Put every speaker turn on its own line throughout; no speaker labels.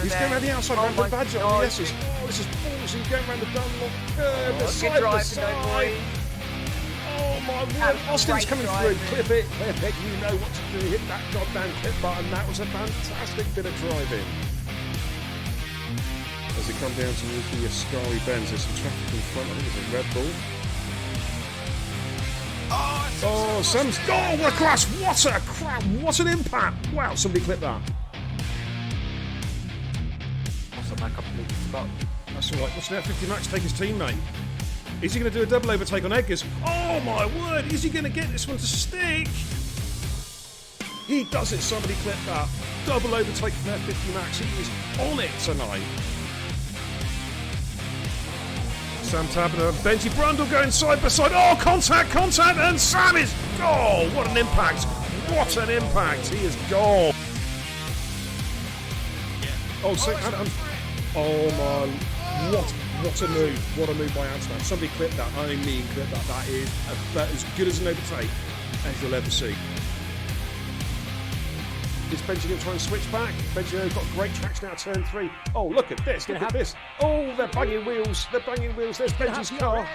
He's going around the outside, around the badger on the S's. Oh, this is ballsy, going around the Dunlop curve, the side by side. Oh my word, Austin's coming through. Clip it, you know what to do. Hit that goddamn clip button. That was a fantastic bit of driving. As they come down towards the Ascari bends, there's some traffic in front. I think it's a Red Bull. Oh, Sam's. Oh, what a crash! What a crap! What an impact! Wow, somebody clip that. That's all right. Watch that 50 Max take his teammate. Is he going to do a double overtake on Edgars? Oh my word! Is he going to get this one to stick? He does it. Somebody clip that. Double overtake from that 50 Max. He is on it tonight. Sam Taberner and Benji Brundle going side by side. Oh, contact, and Sam is. Oh, what an impact! What an impact! He is gone. Oh, so, oh my! What a move! What a move by Amsterdam. Somebody clip that. I mean, clip that. That is about as good as an overtake as you'll ever see. Is Benji going to try and switch back? Benji got great traction out of turn 3. Oh, look at this! Look at this! Oh, they're banging wheels! They're banging wheels! There's Benji's car.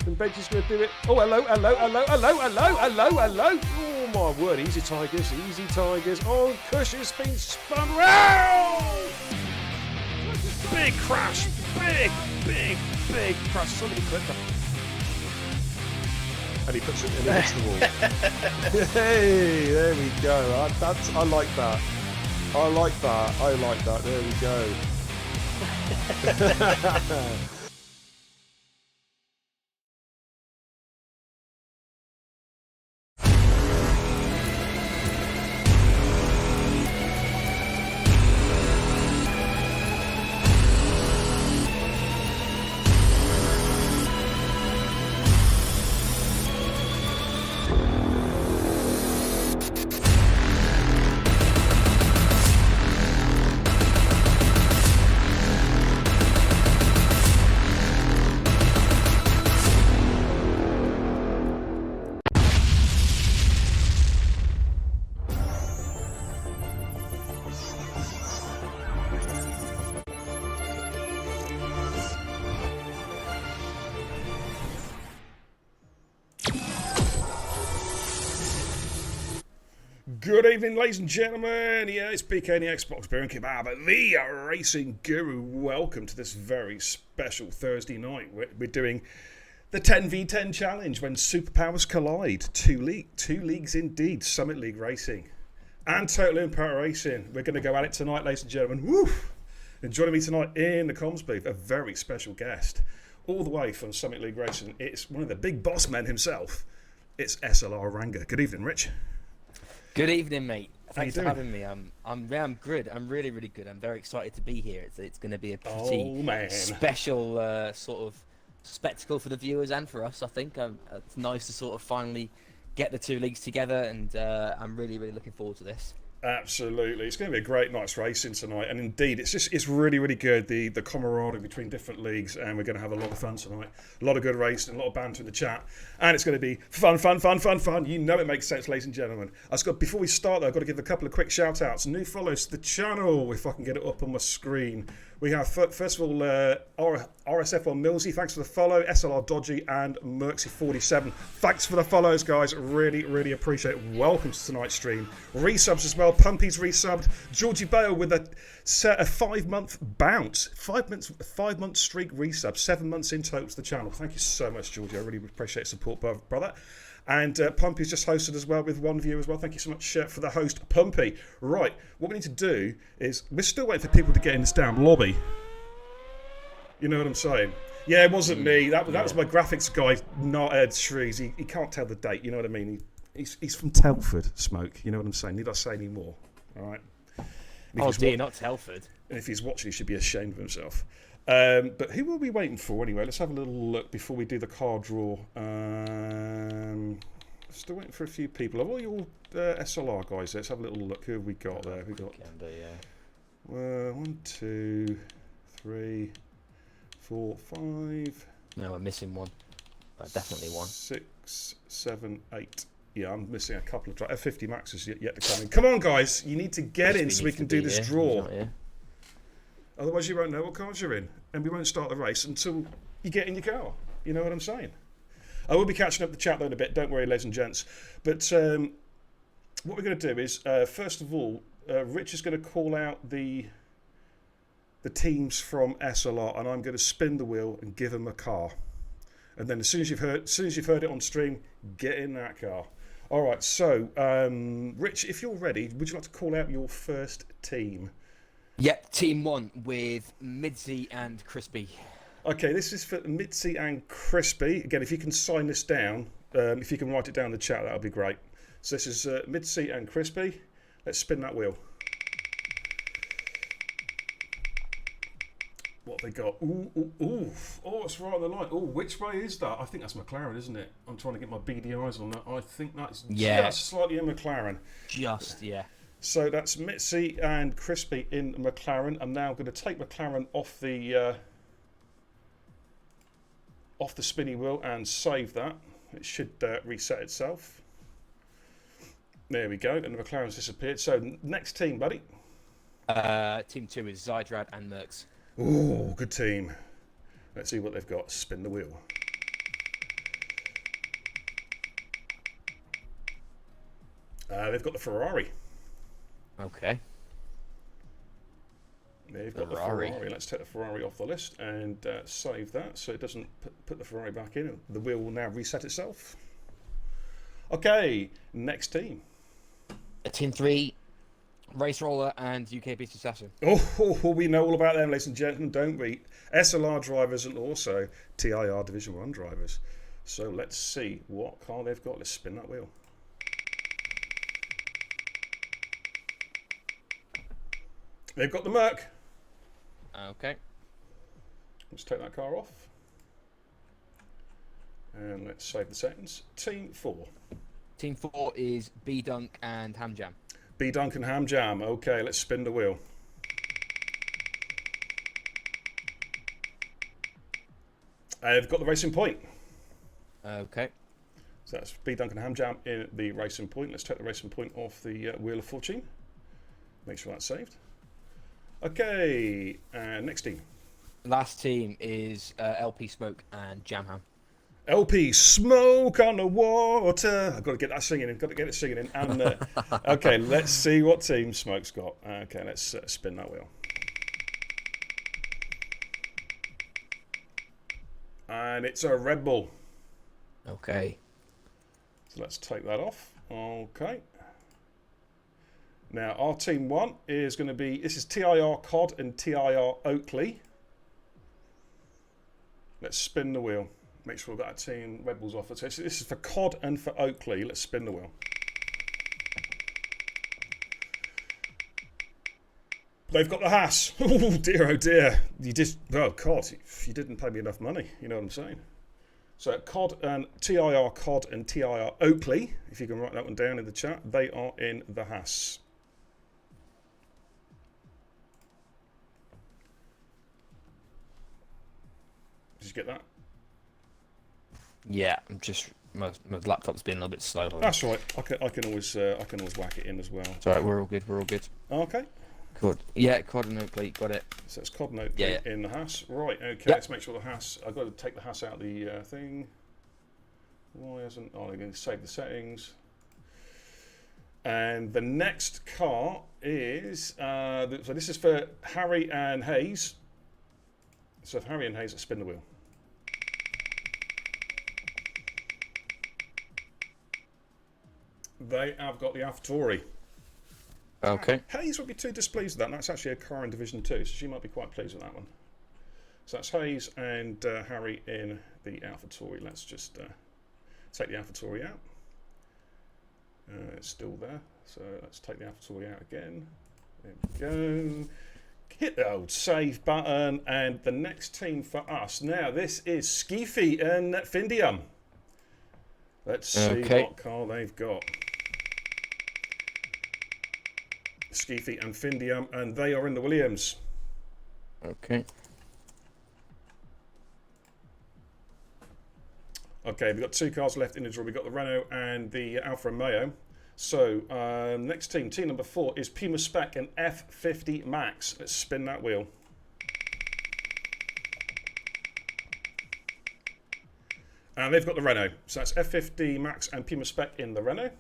And Benji's going to do it. Oh, hello! Oh my word! Easy Tigers! Easy Tigers! Oh, Kush has been spun round! Big crash! Big crash! Somebody clipped that. And he puts it in against the wall. Hey, there we go. I like that. I like that. There we go. Good evening, ladies and gentlemen. Yeah, it's BK, the Xbox Beer and Kebab, the racing guru. Welcome to this very special Thursday night. We're doing the 10v10 challenge when superpowers collide. Two leagues indeed. Summit League Racing and Total Impact Racing. We're going to go at it tonight, ladies and gentlemen. Woo! And joining me tonight in the comms booth, a very special guest, all the way from Summit League Racing. It's one of the big boss men himself. It's SLR Ranger. Good evening, Rich.
Good evening, mate. Thanks for having me. I'm good. I'm really good. I'm very excited to be here. It's going to be a pretty special sort of spectacle for the viewers and for us. I think it's nice to sort of finally get the two leagues together, and I'm really looking forward to this. Absolutely,
it's going to be a great night's racing tonight, and indeed, it's really good. The camaraderie between different leagues, and we're going to have a lot of fun tonight. A lot of good racing, a lot of banter in the chat, and it's going to be fun. You know it makes sense, ladies and gentlemen. Before we start, though, I've got to give a couple of quick shout outs. New follows to the channel, if I can get it up on my screen. We have, first of all, RSF on Millsy, thanks for the follow. SLR Dodgy and Merksy47. Thanks for the follows, guys. Really appreciate it. Welcome to tonight's stream. Resubs as well. Pumpy's resubbed. Georgie Bale with a 5-month bounce. 5-month streak resub. 7 months in total to the channel. Thank you so much, Georgie. I really appreciate support, brother. And Pumpy's just hosted as well with one view as well. Thank you so much for the host, Pumpy. Right, what we need to do is, we're still waiting for people to get in this damn lobby. You know what I'm saying? Yeah, it wasn't me. That was my graphics guy, not Ed Shrees. He can't tell the date, you know what I mean? He's from Telford, Smoke. You know what I'm saying? Need I say any more? All right.
Oh dear, not Telford.
And if he's watching, he should be ashamed of himself. But who are we waiting for anyway? Let's have a little look before we do the card draw. Still waiting for a few people. Of all your SLR guys, let's have a little look. Who have we got there? We got 1, 2, 3, 4, 5.
No, we're missing one. Definitely one.
6, 7, 8. Yeah, I'm missing a couple of drivers. 50 maxes yet to come in. Come on, guys. You need to get in so we can do this draw. Otherwise, you won't know what cars you're in. And we won't start the race until you get in your car. You know what I'm saying? I will be catching up the chat, though, in a bit. Don't worry, ladies and gents. But what we're going to do is, first of all, Rich is going to call out the teams from SLR, and I'm going to spin the wheel and give them a car. And then as soon as you've heard it on stream, get in that car. All right, so, Rich, if you're ready, would you like to call out your first team?
Yep, Team 1 with Midzy and Crispy.
Okay, this is for Midzy and Crispy. Again, if you can sign this down, if you can write it down in the chat, that would be great. So this is Midzy and Crispy. Let's spin that wheel. What have they got? Ooh. Oh, it's right on the line. Oh, which way is that? I think that's McLaren, isn't it? I'm trying to get my beady eyes on that. I think that's just slightly a McLaren.
Yeah.
So that's Mitzi and Crispy in McLaren. I'm now going to take McLaren off the spinny wheel and save that. It should reset itself. There we go, and the McLaren's disappeared. So next team, buddy.
Team 2 is Zydrad and Mercs.
Oh, good team. Let's see what they've got. Spin the wheel. They've got the Ferrari.
Okay.
They've got the Ferrari. Let's take the Ferrari off the list and save that so it doesn't put the Ferrari back in. The wheel will now reset itself. Okay, next team.
Team 3, Race Roller and UK Beast Assassin.
Oh, we know all about them, ladies and gentlemen, don't we? SLR drivers and also TIR Division 1 drivers. So let's see what car they've got. Let's spin that wheel. They've got the Merc.
Okay.
Let's take that car off. And let's save the settings. Team 4.
Team 4 is B-Dunk and Ham Jam.
B-Dunk and Ham Jam. Okay, let's spin the wheel. They've got the Racing Point.
Okay.
So that's B-Dunk and Ham Jam in the Racing Point. Let's take the Racing Point off the Wheel of Fortune. Make sure that's saved. Okay, next team.
Last team is LP Smoke and Jamham.
LP, smoke on the water. I've got to get that singing in. Got to get it singing in. And okay, let's see what team Smoke's got. Okay, let's spin that wheel. And it's a Red Bull.
Okay.
So let's take that off. Okay. Now our team one is going to be. This is TIR Cod and TIR Oakley. Let's spin the wheel. Make sure we've got our team Red Bulls off. So this is for Cod and for Oakley. Let's spin the wheel. They've got the Haas. Oh dear, oh dear. You just, oh God, you didn't pay me enough money. You know what I'm saying? So Cod and TIR Cod and TIR Oakley, if you can write that one down in the chat, they are in the Haas. Did you get that?
Yeah, I'm just my laptop's been a little bit slow.
That's right. I can always whack it in as well.
It's alright. We're all good. We're all good.
Okay.
Good. Yeah, Cod and Oakley, got it.
So it's Cod and Oakley in the Haas. Right. Okay.
Yep.
Let's make sure the Haas. I've got to take the Haas out of the thing. Why hasn't? Oh, I'm going to save the settings. And the next car is so this is for Harry and Hayes. So if Harry and Hayes, let's spin the wheel. They have got the AlphaTauri.
Okay.
Hayes would be too displeased with that. And that's actually a car in Division 2, so she might be quite pleased with that one. So that's Hayes and Harry in the AlphaTauri. Let's just take the AlphaTauri out. It's still there, so let's take the AlphaTauri out again. There we go. Hit the old save button, and the next team for us now. This is Skeefy and Findium. Let's see what car they've got. Skeefy and Findium, and they are in the Williams.
Okay.
Okay, we've got two cars left in the draw. We've got the Renault and the Alfa Romeo. So, next team, team number 4 is Puma Spec and F50 Max. Let's spin that wheel. And they've got the Renault. So that's F50 Max and Puma Spec in the Renault.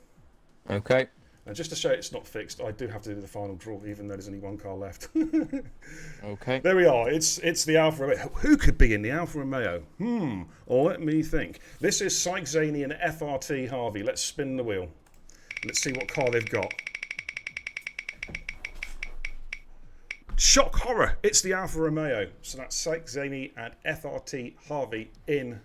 Okay.
Now, just to show it's not fixed, I do have to do the final draw, even though there's only one car left.
Okay.
There we are. It's the Alfa Romeo. Who could be in the Alfa Romeo? Or let me think. This is Syke Zaney and FRT Harvey. Let's spin the wheel. Let's see what car they've got. Shock horror. It's the Alfa Romeo. So that's Syke Zaney and FRT Harvey in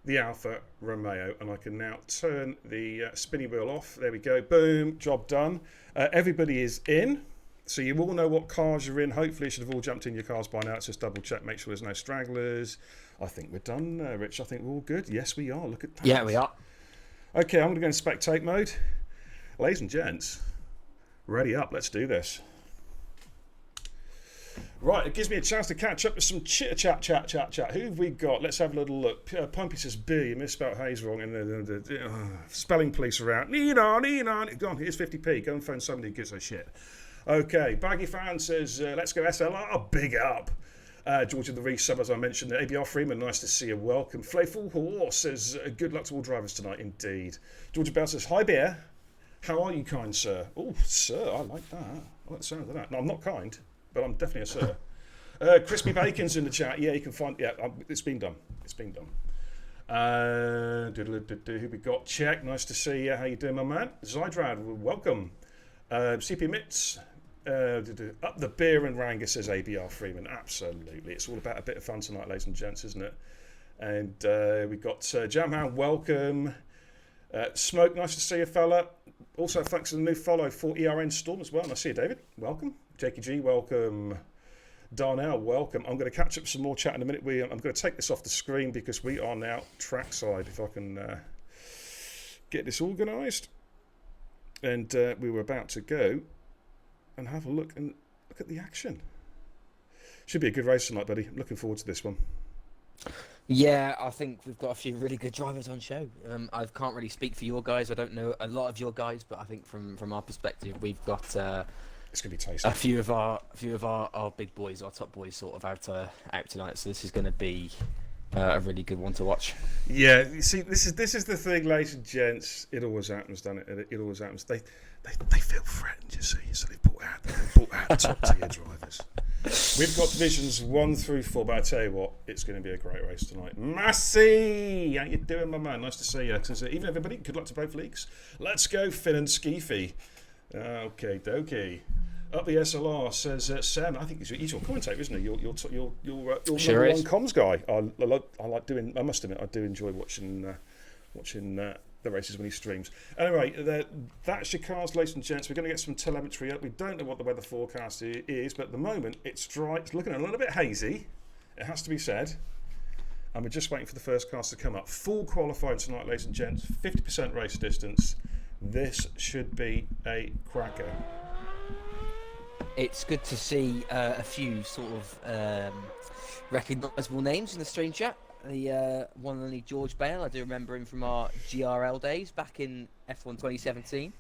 the Alfa Romeo, and I can now turn the spinny wheel off. There we go. Boom. Job done. Everybody is in, so you all know what cars you're in. Hopefully you should have all jumped in your cars by now. Let's just double check, make sure there's no stragglers. I think we're done, Rich. I think we're all good. Yes, we are. Look at that.
Yeah, we are.
Okay, I'm going to go in spectate mode. Ladies and gents, ready up. Let's do this. Right, it gives me a chance to catch up with some chitter chat. Who have we got? Let's have a little look. Pumpy says B. You misspelled Hayes wrong. And the spelling police are out. Go on, here's 50p. Go and phone somebody who gives a shit. Okay, Baggy Fan says, let's go SLR. Big up. George of the Resub, as I mentioned. ABR Freeman, nice to see you. Welcome. Flayful Horse says, good luck to all drivers tonight, indeed. George Bell says, hi, Bear. How are you, kind sir? Oh, sir, I like that. I like the sound of that. No, I'm not kind, but I'm definitely a sir. Crispy Bacon's in the chat. Yeah, you can find. Yeah, it's been done. It's been done. Who we got? Check. Nice to see you. How you doing, my man? Zydrad, welcome. CP Mitts. Up the beer and Ranga, says ABR Freeman. Absolutely. It's all about a bit of fun tonight, ladies and gents, isn't it? And we've got Jamhound, welcome. Smoke, nice to see you, fella. Also, thanks for the new follow for ERN Storm as well. Nice to see you, David. Welcome. Jakey G, welcome. Darnell, welcome. I'm going to catch up some more chat in a minute. I'm going to take this off the screen because we are now trackside. If I can get this organised. And we were about to go and have a look at the action. Should be a good race tonight, buddy. I'm looking forward to this one.
Yeah, I think we've got a few really good drivers on show. I can't really speak for your guys. I don't know a lot of your guys, but I think from our perspective, we've got
it's gonna be tasty.
A few of our big boys, our top boys, sort of out tonight. So this is going to be a really good one to watch.
Yeah, you see, this is the thing, ladies and gents. It always happens, doesn't it? It always happens. They feel threatened, you see, so they brought out the top tier drivers. We've got divisions 1 through 4, but I tell you what, it's going to be a great race tonight. Massey, how you doing, my man? Nice to see you. Even everybody, good luck to both leagues. Let's go, Finn and Skeefy. Okay, dokie. Up the SLR, says Sam. I think he's your commentator, isn't he? You're
Sure
number
is.
one comms guy. I like doing. I must admit, I do enjoy watching the races when he streams. Anyway, that's your cars, ladies and gents. We're going to get some telemetry up. We don't know what the weather forecast is, but at the moment it's dry. It's looking a little bit hazy. It has to be said. And we're just waiting for the first cars to come up. Full qualifying tonight, ladies and gents. 50% race distance. This should be a cracker.
It's good to see a few sort of recognisable names in the stream chat. The one and only George Bale, I do remember him from our GRL days back in F1 2017.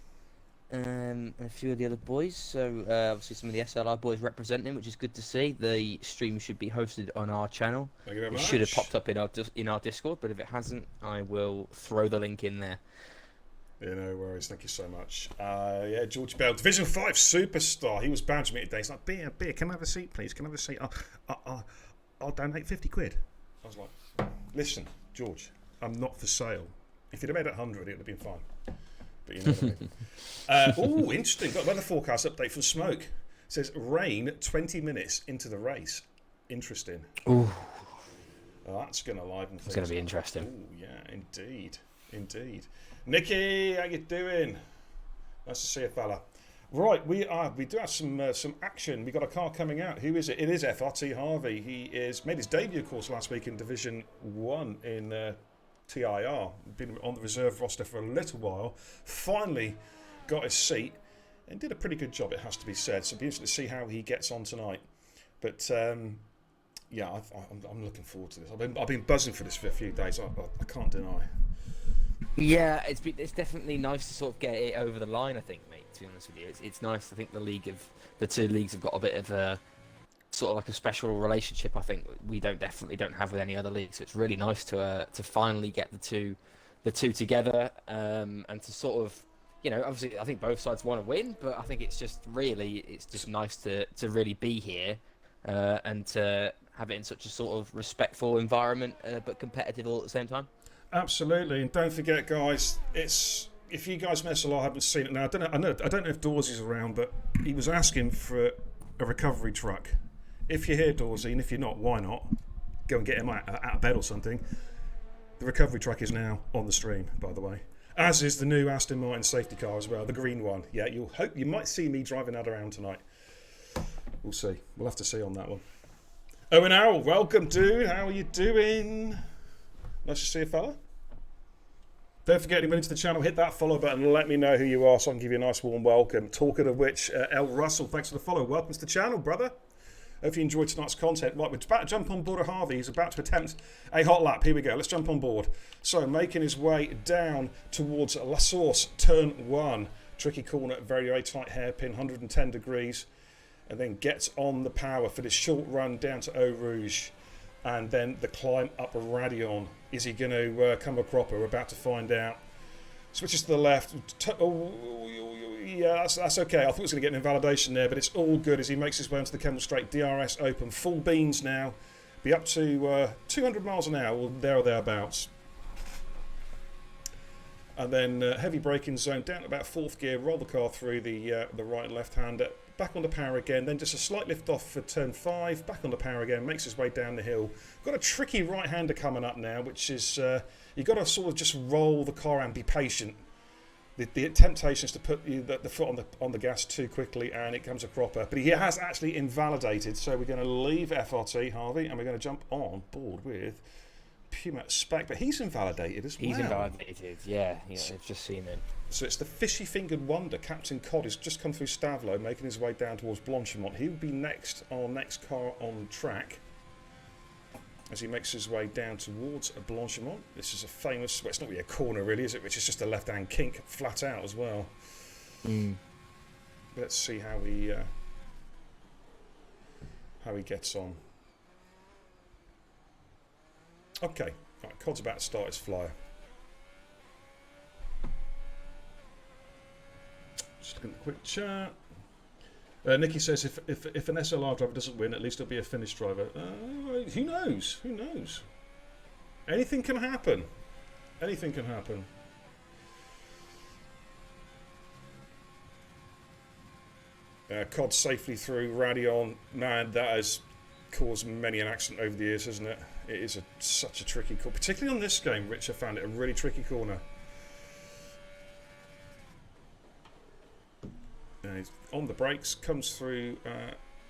And a few of the other boys. So obviously some of the SLR boys representing, which is good to see. The stream should be hosted on our channel.
Thank you very much.
It should have popped up in our Discord, but if it hasn't, I will throw the link in there.
Yeah, no worries. Thank you so much. Yeah, George Bell, Division 5 superstar. He was badging me today. He's like, beer, can I have a seat, please? Can I have a seat? I'll donate 50 quid. I was like, listen, George, I'm not for sale. If you'd have made it 100, it would have been fine. But you know what I mean. Oh, interesting. Got weather forecast update from Smoke. It says rain 20 minutes into the race. Interesting.
Ooh.
Oh, that's going to liven things.
It's going to be interesting.
Oh, yeah, indeed. Indeed. Nicky, how you doing? Nice to see you, fella. Right, we do have some action. We got a car coming out. Who is it? It is FRT Harvey. He made his debut, of course, last week in Division 1 in TIR. Been on the reserve roster for a little while. Finally got his seat and did a pretty good job, it has to be said. So it'll be interesting to see how he gets on tonight. But yeah, I'm looking forward to this. I've been buzzing for this for a few days. I can't deny.
Yeah, it's definitely nice to sort of get it over the line, I think, mate, to be honest with you. It's nice. I think the two leagues have got a bit of a sort of like a special relationship, I think we definitely don't have with any other league. So it's really nice to finally get the two together, and to sort of, you know, obviously I think both sides want to win, but I think it's just nice to really be here, and to have it in such a sort of respectful environment, but competitive all at the same time.
Absolutely, and don't forget, guys, if you guys from SLR haven't seen it now, I don't know if Dawsy's around, but he was asking for a recovery truck. If you're here, Dawsy, and if you're not, why not? Go and get him out of bed or something. The recovery truck is now on the stream, by the way. As is the new Aston Martin safety car as well, the green one. Yeah, you might see me driving that around tonight. We'll see. We'll have to see on that one. Owen Owl, welcome, dude. How are you doing? Nice to see you, fella. Don't forget, anyone into the channel, hit that follow button and let me know who you are so I can give you a nice warm welcome. Talking of which, L. Russell, thanks for the follow. Welcome to the channel, brother. Hope you enjoyed tonight's content. Right, we're about to jump on board of Harvey. He's about to attempt a hot lap. Here we go. Let's jump on board. So, making his way down towards La Source, turn 1. Tricky corner, very, very tight hairpin, 110 degrees. And then gets on the power for this short run down to Eau Rouge. And then the climb up a Radion. Is he going to come a cropper? We're about to find out. Switches to the left. Yeah, that's okay. I thought he was going to get an invalidation there, but it's all good as he makes his way onto the Kendall Straight. DRS open. Full beans now. Be up to 200 miles an hour, or there or thereabouts. And then heavy braking zone down to about 4th gear. Roll the car through the right and left hander. Back on the power again, then just a slight lift off for turn 5, back on the power again, makes his way down the hill. Got a tricky right-hander coming up now, which is, you've got to sort of just roll the car and be patient. The temptation is to put the foot on the gas too quickly and it comes a cropper. But he has actually invalidated, so we're going to leave FRT, Harvey, and we're going to jump on board with Puma Spec. But he's invalidated as well.
He's invalidated, yeah I've just seen it.
So it's the fishy-fingered wonder. Captain Cod has just come through Stavelot, making his way down towards Blanchimont. He will be next, our next car on track, as he makes his way down towards Blanchimont. This is a famous, well, it's not really a corner really, is it? Which is just a left-hand kink, flat out as well. Let's see how he gets on. Okay, right, Cod's about to start his flyer. Just looking at the quick chat. Nikki says if an SLR driver doesn't win, at least it'll be a finished driver. Who knows? Who knows? Anything can happen. Anything can happen. Cod safely through Radion. Man, that has caused many an accident over the years, hasn't it? It is such a tricky corner, particularly on this game. Rich, I found it a really tricky corner. He's on the brakes, comes through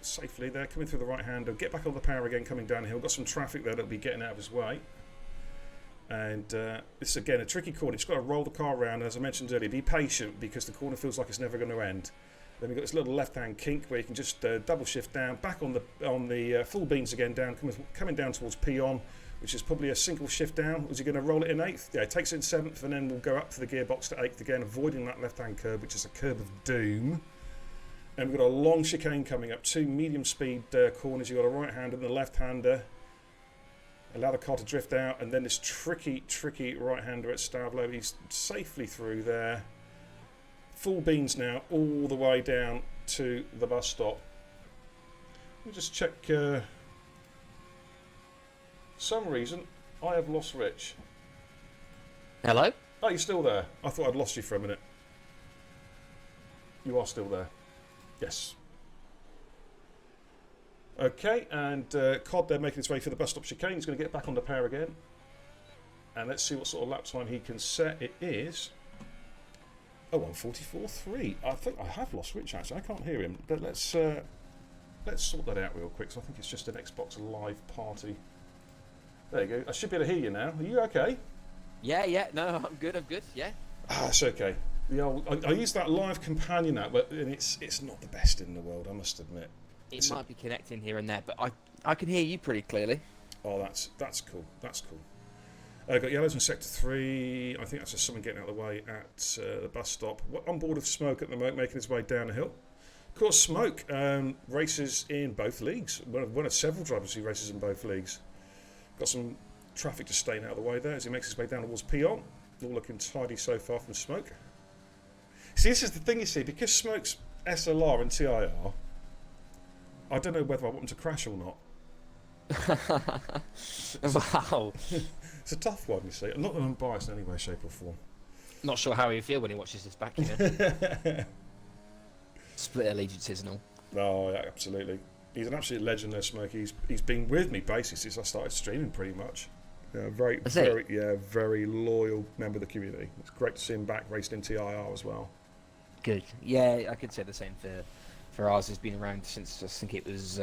safely there, coming through the right hander. Get back on the power again, coming downhill. Got some traffic there that'll be getting out of his way. And this is again a tricky corner. You've got to roll the car around. And as I mentioned earlier, be patient because the corner feels like it's never going to end. Then we've got this little left-hand kink where you can just double shift down, back on the full beans again, down coming down towards P-on, which is probably a single shift down. Was he going to roll it in 8th? Yeah, it takes it in 7th, and then we'll go up to the gearbox to 8th again, avoiding that left-hand curb, which is a curb of doom. And we've got a long chicane coming up, 2 medium-speed corners. You've got a right-hander and a left-hander. Allow the car to drift out, and then this tricky right-hander at Stavlo. He's safely through there. Full beans now, all the way down to the bus stop. Let me just check. Some reason I have lost Rich.
Hello?
Oh, you're still there. I thought I'd lost you for a minute. You are still there. Yes. Okay, and Cod there making his way through the bus stop chicane. He's going to get back on the power again. And let's see what sort of lap time he can set. It is... Oh, 1:44.3. I think I have lost Rich actually. I can't hear him. But let's sort that out real quick. So I think it's just an Xbox Live party. There you go. I should be able to hear you now. Are you okay?
Yeah. No, I'm good. Yeah.
It's okay. I use that live companion app, and it's not the best in the world, I must admit.
It might be connecting here and there, but I can hear you pretty clearly.
Oh, that's cool. That's cool. Got yellows in sector 3. I think that's just someone getting out of the way at the bus stop. On board of Smoke at the moment, making his way down the hill. Of course, Smoke races in both leagues. One of several drivers who races in both leagues. Got some traffic just staying out of the way there as he makes his way down towards P-on. All looking tidy so far from Smoke. See, this is the thing you see, because Smoke's SLR and TIR, I don't know whether I want him to crash or not.
Wow.
It's a tough one, you see. Not that I'm biased in any way, shape or form.
Not sure how he'll feel when he watches this back, you know. Split allegiances and all.
Oh, yeah, absolutely. He's an absolute legend there, Smoke. He's been with me basically since I started streaming, pretty much. Yeah, very loyal member of the community. It's great to see him back racing in TIR as well.
Good. Yeah, I could say the same for ours. He's been around since I think it was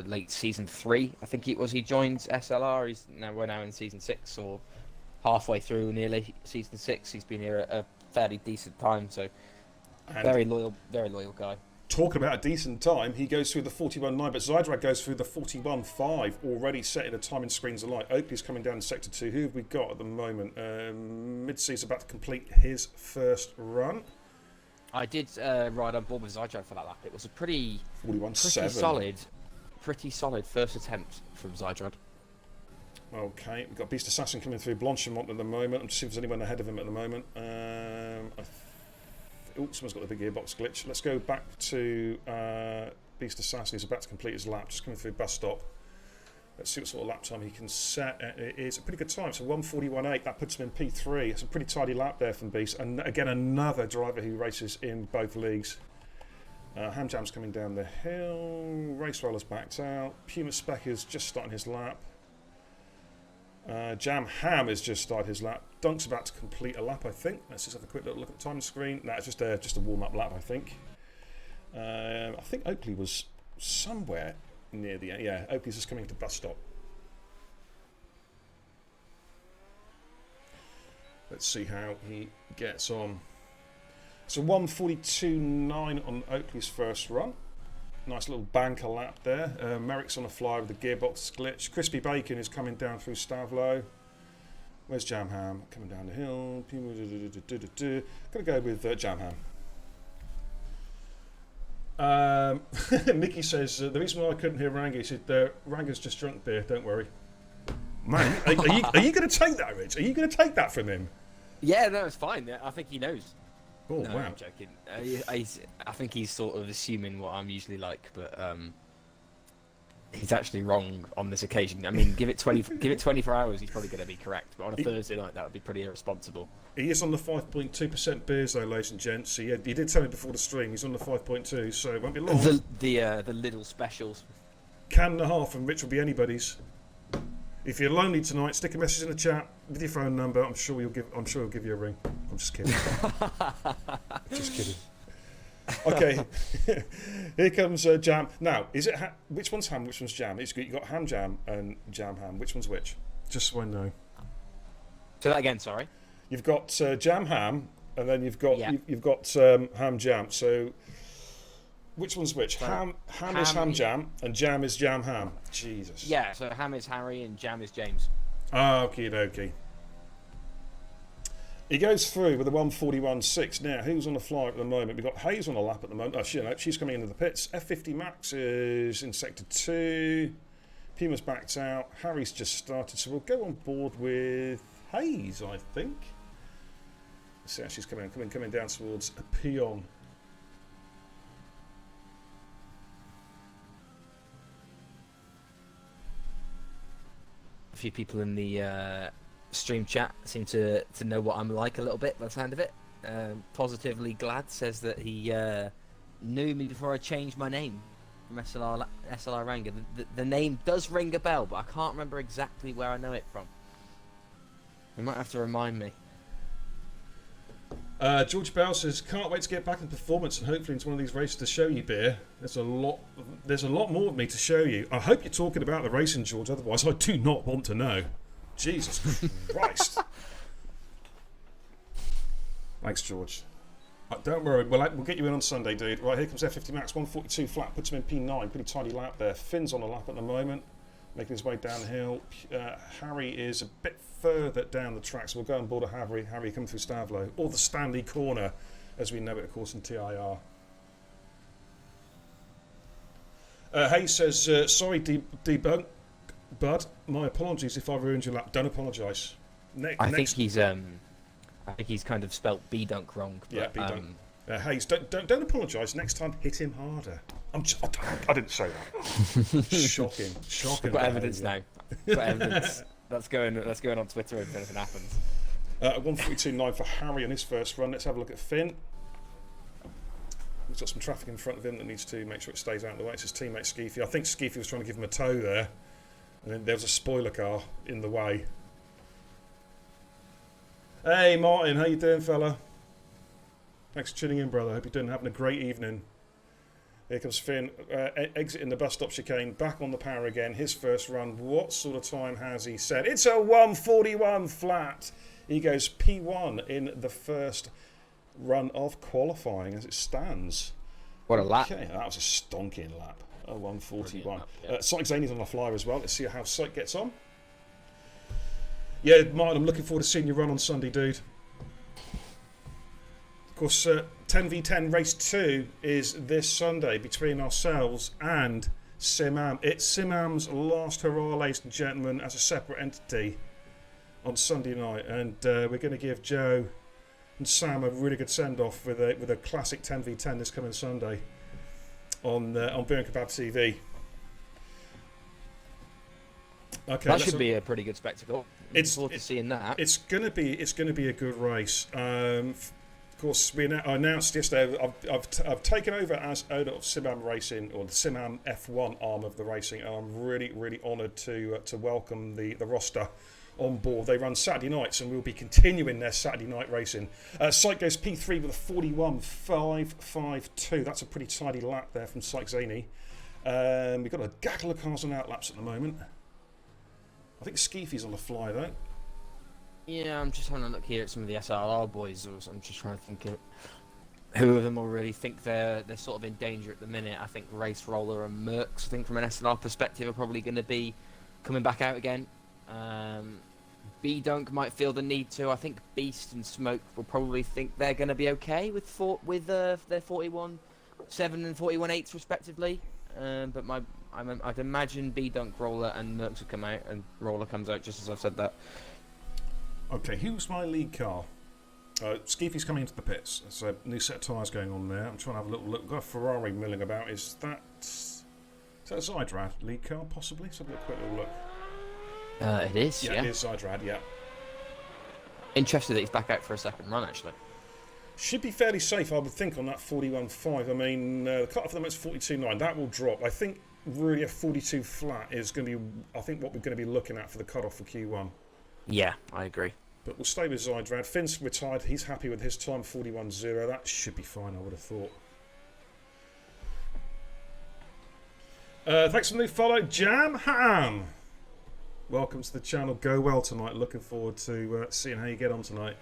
late season 3. I think it was he joined SLR. We're now in season 6 or halfway through nearly season 6. He's been here a fairly decent time, so very loyal guy.
Talking about a decent time, he goes through the 41.9, but Zydrag goes through the 41.5, already setting the timing screens alight. Oakley's coming down in sector 2. Who have we got at the moment? Midsea's about to complete his first run.
I did ride on board with Zydrag for that lap. It was a pretty solid first attempt from Zydrag.
Okay, we've got Beast Assassin coming through Blanchimont at the moment. I'm just seeing if there's anyone ahead of him at the moment. Someone's got the big gearbox glitch. Let's go back to Beast Assassin. He's about to complete his lap, just coming through bus stop. Let's see what sort of lap time he can set. It is a pretty good time. So 1:41.8. That puts him in P3. It's a pretty tidy lap there from Beast. And again, another driver who races in both leagues. Hamjam's coming down the hill. Race Roller's backed out. Puma Spec is just starting his lap. Jam Ham has just started his lap. Dunk's about to complete a lap, I think. Let's just have a quick look at the time screen. No, it's just a warm-up lap, I think. I think Oakley was somewhere near the end. Yeah, Oakley's just coming to bus stop. Let's see how he gets on. So 1:42.9 on Oakley's first run. Nice little banker lap there. Merrick's on a flyer with the gearbox glitch. Crispy Bacon is coming down through Stavlo. Where's Jam Ham? Coming down the hill. Gonna go with Jam Ham. Mickey says the reason why I couldn't hear Ranga, he said Ranga's just drunk beer. Don't worry. Man, are you going to take that, Rich? Are you going to take that from him?
Yeah, no, it's fine. I think he knows.
Oh,
No,
wow.
I'm joking. I think he's sort of assuming what I'm usually like, but he's actually wrong on this occasion. I mean, give it 24 hours, he's probably going to be correct. But on a Thursday night, that would be pretty irresponsible.
He is on the 5.2% beers, though, ladies and gents. So, yeah, he did tell me before the stream he's on the 5.2, so it won't be long.
The little specials.
Can and a half, and Rich will be anybody's. If you're lonely tonight, stick a message in the chat with your phone number. I'm sure he'll give you a ring. I'm just kidding. Just kidding. Okay, here comes jam. Now, is it which one's ham? Which one's jam? You got ham jam and jam ham. Which one's which? Just so I know.
Say that again. Sorry.
You've got jam ham, and then you've got you've got ham jam. So. Which one's which? Ham is ham jam, and jam is jam ham. Jesus.
Yeah, so ham is Harry, and jam is James.
Ah, okie dokie. He goes through with a 141.6. Now, who's on the flyer at the moment? We've got Hayes on the lap at the moment. Oh, she's coming into the pits. F50 Max is in Sector 2. Puma's backed out. Harry's just started, so we'll go on board with Hayes, I think. Let's see how she's coming down towards a peon.
A few people in the stream chat seem to know what I'm like a little bit by the sound of it. Positively Glad says that he knew me before I changed my name from SLR Ranger. The name does ring a bell, but I can't remember exactly where I know it from. You might have to remind me.
George Bell says, can't wait to get back in performance and hopefully into one of these races to show you, Beer. There's a lot more of me to show you. I hope you're talking about the racing, George, otherwise I do not want to know. Jesus Christ. Thanks, George. Don't worry, we'll get you in on Sunday, dude. Right, here comes F50 Max, 142 flat, puts him in P9, pretty tidy lap there. Finn's on the lap at the moment, making his way downhill. Harry is a bit further down the track, so we'll go on board of Harry coming through Stavlo, or the Stanley Corner, as we know it, of course, in TIR. Hayes says, sorry, debunk, Bud, my apologies if I ruined your lap. Don't apologise.
I think he's kind of spelt B-dunk wrong. But,
yeah, B-dunk. Hayes, don't apologise. Next time, hit him harder. I didn't say that. Shocking.
I've got evidence now. Got evidence. That's going on Twitter if anything happens.
142.9 for Harry on his first run. Let's have a look at Finn. He's got some traffic in front of him that needs to make sure it stays out of the way. It's his teammate Skeefy. I think Skeefy was trying to give him a tow there. And then there was a spoiler car in the way. Hey Martin, how you doing, fella? Thanks for tuning in, brother. Hope you're having a great evening. Here comes Finn, exiting the bus stop chicane, back on the power again. His first run. What sort of time has he set? It's a 141 flat. He goes P1 in the first run of qualifying as it stands.
What a lap.
Okay, that was a stonking lap. A 141.
Yeah.
Syke Zaney's on the flyer as well. Let's see how Syke gets on. Yeah, Martin, I'm looking forward to seeing you run on Sunday, dude. Of course, 10v10 race 2 is this Sunday between ourselves and Simam. It's Simam's last hurrah, ladies and gentlemen, as a separate entity on Sunday night, and we're going to give Joe and Sam a really good send-off with a classic 10v10 this coming Sunday on Beer and Kebab TV. Okay,
that should be a pretty good spectacle. Looking forward to seeing that.
It's gonna be a good race. Of course, I announced yesterday I've taken over as owner of Simam Racing, or the Simam F1 arm of the racing, and I'm really honoured to welcome the roster on board. They run Saturday nights, and we'll be continuing their Saturday night racing. Syke goes P3 with a 41.552. That's a pretty tidy lap there from Syke Zaney. We've got a gaggle of cars on outlaps at the moment. I think Skeefy's on the fly though.
Yeah, I'm just having a look here at some of the SLR boys. I'm just trying to think of who of them will really think they're sort of in danger at the minute. I think Race Roller and Mercs, I think from an SLR perspective, are probably going to be coming back out again. B-Dunk might feel the need to. I think Beast and Smoke will probably think they're going to be okay with their 41.7 and 41.8s respectively. but I'd imagine B-Dunk, Roller, and Mercs would come out, and Roller comes out just as I've said that.
Okay, who's my lead car? Skeefy's coming into the pits. There's a new set of tyres going on there. I'm trying to have a little look. We've got a Ferrari milling about. Is that a Zydrad lead car, possibly? Let's have a quick little look.
It is, yeah.
It is Zydrad, yeah.
Interested that he's back out for a second run, actually.
Should be fairly safe, I would think, on that 41.5. I mean, the cut-off for the moment's 42.9. That will drop. I think really a 42 flat is going to be, I think, what we're going to be looking at for the cut-off for Q1.
Yeah, I agree.
But we'll stay with Zydrad. Finn's retired. He's happy with his time, 41.0. That should be fine, I would have thought. Thanks for the new follow, Jam Ham. Welcome to the channel. Go well tonight. Looking forward to seeing how you get on tonight.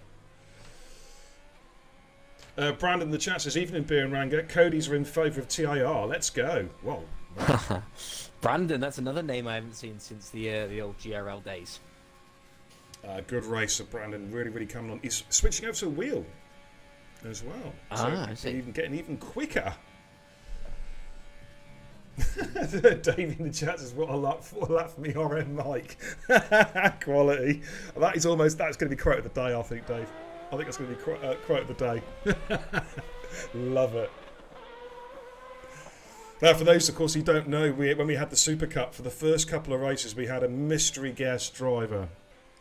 Brandon in the chat says, evening beer and Ranga. Cody's are in favour of TIR. Let's go. Whoa.
Brandon, that's another name I haven't seen since the old GRL days.
Good racer, Brandon. Really, really coming on. He's switching over to a wheel as well. So getting even quicker. Dave in the chat says, what a lap for me, RM Mike. Quality. That's going to be quote of the day, I think, Dave. I think that's going to be quote of the day. Love it. Now, for those, of course, who don't know, when we had the Super Cup, for the first couple of races, we had a mystery guest driver.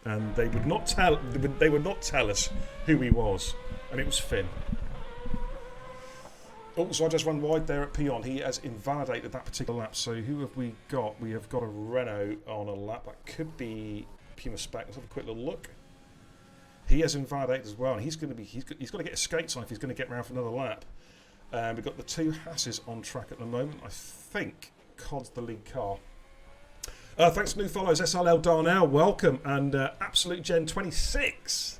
And they would not tell us who he was. And it was Finn. Also, I just run wide there at Pion. He has invalidated that particular lap. So who have we got? We have got a Renault on a lap. That could be Puma Spec. Let's have a quick little look. He has invalidated as well. And he's got to get his skates on if he's going to get around for another lap. We've got the two Hasses on track at the moment. I think Cod's the lead car. Thanks for new follows, SLL Darnell. Welcome. And Absolute Gen 26.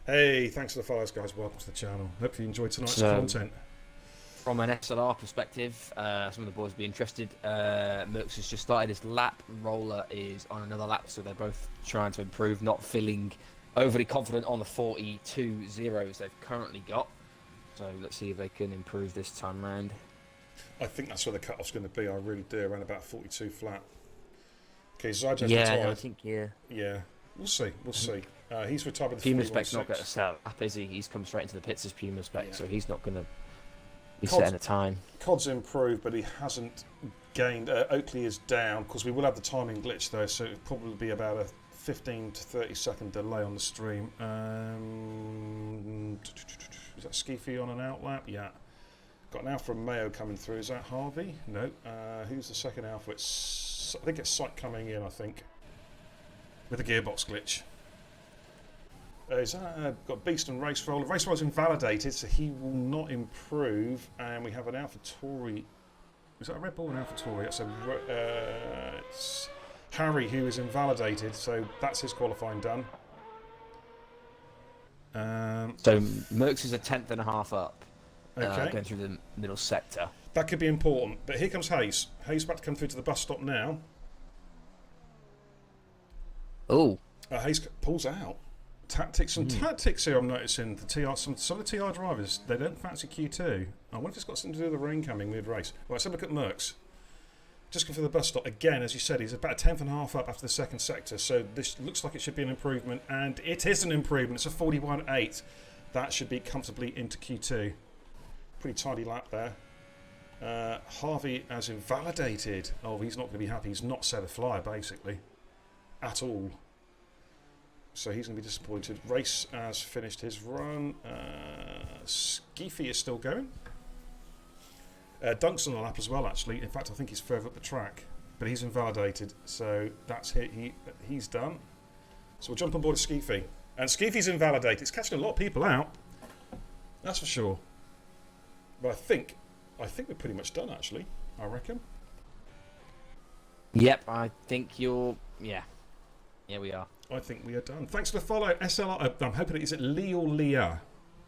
Hey, thanks for the follows, guys. Welcome to the channel. Hope you enjoyed tonight's content.
From an SLR perspective, some of the boys will be interested. Mercs has just started his lap. Roller is on another lap, so they're both trying to improve, not feeling overly confident on the 42.0s they've currently got. So let's see if they can improve this time round. I
think that's where the cut-off's going to be. I really do, around about 42 flat. Okay, Zydrad's
retired.
Yeah,
I think, yeah.
Yeah, we'll see. He's retired with the
Puma Spec's not going to sell up, is he? He's come straight into the pits as Puma Spec, so he's not going to... He's setting a time.
Cod's improved, but he hasn't gained. Oakley is down, because we will have the timing glitch though, so it'll probably be about a 15 to 30 second delay on the stream. Is that Skeefy on an outlap? Yeah. Got an Alfa Romeo coming through. Is that Harvey? No. Who's the second Alfa? I think it's Sight coming in, I think, with a gearbox glitch. Is that got Beast and Race Roller? Race Roller's invalidated, so he will not improve. And we have an AlphaTauri. Is that a Red Bull and AlphaTauri? It's Harry who is invalidated, so that's his qualifying done.
So Mercs is a 10th and a half up,
okay.
Going through the middle sector.
That could be important. But here comes Hayes. Hayes about to come through to the bus stop now.
Oh.
Hayes pulls out. Tactics here. I'm noticing the TR. Some of the TR drivers, they don't fancy Q2. I wonder if it's got something to do with the rain coming mid-race. Right, let's have a look at Mercs. Just come for the bus stop again. As you said, he's about a 10th and a half up after the second sector. So this looks like it should be an improvement, and it is an improvement. It's a 41.8. That should be comfortably into Q2. Pretty tidy lap there. Harvey has invalidated. Oh, he's not going to be happy. He's not set a flyer basically at all. So he's going to be disappointed. Race has finished his run. Skeefy is still going. Dunk's on the lap as well, actually. In fact, I think he's further up the track. But he's invalidated, so that's it. He's done. So we'll jump on board Skeefy. And Skeefy's invalidated. It's catching a lot of people out. That's for sure. But I think we're pretty much done, actually. I reckon.
Yep, I think you're... Yeah. Yeah, we are.
I think we are done. Thanks for the follow, SLR. I'm hoping is it Lee or Leah?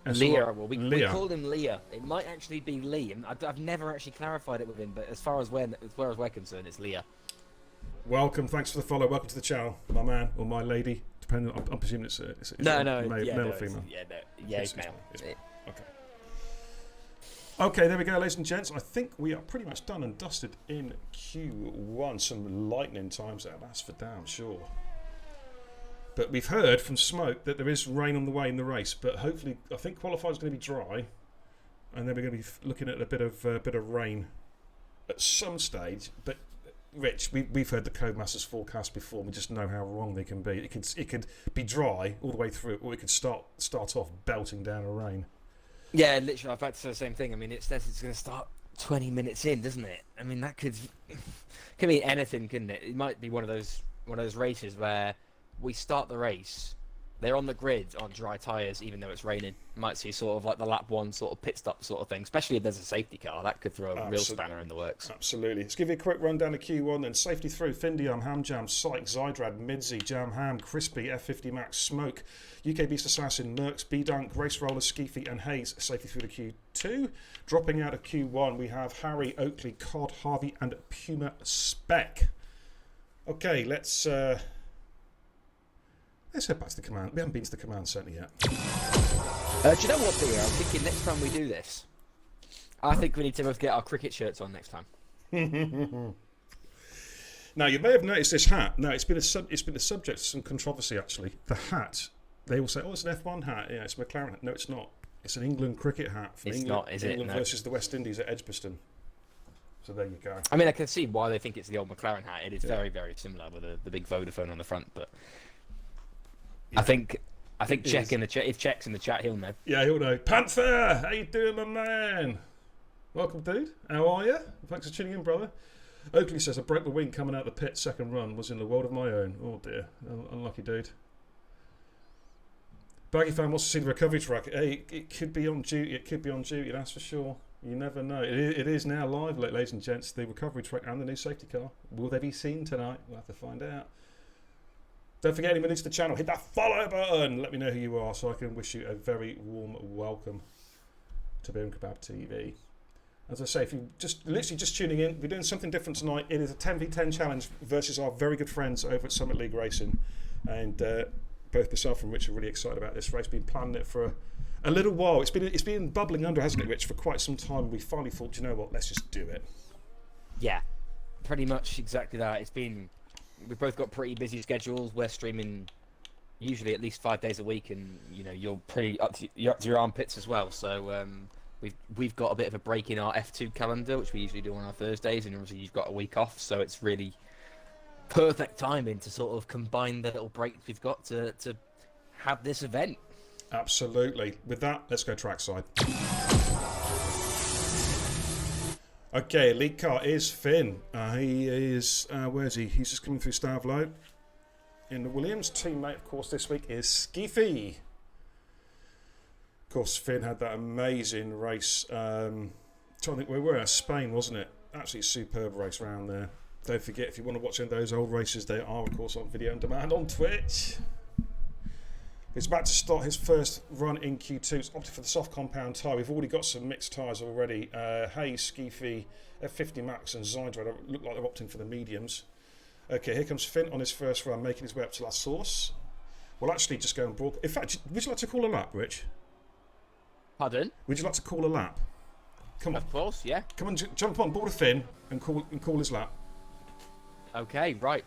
Leah. Well, we called him Leah. It might actually be Lee. I've never actually clarified it with him, but as far as we're concerned, it's Leah.
Welcome. Thanks for the follow. Welcome to the channel, my man or my lady, depending. I'm presuming it's male or female.
It's male.
Okay. Okay, there we go, ladies and gents. I think we are pretty much done and dusted in Q1. Some lightning times there, that's for damn sure. But we've heard from Smoke that there is rain on the way in the race. But hopefully, I think qualifying is going to be dry, and then we're going to be looking at a bit of rain at some stage. But Rich, we've heard the Codemasters forecast before. We just know how wrong they can be. It could be dry all the way through, or it could start off belting down a rain.
Yeah, literally, I've had to say the same thing. I mean, it says it's going to start 20 minutes in, doesn't it? I mean, that could mean anything, couldn't it? It might be one of those races where we start the race, they're on the grid on dry tyres, even though it's raining. You might see sort of like the lap one sort of pit stop sort of thing, especially if there's a safety car. That could throw a real spanner in the works.
Absolutely. Let's give you a quick rundown of Q1 then. Safety through, Findium, Hamjam, Syke, Zydrad, Midzi, Jam Ham, Crispy, F50 Max, Smoke, UK Beast Assassin, Mercs, B-Dunk, Race Roller, Skeefy and Hayes. Safety through to Q2. Dropping out of Q1, we have Harry, Oakley, Cod, Harvey and Puma Spec. Okay, let's head back to the command. We haven't been to the command centre yet.
Do you know what, Peter? I'm thinking next time we do this, I think we need to both get our cricket shirts on next time.
Now, you may have noticed this hat. Now, it's been a subject of some controversy, actually. The hat, they will say, oh, it's an F1 hat. Yeah, it's a McLaren hat. No, it's not. It's an England cricket hat from England versus the West Indies at Edgbaston. So there you go.
I mean, I can see why they think it's the old McLaren hat. It is very, very similar with the big Vodafone on the front, but... Yeah. I think Czech if Czech's in the chat, he'll know.
Yeah, he'll know. Panther, how you doing, my man? Welcome, dude. How are you? Thanks for tuning in, brother. Oakley says, I broke the wing coming out the pit. Second run was in the world of my own. Oh dear, unlucky dude. Baggy fan wants to see the recovery track. Hey, it could be on duty. It could be on duty. That's for sure. You never know. It is now live, ladies and gents. The recovery track and the new safety car. Will they be seen tonight? We'll have to find out. Don't forget, anyone new to the channel, hit that follow button. Let me know who you are so I can wish you a very warm welcome to Beer and Kebab TV. As I say, if you literally just tuning in, we're doing something different tonight. It is a 10v10 challenge versus our very good friends over at Summit League Racing. And both myself and Rich are really excited about this race. Been planning it for a little while. It's been bubbling under, hasn't it, Rich, for quite some time. We finally thought, you know what, let's just do it.
Yeah, pretty much exactly that. We've both got pretty busy schedules. We're streaming usually at least 5 days a week, and you know you're pretty up to your armpits as well. So we've got a bit of a break in our F2 calendar, which we usually do on our Thursdays, and obviously you've got a week off, so it's really perfect timing to sort of combine the little breaks we've got to have this event.
Absolutely. With that, let's go trackside. Okay, lead car is Finn. He is, where is he? He's just coming through Stavlo. In the Williams, teammate, of course, this week is Skeefy. Of course, Finn had that amazing race. Trying to think, we were in Spain, wasn't it? Absolutely superb race around there. Don't forget, if you want to watch those old races, they are, of course, on video on demand on Twitch. He's about to start his first run in Q2. It's opted for the soft compound tyre. We've already got some mixed tyres already. Hayes, Skeefy, F50 Max and Zydrad look like they're opting for the mediums. Okay, here comes Finn on his first run, making his way up to La Source. We'll actually just go and broadcast. In fact, would you like to call a lap, Rich?
Pardon?
Would you like to call a lap? Come on.
Of course, yeah.
Come on, jump on board of Finn and call his lap.
Okay, right.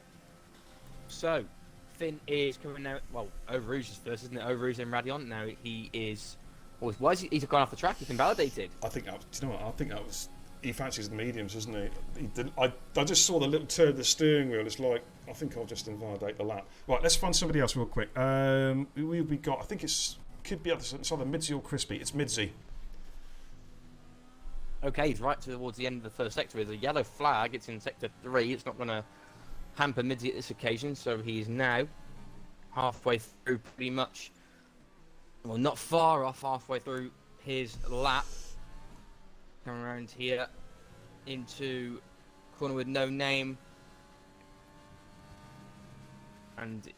So, Finn is coming now. Well, Eau Rouge is first, isn't it? Eau Rouge and Radion. Now he is. Well, why is he's gone off the track? He's been validated.
I think that was. Do you know what? I think that was. He fancies the mediums, doesn't he? He didn't. I just saw the little turn of the steering wheel. It's like I think I'll just invalidate the lap. Right, let's find somebody else real quick. We got. I think could be it's either Midzi or Crispy. It's Midzi.
Okay, he's right towards the end of the first sector. There's a yellow flag. It's in sector 3. It's not going to hamper Midzi at this occasion, so he's now halfway through pretty much. Well, not far off halfway through his lap. Coming around here into corner with no name. And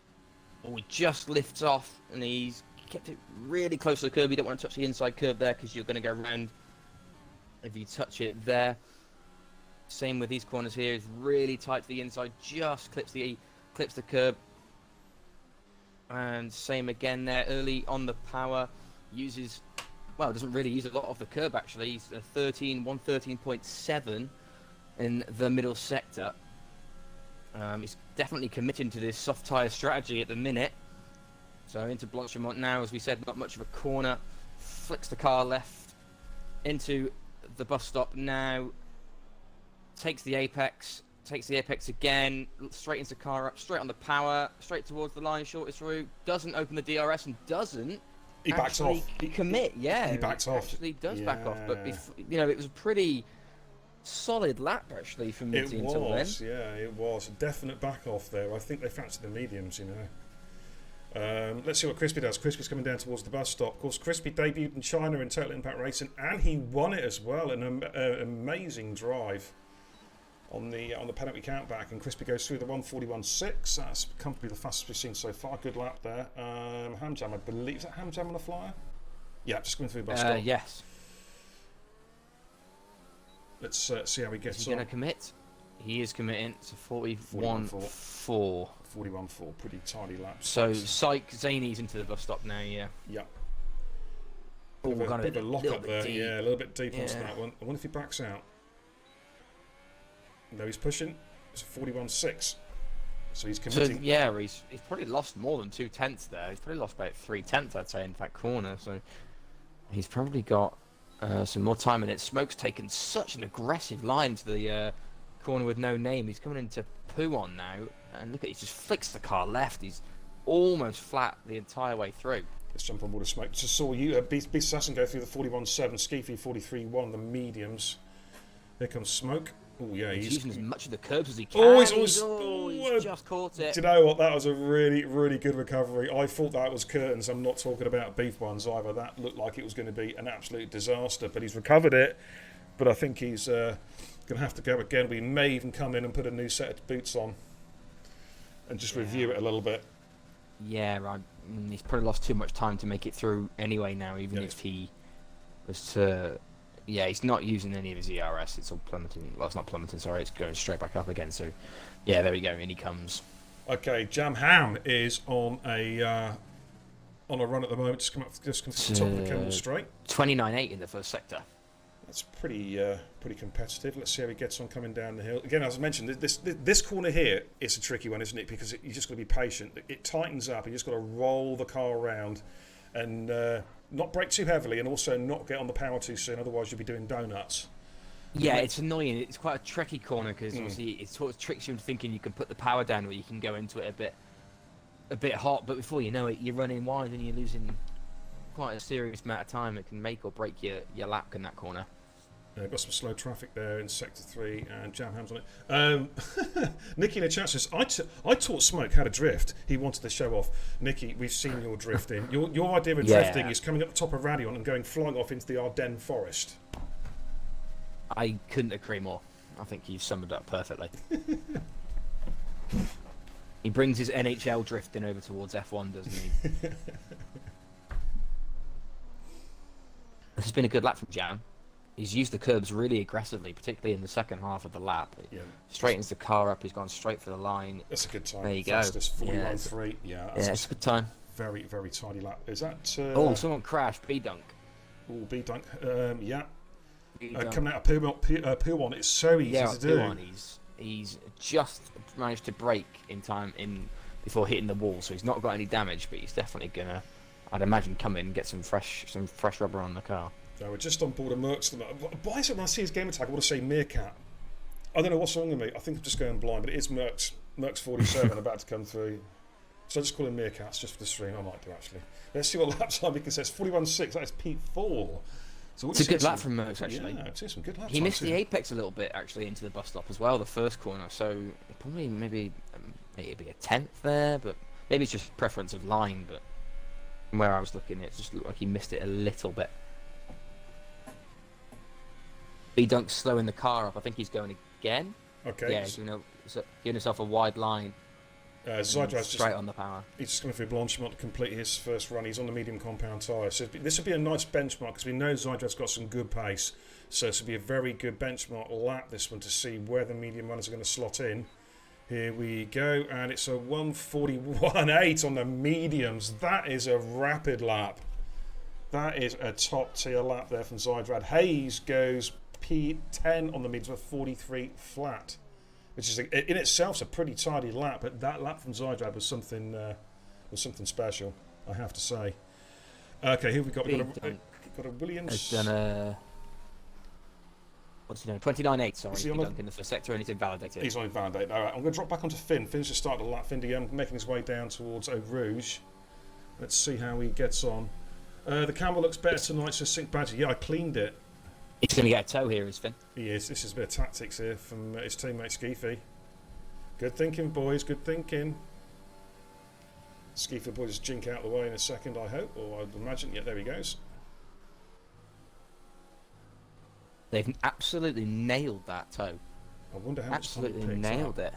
he just lifts off, and he's kept it really close to the curb. You don't want to touch the inside curb there because you're going to go round if you touch it there. Same with these corners here. It's really tight to the inside, just clips the curb. And same again there, early on the power, uses well, doesn't really use a lot of the curb actually. He's 113.7 in the middle sector. He's definitely committing to this soft tyre strategy at the minute. So into Blanchimont now, as we said, not much of a corner. Flicks the car left into the bus stop now. Takes the apex again, straight into car up, straight on the power, straight towards the line, shortest route. Doesn't open the DRS and doesn't.
He backs off.
Commit, yeah.
He backs off.
Actually does back off, but it was a pretty solid lap actually from the team till then.
Yeah, it was a definite back off there. I think they fancied the mediums, Let's see what Crispy does. Crispy's coming down towards the bus stop. Of course, Crispy debuted in China in Total Impact Racing, and he won it as well. An amazing drive on the penalty countback, and Crispy goes through the 141.6. That's comfortably the fastest we've seen so far. Good lap there. Hamjam, I believe. Is that Hamjam on the flyer? Yeah, just going through the bus stop.
Yes.
Let's see how he gets on.
Is he going to commit? He is committing. It's a 41.4.
41.4, pretty tidy laps.
So, Zany's into the bus stop now, yeah.
Yep.
Bit
of a lock up there. Deep. Yeah, a little bit deep onto that one. I wonder if he backs out. No, he's pushing. It's a 41.6. So he's committing.
So, yeah, he's probably lost more than 2/10 there. He's probably lost about 3/10, I'd say, in that corner. So he's probably got some more time in it. Smoke's taken such an aggressive line to the corner with no name. He's coming into poo on now. And look at, he just flicks the car left. He's almost flat the entire way through.
Let's jump on board of Smoke. Just saw you, Beast Assassin, go through the 41.7, Skeefy 43.1, the mediums. Here comes Smoke. Oh yeah,
he's using as much of the curbs as he can.
He's
just caught it.
Do you know what? That was a really, really good recovery. I thought that was curtains. I'm not talking about beef ones either. That looked like it was going to be an absolute disaster, but he's recovered it. But I think he's going to have to go again. We may even come in and put a new set of boots on and just review it a little bit.
Yeah, right. He's probably lost too much time to make it through anyway now, even if he was to... Yeah, he's not using any of his ERS. It's all plummeting. Well, it's not plummeting, sorry. It's going straight back up again. So, yeah, there we go. In he comes.
Okay, Jam Ham is on a run at the moment. Just come from the top of the Kemmel Straight.
29.8 in the first sector.
That's pretty competitive. Let's see how he gets on coming down the hill. Again, as I mentioned, this corner here is a tricky one, isn't it? Because you just got to be patient. It tightens up. You just got to roll the car around and not brake too heavily, and also not get on the power too soon. Otherwise, you'll be doing donuts.
Yeah, it's annoying. It's quite a tricky corner because obviously it sort of tricks you into thinking you can put the power down, or you can go into it a bit hot. But before you know it, you're running wide and you're losing quite a serious amount of time. It can make or break your lap in that corner.
Got some slow traffic there in Sector 3, and Jam Ham's on it. Nicky in the chat says, I taught Smoke how to drift. He wanted to show off. Nicky, we've seen your drifting. Your idea of drifting is coming up the top of Radion and going flying off into the Ardennes forest.
I couldn't agree more. I think you've summed it up perfectly. He brings his NHL drifting over towards F1, doesn't he? This has been a good lap from Jam. He's used the curbs really aggressively, particularly in the second half of the lap. Yeah. Straightens the car up. He's gone straight for the line.
That's a good time.
There you
Fastest,
go.
41.3.
Yeah, it's a good time.
Very, very tidy lap. Is that...
someone crashed. B-Dunk.
Oh, B-Dunk. Yeah. Coming out of Poo1, it's so easy to do.
Poo1, he's just managed to brake in time before hitting the wall, so he's not got any damage, but he's definitely going to, I'd imagine, come in and get some fresh rubber on the car.
No, we're just on board of Merck's. Why is it when I see his gamer tag, I want to say Meerkat? I don't know what's wrong with me. I think I'm just going blind, but it is Merck's 47 about to come through. So I just call him Meerkats just for the stream. I might do, actually. Let's see what lap time we can say. It's 41.6. That is P4. So
it's a good lap from Merckx, actually.
Yeah, it's some good laps.
He missed the apex a little bit, actually, into the bus stop as well, the first corner. So probably maybe it'd be a 10th there, but maybe it's just preference of line. But from where I was looking, it just looked like he missed it a little bit. B-Dunk's slowing the car up. I think he's going again.
Okay.
Yeah, so giving himself a wide line.
Zydrad's
straight on the power.
He's just going through Blanchimont to complete his first run. He's on the medium compound tyre. So this would be a nice benchmark because we know Zydrad's got some good pace. So this would be a very good benchmark lap, this one, to see where the medium runners are going to slot in. Here we go. And it's a 141.8 on the mediums. That is a rapid lap. That is a top tier lap there from Zydrad. Hayes goes P10 on the mids with 43 flat, which is in itself a pretty tidy lap. But that lap from Zydrad was something special, I have to say. Okay, here we got. We've got a Williams.
Has done a. What's he doing? 29.8. Sorry,
he
in the first sector, and he's invalidated.
He's on invalidated. All right, I'm going to drop back onto Finn. Finn's just started a lap. Finn again, making his way down towards Eau Rouge. Let's see how he gets on. The camera looks better tonight, so Sync Badger. Yeah, I cleaned it.
He's going to get a tow here, is Finn?
He is. This is a bit of tactics here from his teammate Skeefy. Good thinking, boys. Good thinking. Skeefy will just jink out the way in a second, I hope, or I'd imagine. Yeah, there he goes.
They've absolutely nailed that tow.
I wonder how much time
absolutely nailed it.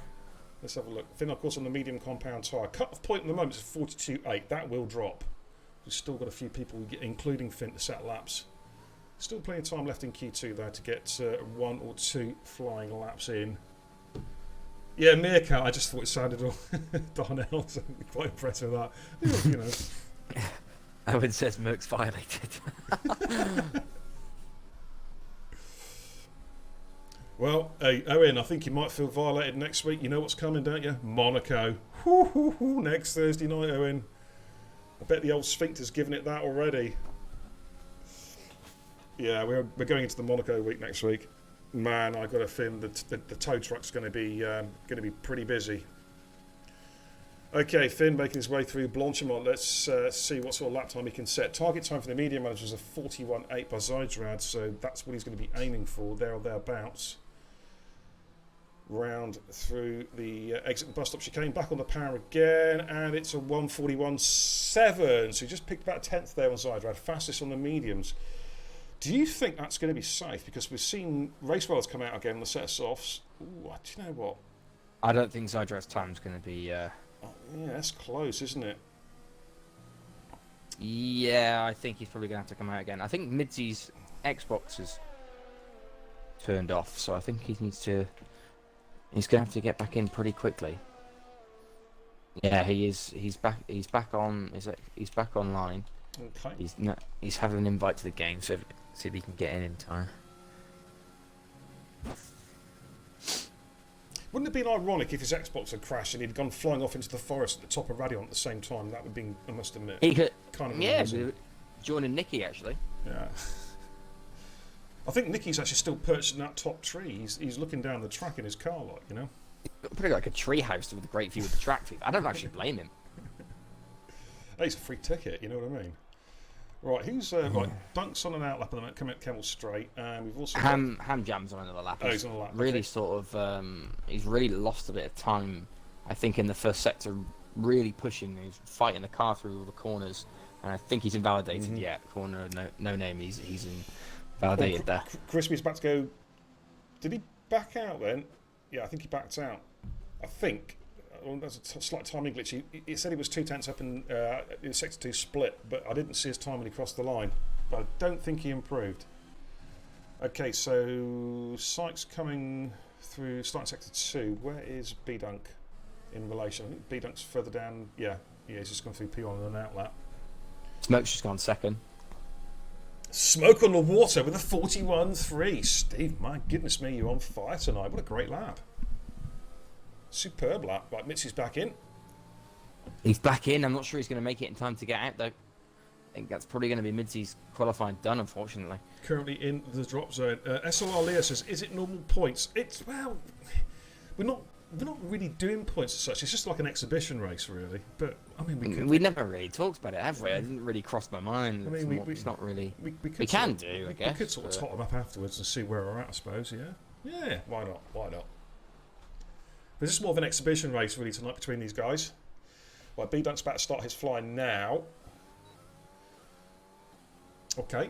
Let's have a look. Finn, of course, on the medium compound tyre. Cut-off point at the moment is 42.8. That will drop. We've still got a few people, including Finn, to set laps. Still plenty of time left in Q2 there to get 1 or 2 flying laps in. Yeah, Meerkat, I just thought it sounded all Darnell, so I'm quite impressed with that. You know.
Owen says Merck's violated.
Well, hey, Owen, I think you might feel violated next week. You know what's coming, don't you? Monaco. Next Thursday night, Owen. I bet the old sphincter's given it that already. Yeah, we're going into the Monaco week next week. Man, I got a feeling the tow truck's going to be pretty busy. Okay, Finn making his way through Blanchimont. Let's see what sort of lap time he can set. Target time for the medium manager is a 41.8 by Zydrad, so that's what he's going to be aiming for, there or thereabouts. Round through the exit bus stop chicane, back on the power again, and it's a 141.7. So he just picked about a tenth there on Zydrad, fastest on the mediums. Do you think that's going to be safe? Because we've seen race wells come out again on the set of softs. Ooh, do you know what?
I don't think Zydrad's time's going to be.
Oh, yeah, that's close, isn't it?
Yeah, I think he's probably going to have to come out again. I think Midsy's Xbox is turned off, so I think he needs to. He's going to have to get back in pretty quickly. Yeah, he is. He's back. He's back on. He's back online.
Okay.
He's having an invite to the game, so see if he can get in time.
Wouldn't it have been ironic if his Xbox had crashed and he'd gone flying off into the forest at the top of Radion at the same time? That would be, I must admit,
he could,
kind of
amazing. Joining Nicky actually.
Yeah. I think Nicky's actually still perched in that top tree. He's looking down the track in his car, like, you know.
Pretty like a tree house with a great view of the track. I don't actually blame him.
Hey, it's a free ticket, you know what I mean? Right, who's right? Dunk's on an outlap at the moment, coming at Kemmel Straight, and we've also
Ham Jam's on another lap.
He's on a lap.
Really, sort of, he's really lost a bit of time. I think in the first sector, really pushing. He's fighting the car through all the corners, and I think he's invalidated. Yeah, corner, no name. He's invalidated there.
Crispy's about to go. Did he back out then? Yeah, I think he backed out. I think. Well, there's a slight timing glitch. He said he was 2/10 up in sector 2 split, but I didn't see his time when he crossed the line. But I don't think he improved. Okay, so Sykes coming through starting sector 2. Where is B-Dunk in relation? I think B-Dunk's further down. Yeah, he's just gone through P1 and an outlap.
Smoke's just gone second.
Smoke on the water with a 41.3. Steve, my goodness me, you're on fire tonight. What a great lap. Superb lap. Right, Mitzi's back in.
He's back in. I'm not sure he's going to make it in time to get out, though. I think that's probably going to be Mitzi's qualifying done, unfortunately.
Currently in the drop zone. SLR Leo says, is it normal points? It's, well, we're not really doing points as such. It's just like an exhibition race, really. But, I mean,
we never really talked about it, have we? It didn't really cross my mind.
I mean,
it's not really...
We
can do, I guess.
We could sort of tot them up afterwards and see where we're at, I suppose, yeah? Yeah, why not? Why not? But this is more of an exhibition race, really, tonight between these guys. Well, B-Dunk's about to start his fly now. Okay.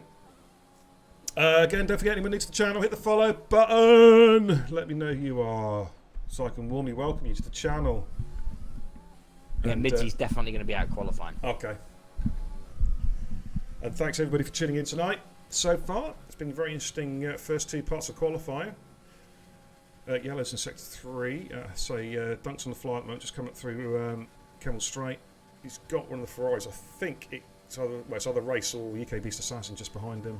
Again, don't forget, anyone new to the channel, hit the follow button. Let me know who you are, so I can warmly welcome you to the channel.
Yeah, Midsy's definitely going to be out qualifying.
Okay. And thanks, everybody, for tuning in tonight. So far, it's been a very interesting first 2 parts of qualifying. Yellow's in sector 3. Dunk's on the fly at the moment, just coming up through Kemmel Straight. He's got one of the Ferraris. I think it it's either Race or UK Beast Assassin just behind him.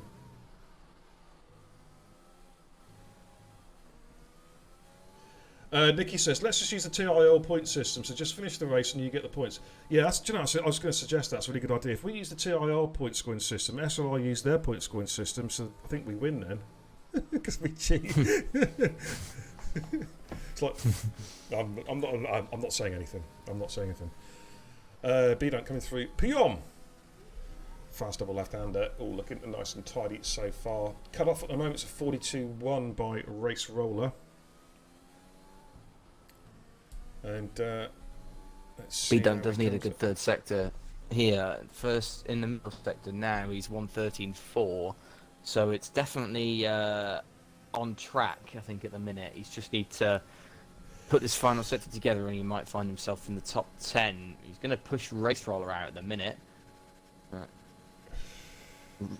Nikki says, let's just use the TIR point system. So just finish the race and you get the points. Yeah, I was going to suggest that's a really good idea. If we use the TIR point scoring system, SLR use their point scoring system, so I think we win then. Because we cheat. It's like, I'm not saying anything. I'm not saying anything. B-Dunk coming through. Pion! Fast double left-hander, all looking nice and tidy so far. Cut off at the moment, it's a 42-1 by Race Roller. And let's see.
B-Dunk does need a good third sector here. First in the middle sector now, he's 113.4. So it's definitely on track, I think, at the minute. He's just need to put this final sector together and he might find himself in the top 10. He's going to push Race Roller out at the minute.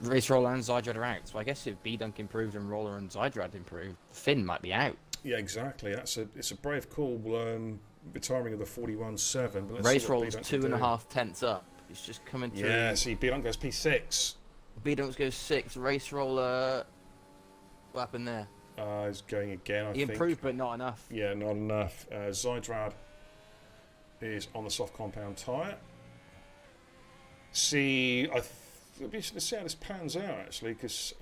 Race Roller and Zydrad are out, so I guess if B-Dunk improved and Roller and Zydrad improved, Finn might be out.
Yeah, exactly. It's a brave call, retiring of the 41.7. But
Race Roller's 2.5 tenths up. He's just coming through.
Yeah, see, B-Dunk goes P6.
B-Dunk goes 6. Race Roller, what happened there?
He's going again, I think.
He improved, but not enough.
Yeah, not enough. Zydrad is on the soft compound tyre. See, it'll be interesting to see how this pans out, actually, because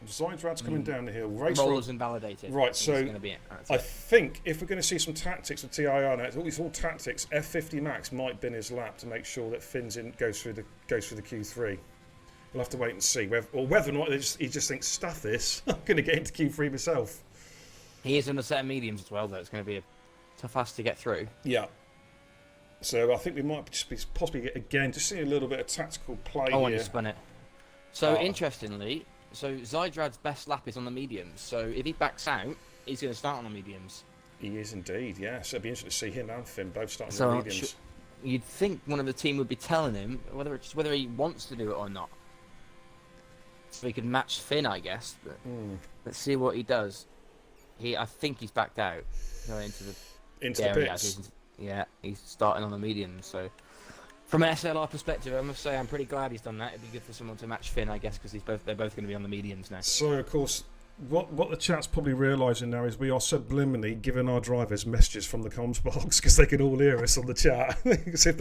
Zydrad's coming down the hill.
Roller's invalidated.
Right, so
gonna be it.
I think if we're going to see some tactics with TIR now, it's all tactics. F50 Max might bin his lap to make sure that Finn's goes through the Q3. We'll have to wait and see, whether or not he just thinks, stuff this, I'm going to get into Q3 myself.
He is on a set of mediums as well, though. It's going to be a tough ass to get through.
Yeah. So I think we might just be possibly again just seeing a little bit of tactical play here.
Oh, and he spun it. So interestingly, Zydrad's best lap is on the mediums. So if he backs out, he's going to start on the mediums.
He is indeed, yeah. So it'd be interesting to see him and Finn both starting on the mediums.
You'd think one of the team would be telling him whether he wants to do it or not. So he could match Finn, I guess. But let's see what he does. I think he's backed out going into the pits. Yeah, he's starting on the mediums. So from an SLR perspective, I must say I'm pretty glad he's done that. It'd be good for someone to match Finn, I guess, because they're both going to be on the mediums now.
So of course, what the chat's probably realising now is we are subliminally giving our drivers messages from the comms box because they can all hear us on the chat. If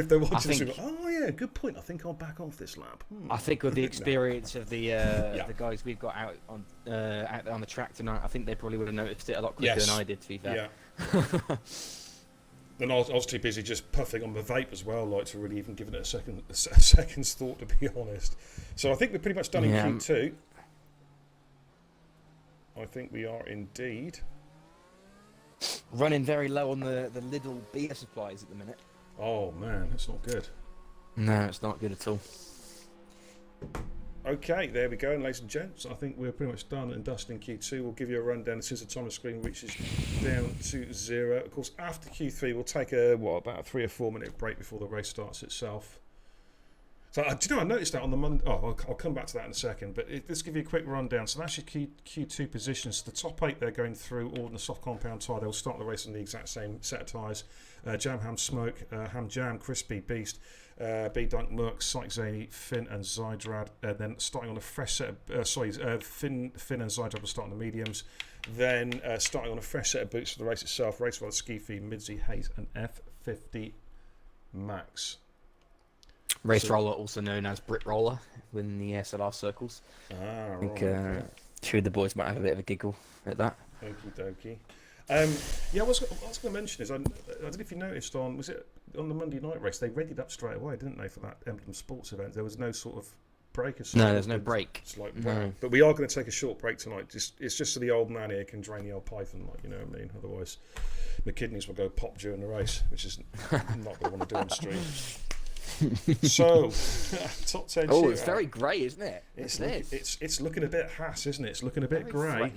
they're watching this, oh yeah, good point. I think I'll back off this lap.
I think with the experience of the guys we've got out there on the track tonight, I think they probably would have noticed it a lot quicker than I did. To be fair.
Yeah. Then I was too busy just puffing on the vape as well, like to really even give it a second's thought, to be honest. So I think we're pretty much done in Q2. I think we are indeed.
Running very low on the Lidl beer supplies at the minute.
Oh man, that's not good.
No, it's not good at all.
Okay, there we go, and ladies and gents, I think we're pretty much done and dusted in Q2. We'll give you a rundown as soon as the timer screen reaches down to 0. Of course, after Q3, we'll take about a 3 or 4 minute break before the race starts itself. So, do you know, I noticed that on the Monday. Oh, I'll come back to that in a second, but let's give you a quick rundown. So that's your Q2 positions. The top 8 they're going through all in the soft compound tyre. They'll start the race on the exact same set of tyres. Jam, Ham, Smoke, Ham, Jam, Crispy, Beast, B-Dunk, Merc, Psych, Zany, Finn and Zydrad. Then starting on a fresh set of... Finn and Zydrad will start on the mediums. Then starting on a fresh set of boots for the race itself. Race Roller, Skeefy, Midzy, Hayes and F50 Max.
Roller, also known as Brit Roller within the SLR circles. I think two of the boys might have a bit of a giggle at that.
Okie dokie. What I was going to mention is, I don't know if you noticed on the Monday night race, they readied up straight away, didn't they, for that Emblem Sports event? There was no sort of break or something.
No, there's no break.
It's like, wow. But we are going to take a short break tonight. It's just so the old man here can drain the old python, like, you know what I mean? Otherwise, the kidneys will go pop during the race, which is not what I want to do on stream. So, top 10.
Oh, it's very grey, isn't it?
It's looking a bit Haas, isn't it? It's looking a bit grey.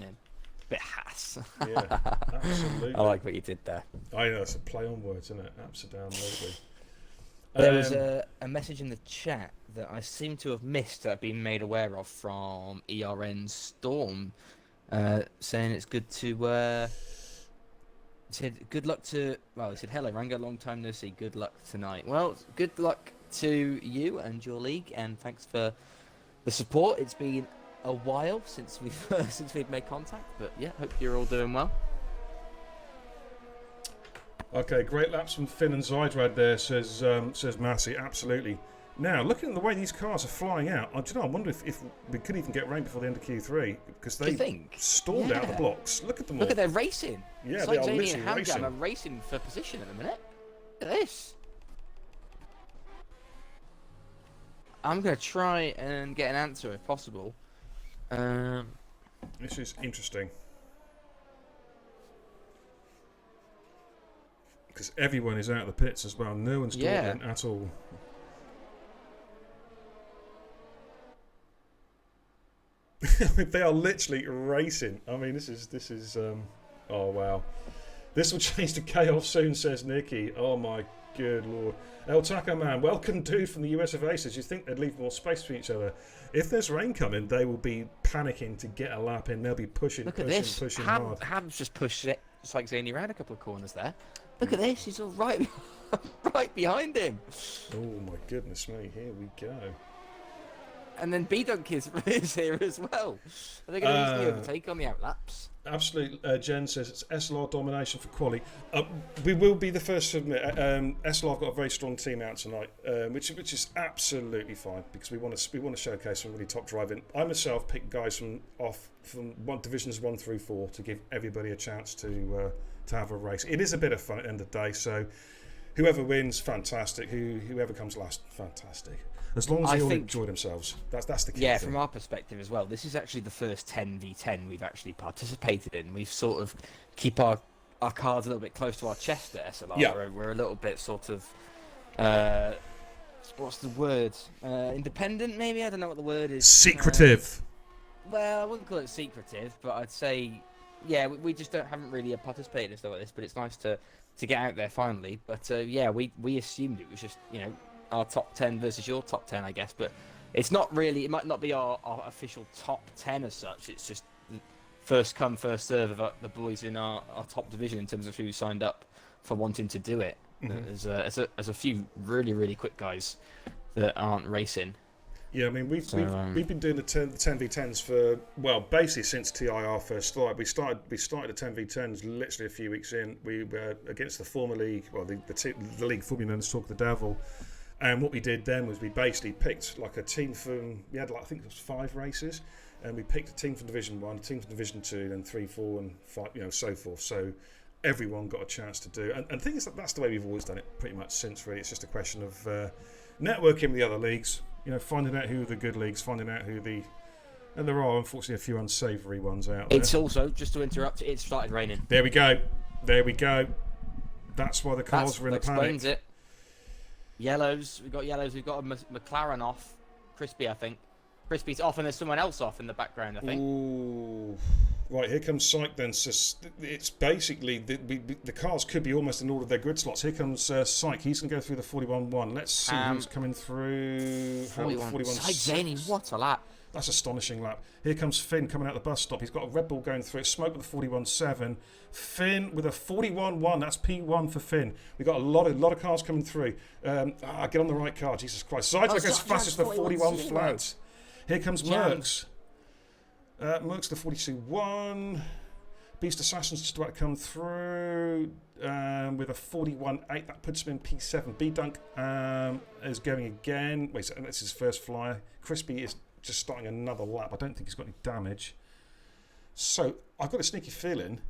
Bit Haas.
Yeah, absolutely.
I like what you did there.
I know, it's a play on words, isn't it? Absolutely.
There was a message in the chat that I seem to have missed that I've been made aware of from ERN Storm, saying it's good to said good luck to. Well, he said hello, Rango. Long time no see. Good luck tonight. Well, good luck to you and your league, and thanks for the support. It's been a while since we've since we've made contact, but yeah, hope you're all doing well.
Okay, great laps from Finn and Zydrad there, says Massey. Absolutely. Now, looking at the way these cars are flying out, I wonder if we could even get rain before the end of Q3, because they stormed out the blocks. Look at them all.
Look at their racing.
Yeah,
it's
they
like
are
Jamie
literally
and
racing.
Hamgam are racing for position at the minute. Look at this. I'm going to try and get an answer if possible.
This is interesting. Because everyone is out of the pits as well. No one's talking at all. They are literally racing. I mean, this is. Oh wow, this will change to chaos soon, says Nikki. Oh my good lord. El Taco Man, welcome dude from the US of A, says you think they'd leave more space for each other. If there's rain coming, they will be panicking to get a lap in. They'll be pushing hard.
Ham's just pushed it. It's like Zaney around a couple of corners there. Look at this. He's all right behind him.
Oh my goodness me. Here we go.
And then B-Dunk is here as well. Are they going to easily overtake on the outlaps?
Absolutely. Jen says it's SLR domination for quali. We will be the first to admit SLR have got a very strong team out tonight, which is absolutely fine because we want to showcase some really top driving. I myself picked guys from divisions 1 through 4 to give everybody a chance to have a race. It is a bit of fun at the end of the day, so whoever wins, fantastic. Whoever comes last, fantastic. As long as they all enjoy themselves. That's the key thing.
From our perspective as well, this is actually the first 10v10 we've actually participated in. We've sort of keep our cards a little bit close to our chest at SLR. Yeah. We're a little bit sort of, what's the word? Independent, maybe? I don't know what the word is.
Secretive.
Well, I wouldn't call it secretive, but I'd say, yeah, we just haven't really participated in stuff like this, but it's nice to get out there finally. But we assumed it was just, our top 10 versus your top 10, I guess, but it's not really. It might not be our official top 10 as such. It's just first come, first serve of the boys in our top division in terms of who signed up for wanting to do it. Mm-hmm. There's a few really, really quick guys that aren't racing.
Yeah, I mean we've been doing the 10v10s for basically since TIR first started. We started the 10v10s literally a few weeks in. We were against the former league, the league formerly known as Talk of the Devil. And what we did then was we basically picked like a team from, we had I think it was 5 races, and we picked a team from Division 1, a team from Division 2, then 3, 4 and 5, so forth. So everyone got a chance to do. And the thing is that's the way we've always done it pretty much since really. It's just a question of networking with the other leagues, finding out who are the good leagues, finding out who the... And there are unfortunately a few unsavoury ones out there.
It's also, just to interrupt, it started raining.
There we go. That's why the cars were in a panic.
Explains it. Yellows, we've got a McLaren off. Crispy, I think. Crispy's off, and there's someone else off in the background, I think.
Ooh. Right, here comes Syke then. So it's basically, the cars could be almost in order of their grid slots. Here comes Syke. He's going to go through the 41-1. Let's see who's coming through.
41. Syke Zaney, what a lap.
That's astonishing lap. Here comes Finn coming out the bus stop. He's got a Red Bull going through it. Smoke with a 41.7. Finn with a 41.1. That's P1 for Finn. We've got a lot of cars coming through. Get on the right car. Jesus Christ. Zydrag goes fast as the 41 flats. Here comes Merckx. Merckx the 42.1. Beast Assassin's just about to come through with a 41.8. That puts him in P7. B-Dunk is going again. Wait, that's his first flyer. Crispy is just starting another lap. I don't think he's got any damage. So I've got a sneaky feeling,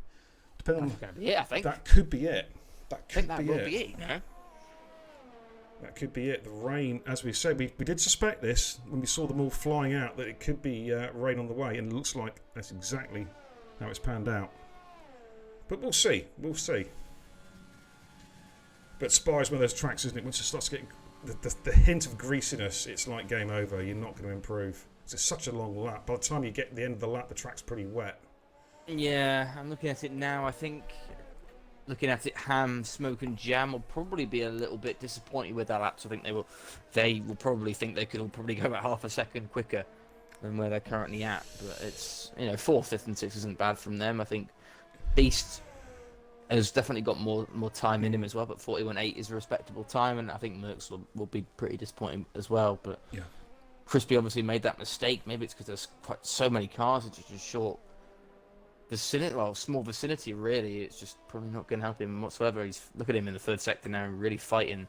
depending on
I think
that could be it. That could
be it.
That could be it. The rain, as we said, we did suspect this when we saw them all flying out, that it could be rain on the way, and it looks like that's exactly how it's panned out. But we'll see. But Spa is one of those tracks, isn't it? Once it starts getting the hint of greasiness, it's like game over. You're not going to improve. It's such a long lap. By the time you get to the end of the lap, the track's pretty wet. Yeah,
I'm looking at it now. I think looking at it, Ham, Smoke and Jam will probably be a little bit disappointed with that lap. So I think they will probably think they could all probably go about half a second quicker than where they're currently at. But it's 4th, 5th and 6th isn't bad from them. I think Beast has definitely got more time in him as well, but 41.8 is a respectable time, and I think Merckx will be pretty disappointing as well. But
Yeah.
Crispy obviously made that mistake. Maybe it's because there's quite so many cars in just a short vicinity, well, small vicinity really. It's just probably not going to help him whatsoever. Look at him in the third sector now, really fighting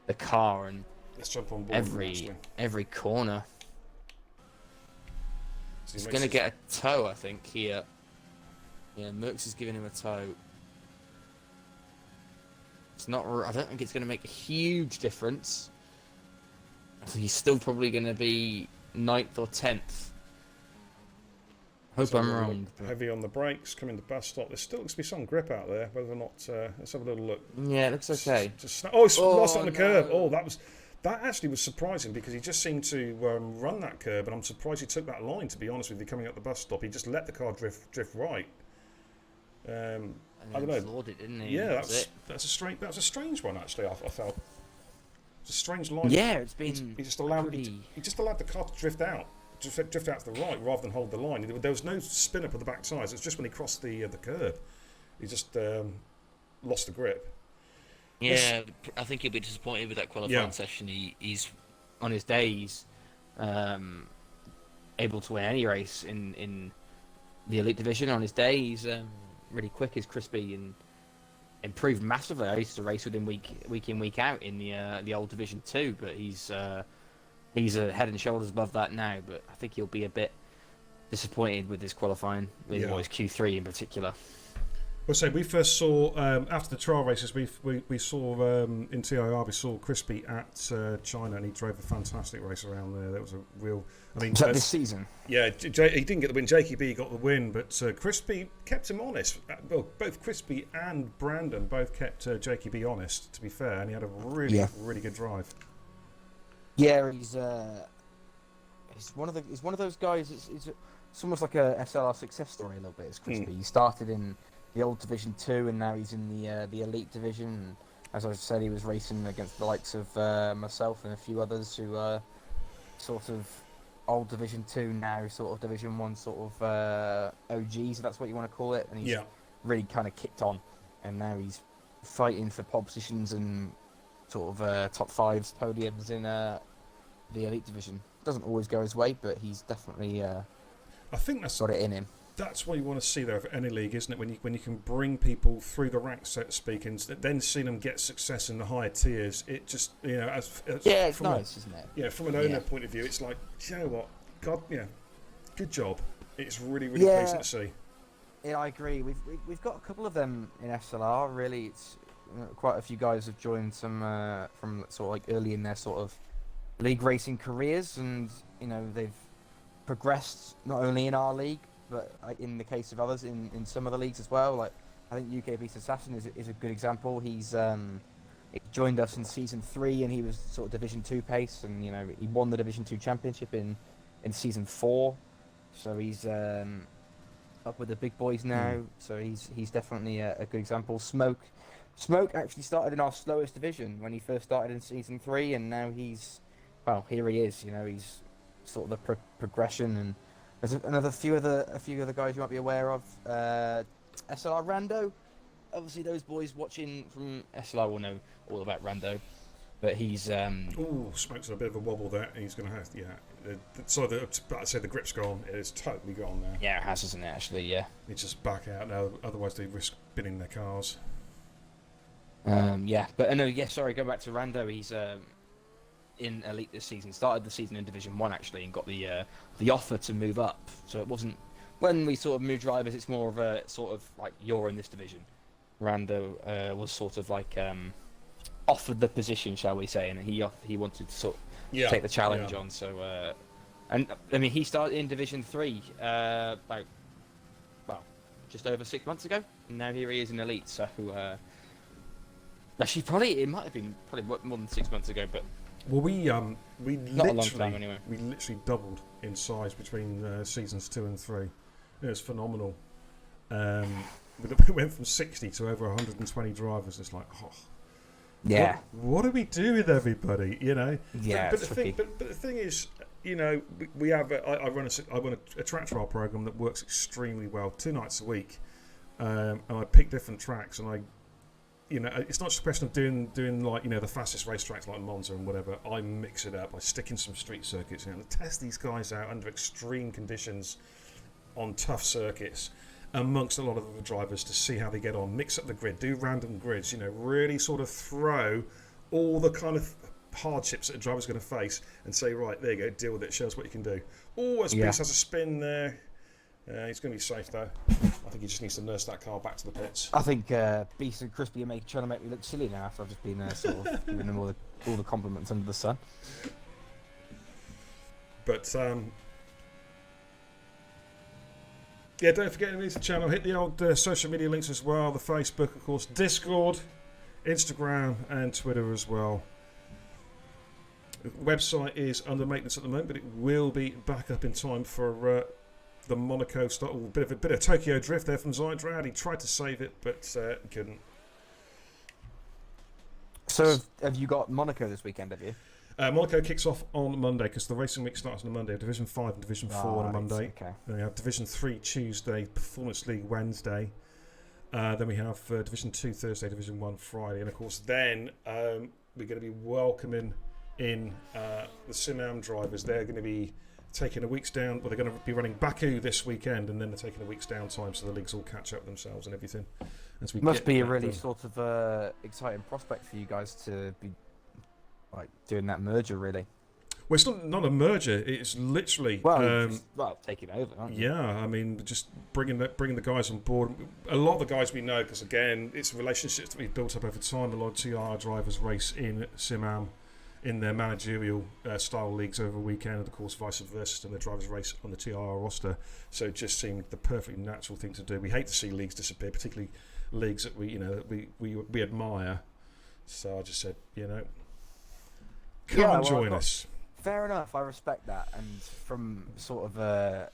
the car and
let's jump on board
every corner.
So
he's going to get a tow, I think, here. Yeah, Merckx is giving him a tow. It's not. I don't think it's going to make a huge difference. I think he's still probably going to be 9th or 10th. Hope I'm wrong.
Heavy on the brakes, coming to bus stop. There still looks to be some grip out there, whether or not. Let's have a little look.
Yeah, it looks okay.
It's lost on the curb. Oh, that actually was surprising because he just seemed to run that curb, and I'm surprised he took that line. To be honest with you, coming up the bus stop, he just let the car drift right. I don't know.
Floored it, didn't he?
Yeah, that's a strange one actually. I felt it's a strange line.
Yeah, it's been.
He just allowed the car to drift out to the right rather than hold the line. There was no spin up of the back tyres. It's just when he crossed the curb, he just lost the grip.
Yeah, I think he'll be disappointed with that qualifying session. He's on his days able to win any race in the elite division. On his day, he's really quick as Crispy and improved massively. I used to race with him week in, week out in the old Division 2, but he's a head and shoulders above that now. But I think he'll be a bit disappointed with his qualifying, with his Q3 in particular.
Well, so we first saw after the trial races, we saw in TIR, we saw Crispy at China, and he drove a fantastic race around there. That was a real. I mean,
was that this season?
Yeah, he didn't get the win. Jakey B got the win, but Crispy kept him honest. Well, both Crispy and Brandon both kept Jakey B honest. To be fair, and he had a really good drive.
Yeah, he's one of those guys. It's almost like a SLR success story a little bit. It's Crispy. He started in the old Division 2, and now he's in the elite division. And as I said, he was racing against the likes of myself and a few others who are sort of old Division 2 now, sort of Division 1 sort of OGs, if that's what you want to call it. And he's really kind of kicked on, and now he's fighting for pole positions and sort of top fives, podiums in the elite division. Doesn't always go his way, but he's definitely
I think that's
got it in him.
That's what you want to see there for any league, isn't it? When you can bring people through the ranks, so to speak, and then see them get success in the higher tiers, it just
it's nice, isn't it?
Yeah, from an owner point of view, it's like, you know what, God, good job. It's really pleasing to see.
Yeah, I agree. We've got a couple of them in SLR. Really, it's quite a few guys have joined some from sort of like early in their sort of league racing careers, and they've progressed not only in our league, but in the case of others in some other leagues as well. Like I think UK Beast Assassin is a good example. He joined us in season 3, and he was sort of Division 2 pace, and he won the Division 2 championship in season 4. So he's up with the big boys now. So he's definitely a good example. Smoke actually started in our slowest division when he first started in season 3, and now here he is. He's sort of the progression. And there's a few other guys you might be aware of. SLR Rando, obviously those boys watching from SLR will know all about Rando, but he's
Smoke's a bit of a wobble there. He's going to have I'd say the grip's gone. It's totally gone there.
Yeah, it has, isn't it? Actually, yeah.
They just back out now. Otherwise, they risk spinning their cars.
Sorry. Going back to Rando, he's in elite this season. Started the season in Division 1 actually, and got the offer to move up. So it wasn't when we sort of move drivers. It's more of a sort of like you're in this division. Rando was sort of like offered the position, shall we say, and he wanted to sort of take the challenge on. So and I mean he started in Division 3 just over 6 months ago, and now here he is in elite. So actually it might have been more than 6 months ago, but.
Well, we
not a long time anyway.
We literally doubled in size between seasons 2 and 3. It was phenomenal. We went from 60 to over 120 drivers. It's like, what do we do with everybody?
Yeah.
But the thing is, we have I run a track trial program that works extremely well 2 nights a week. and I pick different tracks, and it's not just a question of doing like, the fastest racetracks like Monza and whatever. I mix it up. I stick in some street circuits, and test these guys out under extreme conditions on tough circuits amongst a lot of the drivers to see how they get on. Mix up the grid, do random grids, really sort of throw all the kind of hardships that a driver's going to face and say, right, there you go, deal with it, show us what you can do. Oh, Beast has a spin there. He's going to be safe though. I think he just needs to nurse that car back to the pits.
I think Beast and Crispy are trying to make me look silly now after I've just been sort of giving them all the compliments under the sun.
But don't forget to meet the channel. Hit the old social media links as well. The Facebook, of course, Discord, Instagram, and Twitter as well. The website is under maintenance at the moment, but it will be back up in time for the Monaco start. A bit of Tokyo drift there from Zydrad. He tried to save it, but couldn't.
So have you got Monaco this weekend, have you?
Monaco kicks off on Monday because the racing week starts on a Monday. Division 5 and Division 4 on a Monday.
Okay.
Then we have Division 3 Tuesday, Performance League Wednesday. Then we have Division 2 Thursday, Division 1 Friday. And of course then we're going to be welcoming in the Sim-Am drivers. They're going to be taking a week's down. Well, they're going to be running Baku this weekend, and then they're taking a week's downtime, so the leagues all catch up themselves and everything. As we
must be a really sort of exciting prospect for you guys to be like doing that merger, really.
Well, it's not a merger. It's literally
taking over, aren't you?
Yeah, I mean, just bringing the guys on board. A lot of the guys we know, because again, it's relationships that we've built up over time. A lot of TIR drivers race in Sim-Am in their managerial style leagues over a weekend, and of course vice versa, and the drivers race on the TIR roster. So it just seemed the perfectly natural thing to do. We hate to see leagues disappear, particularly leagues that we admire. So I just said, come and join us.
Fair enough, I respect that, and from sort of a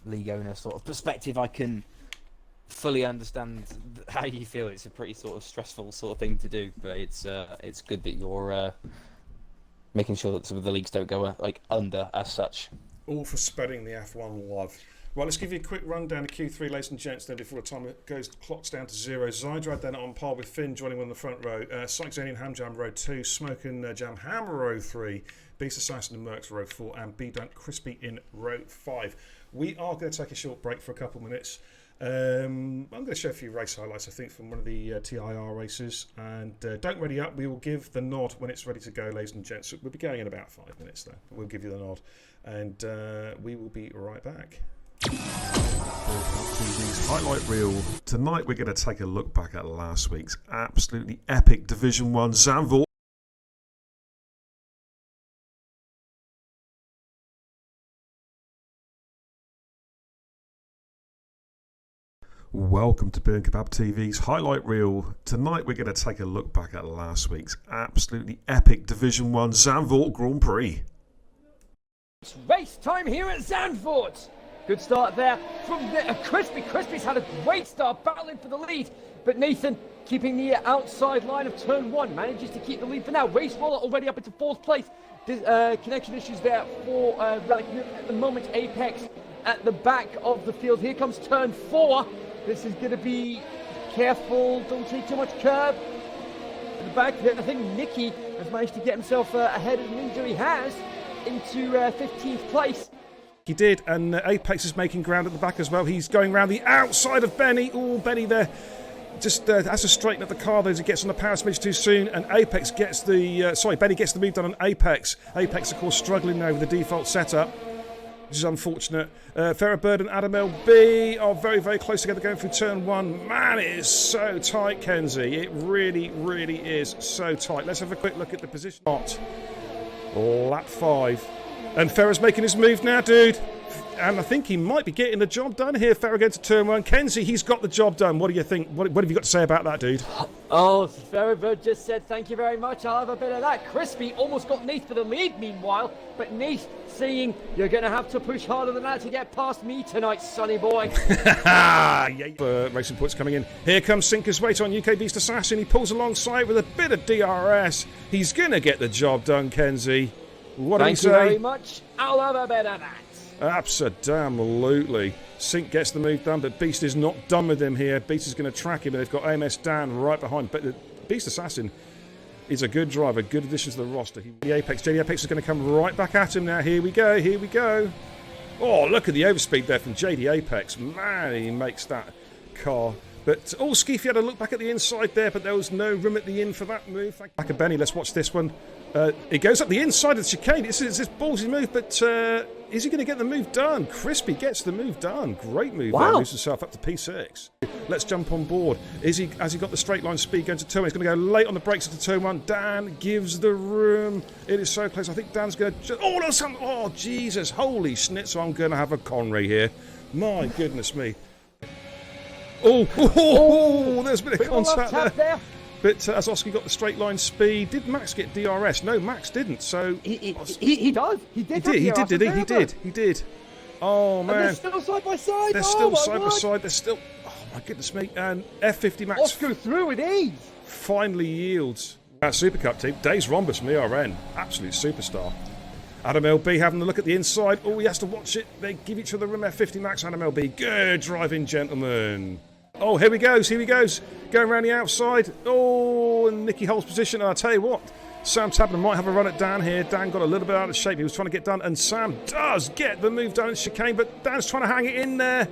league owner sort of perspective, I can fully understand how you feel. It's a pretty sort of stressful sort of thing to do, but it's good that you're making sure that some of the leagues don't go under as such.
All for spreading the F1 love. Right, let's give you a quick rundown of Q3, ladies and gents, then before the time it clocks down to 0. Zydrad then on par with Finn, joining on the front row. Cyxonian Ham Jam row 2, Smoke and Jam Ham row 3, Beast Assassin and Mercs row 4, and B Dunk Crispy in row 5. We are going to take a short break for a couple of minutes. I'm going to show a few race highlights, I think, from one of the TIR races. And don't ready up. We will give the nod when it's ready to go, ladies and gents. We'll be going in about 5 minutes, though. We'll give you the nod. And we will be right back. TV's highlight reel. Tonight we're going to take a look back at last week's absolutely epic Division 1 Zandvoort. Welcome to Burn Kebab TV's highlight reel. Tonight we're going to take a look back at last week's absolutely epic Division 1 Zandvoort Grand Prix.
It's race time here at Zandvoort. Good start there from Crispy. Crispy's had a great start battling for the lead, but Nathan, keeping the outside line of turn 1, manages to keep the lead for now. Race Waller already up into 4th place. Connection issues there for Relic at the moment. Apex at the back of the field. Here comes turn 4. This is going to be careful, don't take too much curb. At the back, I think Nicky has managed to get himself ahead of an injury. He has into 15th place.
He did, and Apex is making ground at the back as well. He's going around the outside of Benny. Oh, Benny there just has to straighten up the car as he gets on the power smidge too soon, and Apex gets the... Benny gets the move done on Apex. Apex, of course, struggling now with the default setup, which is unfortunate. Farrah Bird and Adam LB are very, very close together going through turn 1. Man, it is so tight, Kenzie. It really, really is so tight. Let's have a quick look at the position. Lap 5. And Farrah's making his move now, dude. And I think he might be getting the job done here. Farrah going to turn 1. Kenzie, he's got the job done. What do you think? What have you got to say about that, dude?
Oh, Farrah Bird just said thank you very much. I'll have a bit of that. Crispy almost got Nath for the lead meanwhile. But Nath saying, you're going to have to push harder than that to get past me tonight, sonny boy.
Racing points coming in. Here comes Sinker's Weight on UK Beast Assassin. He pulls alongside with a bit of DRS. He's going to get the job done, Kenzie. What do we say?
Thank you very much. I'll have a bit of that.
Absolutely. Sink gets the move done, but Beast is not done with him here. Beast is going to track him, and they've got AMS Dan right behind. But Beast Assassin is a good driver, good addition to the roster. JD Apex is going to come right back at him now. Here we go, here we go. Oh, look at the overspeed there from JD Apex. Man, he makes that car. But, Skeefy had a look back at the inside there, but there was no room at the in for that move. Back at Benny, let's watch this one. It goes up the inside of the chicane. It's this ballsy move, but is he going to get the move done? Crispy gets the move done. Great move there, moves himself up to P6. Let's jump on board. Has he got the straight line speed going to turn one? He's going to go late on the brakes into turn one. Dan gives the room. It is so close. I think Dan's going to... Oh, Jesus. Holy schnitzel. I'm going to have a Conray here. My goodness me. There's a bit of contact there. But as Oski got the straight line speed, did Max get DRS? No, Max didn't. So
he does. He
did. Oh man,
and they're still side by side.
They're still side by side. They're still. Oh my goodness me! And F50 Max.
Oscar through with ease.
Finally yields. Super Cup team. Days Rhombus from ERN, absolute superstar. Adam LB having a look at the inside. Oh, he has to watch it. They give each other room. F50 Max. Adam LB. Good driving, gentlemen. Oh, here he goes, going around the outside. Oh, and Nicky holds position. I'll tell you what, Sam Tabner might have a run at Dan here. Dan got a little bit out of shape. He was trying to get done, and Sam does get the move done in chicane, but Dan's trying to hang it in there.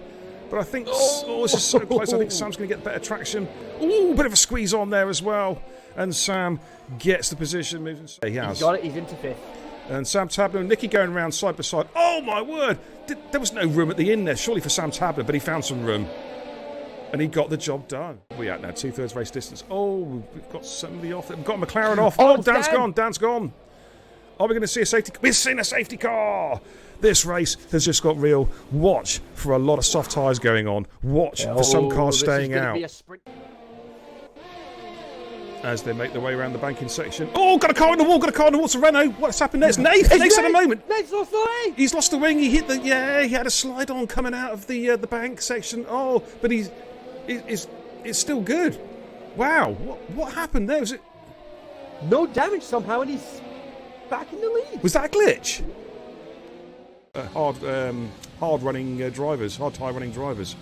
But I think, this is so close. I think Sam's going to get better traction. Ooh, bit of a squeeze on there as well. And Sam gets the position. He has.
He's got it, he's into fifth.
And Sam Tabner and Nicky going around side by side. Oh, my word. There was no room at the in there, surely for Sam Tabner, but he found some room. And he got the job done. We're at now, 2/3 race distance. Oh, we've got somebody off. We've got McLaren off. Oh, Dan's gone. Are we going to see a safety car? We've seen a safety car. This race has just got real. Watch for a lot of soft tyres going on. Watch for some cars staying out. As they make their way around the banking section. Oh, got a car in the wall. It's a Renault. What's happened there? It's Nath. Nath's at the moment.
Nath's lost the wing.
He's lost the wing. He hit he had a slide on coming out of the bank section. Oh, but it's still good. Wow, what happened there? Was it
no damage somehow, and he's back in the lead?
Was that a glitch? Hard tyre-running drivers.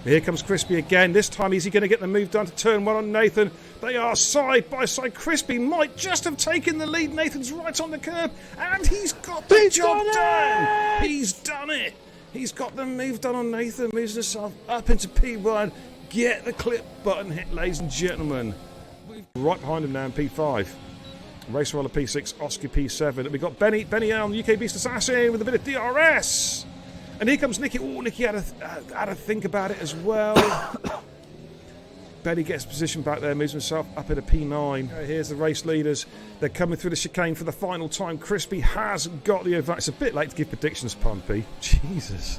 Here comes Crispy again. This time, is he going to get the move done to turn one on Nathan? They are side by side. Crispy might just have taken the lead. Nathan's right on the curb, and he's got the job done. He's done it. He's got the move done on Nathan. Moves himself up into P1. Get the clip button hit, ladies and gentlemen. Right behind him now in P5. Race Roller P6, Oscar P7. And we've got Benny on UK Beast Assassin with a bit of DRS. And here comes Nicky. Oh, Nicky had to think about it as well. Benny gets position back there, moves himself up into P9. Here's the race leaders. They're coming through the chicane for the final time. Crispy has got the advantage. It's a bit late to give predictions, Pumpy. Jesus.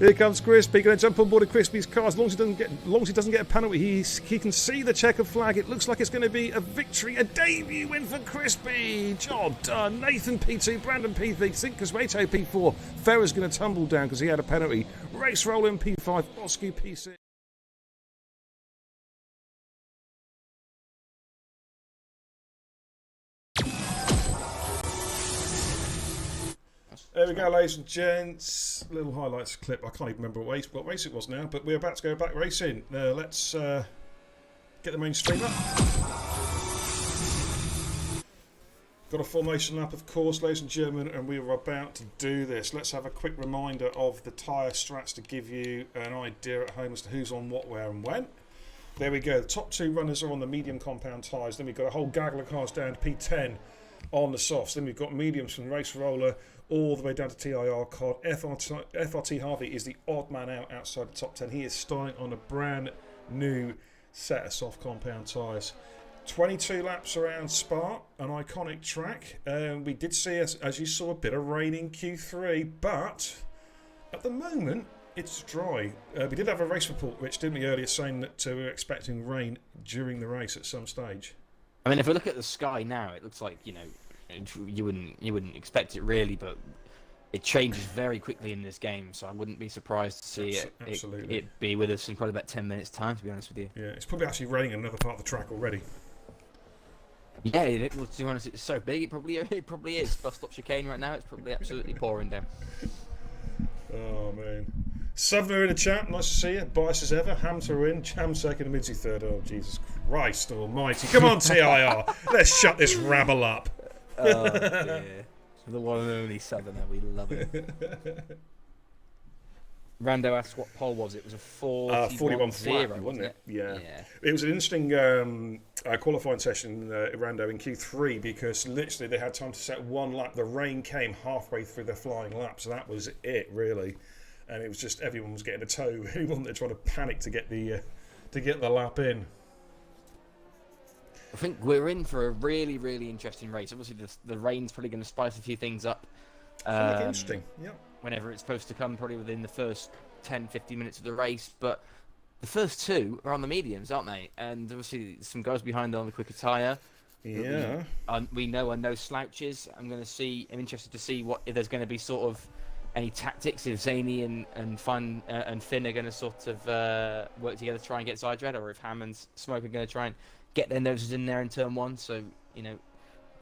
Here comes Crispy, going to jump on board of Crispy's car. As long as he doesn't get a penalty, he can see the checkered flag. It looks like it's going to be a victory, a debut win for Crispy. Job done. Nathan P2, Brandon P3, Sinkers Rato P4. Ferrer's going to tumble down because he had a penalty. Race roll in P5, Oscar P6. There we go, ladies and gents. Little highlights clip. I can't even remember what race it was now, but we're about to go back racing. Let's get the main stream up. Got a formation up, of course, ladies and gentlemen, and we are about to do this. Let's have a quick reminder of the tyre strats to give you an idea at home as to who's on what, where, and when. There we go. The top two runners are on the medium compound tyres. Then we've got a whole gaggle of cars down to P10 on the softs. Then we've got mediums from Race Roller all the way down to TIR card. FRT Harvey is the odd man out outside the top 10. He is starting on a brand new set of soft compound tyres. 22 laps around Spa, an iconic track. We did see, as you saw, a bit of rain in Q3, but at the moment it's dry. We did have a race report, Rich, didn't we, earlier, saying that we were expecting rain during the race at some stage.
I mean, if we look at the sky now, it looks like, you know, you wouldn't expect it really, but it changes very quickly in this game, so I wouldn't be surprised to see it be with us in probably about 10 minutes time, to be honest with you.
Yeah, it's probably actually raining in another part of the track already.
Yeah, well, to be honest, it's so big. It probably is. Bus stop chicane right now. It's probably absolutely pouring down.
Oh man. Southerner in the chat, nice to see you. Bias as ever. Hamster in, Jam second, Midzy third. Oh Jesus Christ Almighty! Come on, TIR. Let's shut this rabble up.
Oh dear. The one and only Southerner. We love it. Rando asked what pole was it? It was a 41
flat, wasn't it? Yeah. It was an interesting qualifying session, Rando, in Q3 because literally they had time to set one lap. The rain came halfway through their flying lap, so that was it, really. And it was just everyone was getting a tow. Anyone that tried to panic to get the lap in.
I think we're in for a really, really interesting race. Obviously, the rain's probably going to spice a few things up.
Interesting, yeah.
Whenever it's supposed to come, probably within the first 10-15 minutes of the race. But the first two are on the mediums, aren't they? And obviously, some guys behind on the quicker tyre.
Yeah.
We know are no slouches. I'm interested to see if there's going to be sort of any tactics if Zaney and Finn are going to sort of work together to try and get Zydrad, or if Ham and Smoke are going to try and get their noses in there in turn one. So, I think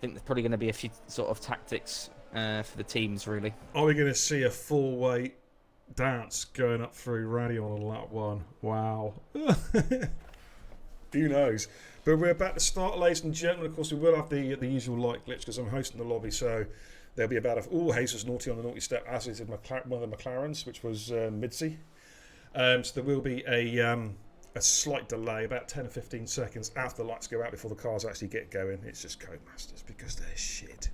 there's probably going to be a few sort of tactics for the teams, really.
Are we going to see a four-way dance going up through Radion on lap one? Wow. Who knows? But we're about to start, ladies and gentlemen. Of course, we will have the usual light glitch because I'm hosting the lobby, so there'll be about Hayes naughty on the naughty step, as is one of the McLarens, which was Midsey. So there will be a slight delay, about 10 or 15 seconds after the lights go out before the cars actually get going. It's just Codemasters because they're shit.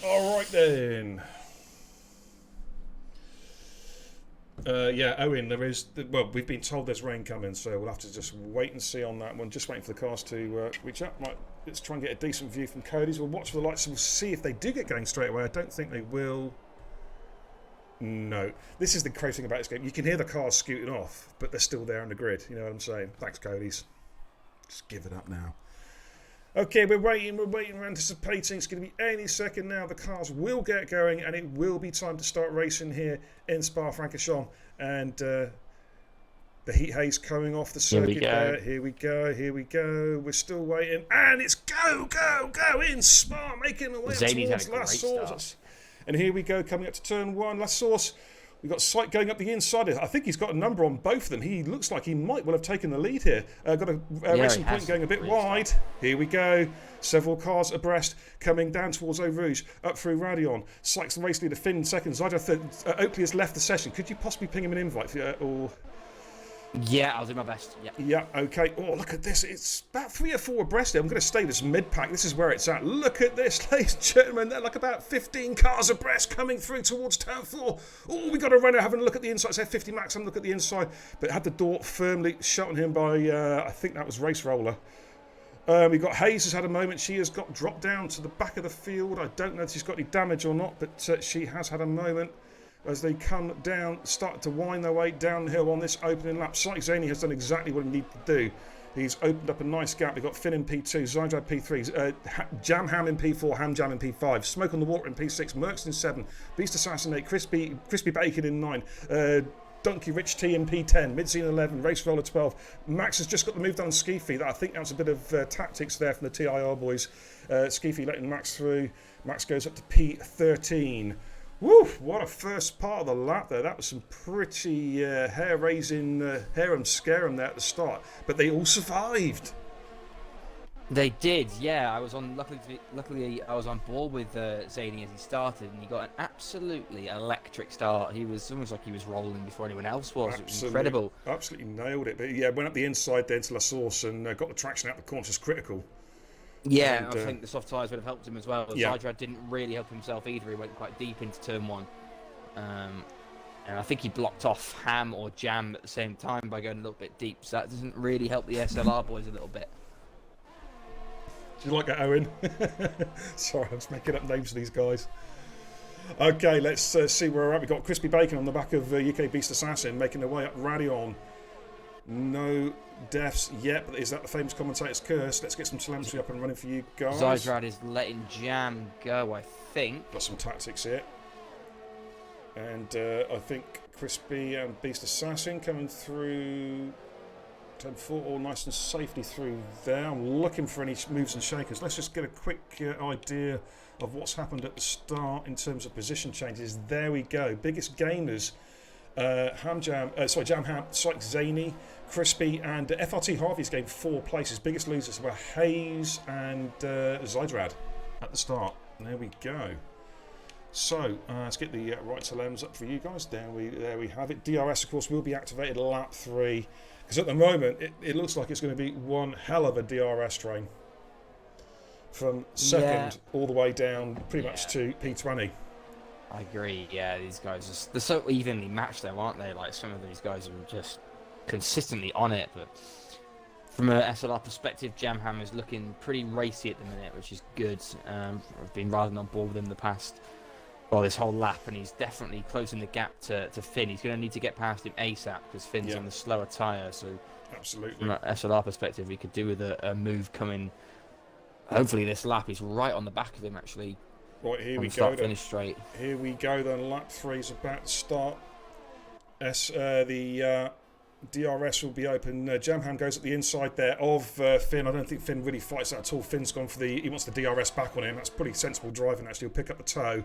All right then. Owen, we've been told there's rain coming, so we'll have to just wait and see on that one. Just waiting for the cars to reach up. Right, let's try and get a decent view from Cody's. We'll watch for the lights and we'll see if they do get going straight away. I don't think they will. No. This is the crazy thing about this game. You can hear the cars scooting off, but they're still there on the grid. You know what I'm saying? Thanks, Cody's. Just give it up now. Okay, we're waiting, we're anticipating. It's going to be any second now. The cars will get going, and it will be time to start racing here in Spa-Francorchamps. And the heat haze coming off the circuit there. Here we go. We're still waiting. And it's go in Spa, making the way towards La Source. And here we go, coming up to turn one. La Source. We've got Sight going up the inside. I think he's got a number on both of them. He looks like he might well have taken the lead here. Got a racing point going a bit wide. Here we go. Several cars abreast coming down towards Eau Rouge, up through Radion. Sykes the race leader, Finn second. Oakley has left the session. Could you possibly ping him an invite?
Yeah, I'll do my best.
Yeah, okay. Oh, look at this. It's about 3 or 4 abreast here. I'm going to stay this mid-pack. This is where it's at. Look at this, ladies and gentlemen. They're like about 15 cars abreast coming through towards turn 4. Oh, we got a runner having a look at the inside. It's F50 Max having a look at the inside. But had the door firmly shut on him by, I think that was Race Roller. We've got Hayes has had a moment. She has got dropped down to the back of the field. I don't know if she's got any damage or not, but she has had a moment. As they come down, start to wind their way downhill on this opening lap. Sykes Zaney has done exactly what he needed to do. He's opened up a nice gap. We've got Finn in P2, Zydrad P3, Jam Ham in P4, Ham Jam in P5, Smoke on the Water in P6, Mercs in 7, Beast Assassin 8, Crispy Bacon in 9, Donkey Rich T in P10, Midsy in 11, Race Roller 12. Max has just got the move done on Skeefy. I think that was a bit of tactics there from the TIR boys. Skeefy letting Max through. Max goes up to P13. Woo! What a first part of the lap there. That was some pretty hair-raising, hair-em-scare-em there at the start. But they all survived.
They did, yeah. Luckily, I was on board with Zaney as he started, and he got an absolutely electric start. He was almost like he was rolling before anyone else was. It was incredible.
Absolutely nailed it. But yeah, went up the inside there to La Source and got the traction out the corner, which is critical.
Yeah, and I think the soft tyres would have helped him as well. Zydrad didn't really help himself either. He went quite deep into turn 1. And I think he blocked off Ham or Jam at the same time by going a little bit deep. So that doesn't really help the SLR boys a little bit.
Do you like that, Owen? Sorry, I was making up names for these guys. Okay, let's see where we're at. We've got Crispy Bacon on the back of UK Beast Assassin making their way up Radion. No deaths yet, but is that the famous commentator's curse? Let's get some telemetry up and running for you guys.
Zydrad is letting Jam go, I think.
Got some tactics here. And I think Crispy and Beast Assassin coming through Turn 4, all nice and safely through there. I'm looking for any moves and shakers. Let's just get a quick idea of what's happened at the start in terms of position changes. There we go. Biggest gainers. Jam Ham, Sykes Zaney, Crispy, and FRT Harvey's gained 4 places. Biggest losers were Hayes and Zydrad at the start. There we go. So let's get the right to lens up for you guys. There we have it. DRS, of course, will be activated lap 3 because at the moment it looks like it's going to be one hell of a DRS train from second all the way down pretty much to P20.
I agree. Yeah, these guys they're so evenly matched, though, aren't they? Like some of these guys are just consistently on it. But from a SLR perspective, Jamham is looking pretty racy at the minute, which is good. I've been riding on board with him the past, this whole lap, and he's definitely closing the gap to Finn. He's going to need to get past him ASAP because Finn's on the slower tyre. So
absolutely,
from an SLR perspective, he could do with a move coming. Hopefully, this lap is right on the back of him actually.
Right, here we go.
Start finish straight.
Here we go then. Lap 3 is about to start. The DRS will be open. Jamham goes at the inside there of Finn. I don't think Finn really fights that at all. Finn's gone for he wants the DRS back on him. That's pretty sensible driving actually. He'll pick up the toe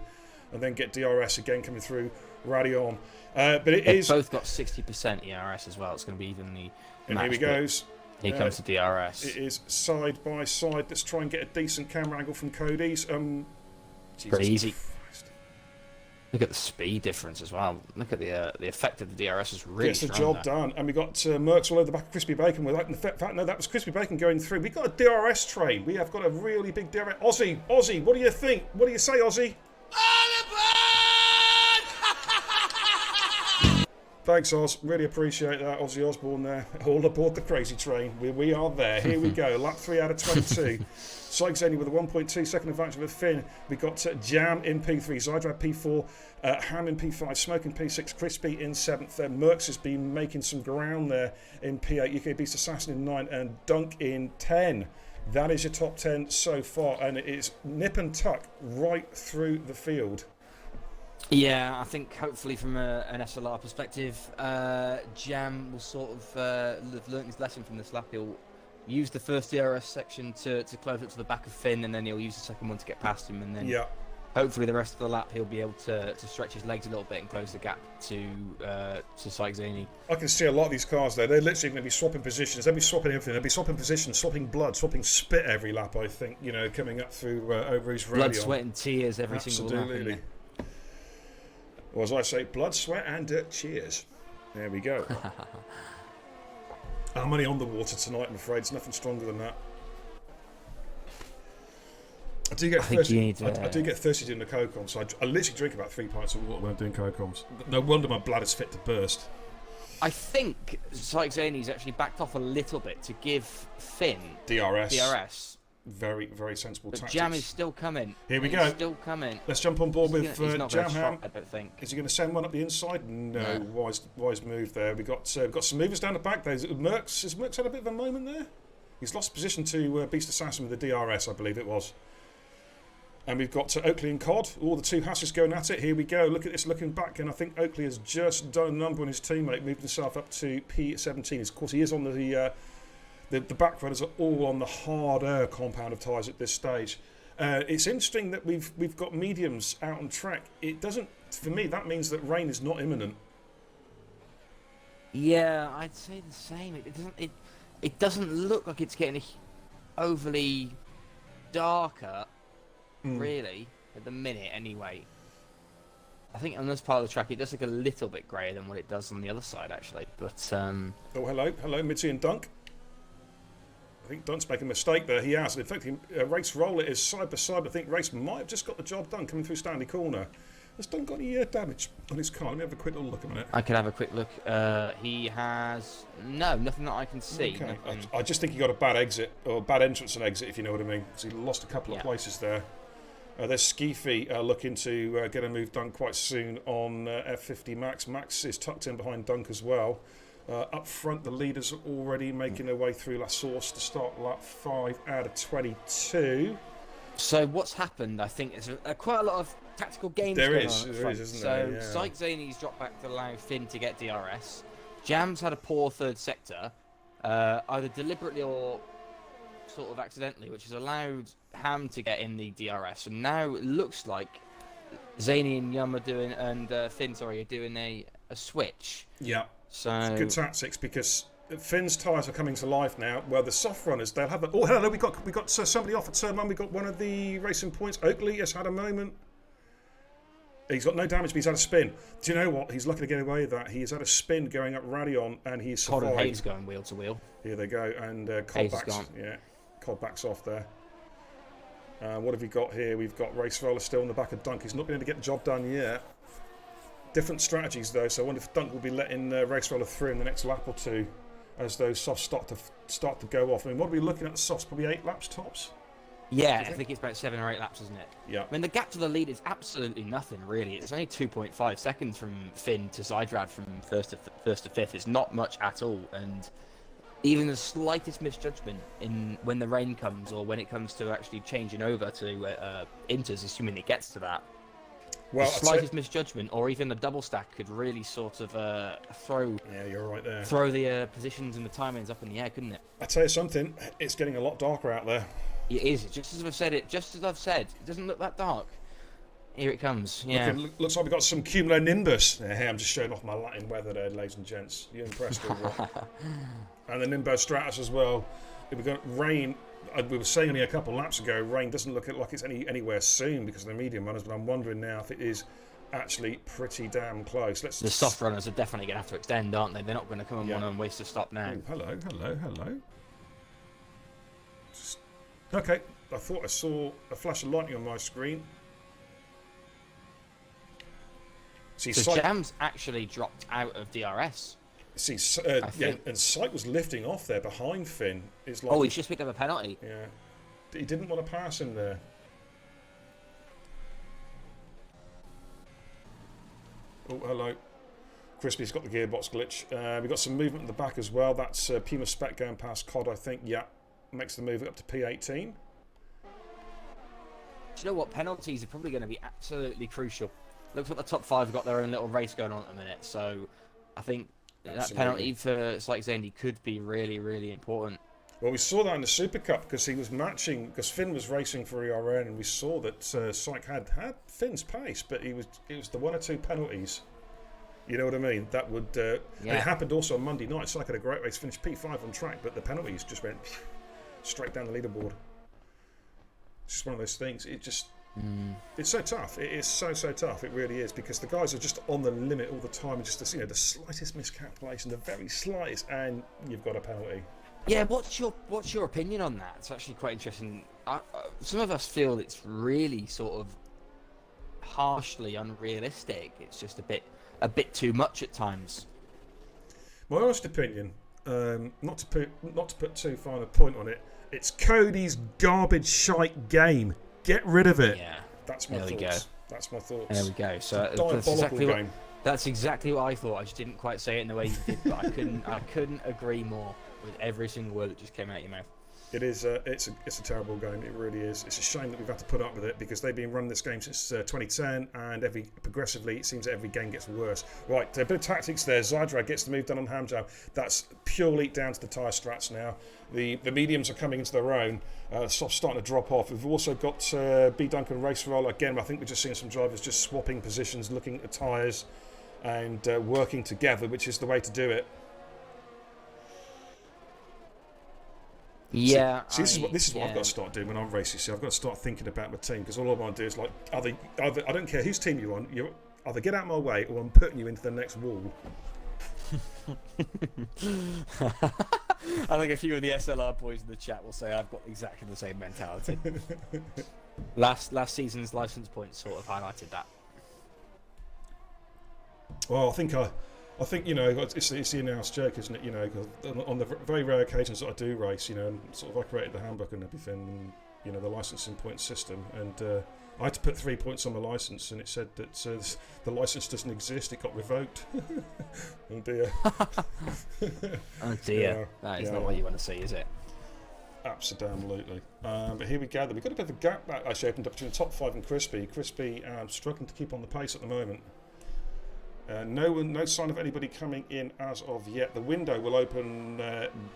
and then get DRS again coming through Radion. But
They've both got 60% ERS as well. It's going to be evenly matched.
And here he goes.
Here comes the DRS.
It is side by side. Let's try and get a decent camera angle from Cody's.
Pretty easy. Look at the speed difference as well. Look at the effect of the DRS is really
gets the job done. And we got Mercs all over the back of Crispy Bacon. In fact, no, that was Crispy Bacon going through. We got a DRS train. We have got a really big DRS. Aussie, what do you think? What do you say, Aussie? Thanks, Oz. Really appreciate that. Ozzy Osbourne there. All aboard the crazy train. We are there. Here we go. Lap 3 out of 22. Sykes Zaney with a 1.2 second advantage with Finn. We got Jam in P3, Zydrad P4, Ham in P5, Smoke in P6, Crispy in 7th. Mercs has been making some ground there in P8, UK Beast Assassin in 9, and Dunk in 10. That is your top 10 so far, and it's nip and tuck right through the field.
Yeah, I think hopefully from an SLR perspective, Jam will sort of have learnt his lesson from this lap. He'll use the first DRS section to close up to the back of Finn, and then he'll use the second one to get past him, and then hopefully the rest of the lap he'll be able to stretch his legs a little bit and close the gap to Sykes Zaney.
I can see a lot of these cars there. They're literally going to be swapping positions. They'll be swapping everything. They'll be swapping positions, swapping blood, swapping spit every lap, I think, coming up through over his radio.
Blood, sweat and tears every single lap.
Absolutely. Or as I say, blood, sweat and cheers. There we go. I'm only on the water tonight, I'm afraid. It's nothing stronger than that. I do get thirsty. I do get thirsty doing the co-coms, so I literally drink about 3 pints of water when I'm doing co-coms. No wonder my bladder's fit to burst.
I think Sykes Zaney's actually backed off a little bit to give Finn DRS.
Very, very sensible tactics.
Jam is still coming.
Here we go.
Still coming.
Let's jump on board with
Jamham. I don't think.
Is he going to send one up the inside? No. Wise move there. We've got some movers down the back. Has Mercs had a bit of a moment there? He's lost position to Beast Assassin with the DRS, I believe it was. And we've got Oakley and Cod. All the two Hasses going at it. Here we go. Look at this looking back. And I think Oakley has just done a number on his teammate. Moved himself up to P17. Of course, he is on the back runners are all on the harder compound of tyres at this stage. It's interesting that we've got mediums out on track. It doesn't, for me, that means that rain is not imminent.
Yeah, I'd say the same. It doesn't look like it's getting overly darker, really, at the minute anyway. I think on this part of the track it does look a little bit greyer than what it does on the other side actually. But
oh, hello, Mitzi and Dunk. I think Dunk's making a mistake there. He has. In fact, Race Roller is side by side. I think Race might have just got the job done coming through Stanley Corner. Has Dunk got any damage on his car? Let me have a quick little look a minute.
I can have a quick look. He has nothing that I can see.
Okay. I just think he got a bad exit or bad entrance and exit, if you know what I mean. Because he lost a couple of places there. There's Skeefy looking to get a move done quite soon on F50 Max. Max is tucked in behind Dunk as well. Up front, the leaders are already making their way through La Source to start lap 5 out of 22.
So what's happened, I think, is quite a lot of tactical games
there
going
is,
on.
There is, isn't there?
Sykes Zaney's dropped back to allow Finn to get DRS. Jam's had a poor third sector. either deliberately or sort of accidentally, which has allowed Ham to get in the DRS. And now it looks like Zany and Yum are doing, and Finn, sorry, are doing a switch.
Yeah.
So
it's good tactics because Finn's tyres are coming to life now. Well, the soft runners, they'll have. Oh, hello, we got somebody off at turn 1. We got one of the racing points. Oakley has had a moment. He's got no damage, but he's had a spin. Do you know what? He's lucky to get away with that. He's had a spin going up Radion, and he's survived.
Todd and Hayes going wheel to wheel.
Here they go, and Codd backs off there. What have we got here? We've got Race Roller still in the back of Dunk. He's not been able to get the job done yet. Different strategies though, so I wonder if Dunk will be letting Race Roller through in the next lap or two, as those softs start to go off. I mean, what are we looking at the softs? Probably 8 laps tops.
Yeah, I think it's about 7 or 8 laps, isn't it?
Yeah.
I mean, the gap to the lead is absolutely nothing, really. It's only 2.5 seconds from Finn to Zydrad from first to fifth. It's not much at all, and even the slightest misjudgment in when the rain comes, or when it comes to actually changing over to inters, assuming it gets to that. Well, the slightest misjudgment, or even a double stack, could really sort of throw.
Yeah, you're right there.
Throw the positions and the timings up in the air, couldn't it?
I tell you something, it's getting a lot darker out there.
It is, just as I've said it. Just as I've said, it doesn't look that dark. Here it comes. Yeah.
Looks like we've got some cumulonimbus. Hey, I'm just showing off my Latin weather there, ladies and gents. You impressed with what? And the nimbostratus as well. We've got rain. We were saying only a couple of laps ago, rain doesn't look like it's anywhere soon because of the medium runners, but I'm wondering now if it is actually pretty damn close.
The soft runners are definitely going to have to extend, aren't they? They're not going to come and waste a stop now.
Oh, hello. Okay, I thought I saw a flash of lightning on my screen.
See, so Jam's actually dropped out of DRS.
See, and Sight was lifting off there behind Finn. It's like
he's just picked up a penalty.
Yeah, he didn't want to pass him there. Oh, hello. Crispy's got the gearbox glitch. We've got some movement in the back as well. That's Puma Spec going past Codd, I think. Yeah, makes the move up to P18.
Do you know what? Penalties are probably going to be absolutely crucial. Looks like the top 5 have got their own little race going on at the minute. So I think that penalty for Sykes Zandy could be really, really important.
Well, we saw that in the Super Cup because he was matching, because Finn was racing for ERN, and we saw that Syke had Finn's pace, but it was the 1 or 2 penalties. You know what I mean? That would. It happened also on Monday night. Syke had a great race, finished P5 on track, but the penalties just went straight down the leaderboard. It's just one of those things. It just. It's so tough. It is so tough. It really is, because the guys are just on the limit all the time. Just the slightest miscalculation, the very slightest, and you've got a penalty.
Yeah, what's your opinion on that? It's actually quite interesting. Some of us feel it's really sort of harshly unrealistic. It's just a bit too much at times.
My honest opinion, not to put too fine a point on it, it's Cody's garbage shite game. Get rid of it.
Yeah.
That's my thoughts. That's my thoughts.
There we go. So that's exactly what I thought. I just didn't quite say it in the way you did, but I couldn't agree more with every single word that just came out of your mouth.
It is. It's a terrible game. It really is. It's a shame that we've had to put up with it, because they've been running this game since 2010, and progressively it seems that every game gets worse. Right, a bit of tactics there. Zydrad gets the move done on Hamjam. That's purely down to the tyre strats now. The mediums are coming into their own. Soft's starting to drop off. We've also got B Duncan Race Roll again. I think we're just seeing some drivers just swapping positions, looking at the tyres, and working together, which is the way to do it.
Yeah.
This is what I've got to start doing when I'm racing. See, I've got to start thinking about my team, because all I want to do is either I don't care whose team you're on. You either get out of my way, or I'm putting you into the next wall.
I think a few of the SLR boys in the chat will say I've got exactly the same mentality. Last season's license points sort of highlighted that.
Well, I think it's the announced joke, isn't it? You know, 'cause on the very rare occasions that I do race, and sort of I created the handbook and everything, and the licensing point system, and I had to put 3 points on the license, and it said that the license doesn't exist. It got revoked. Oh dear.
Oh dear. That is not what you want to see, is it?
Absolutely. But here we go. We've got a bit of a gap that actually opened up between the top 5 and Crispy. Crispy struggling to keep on the pace at the moment. No sign of anybody coming in as of yet. The window will open.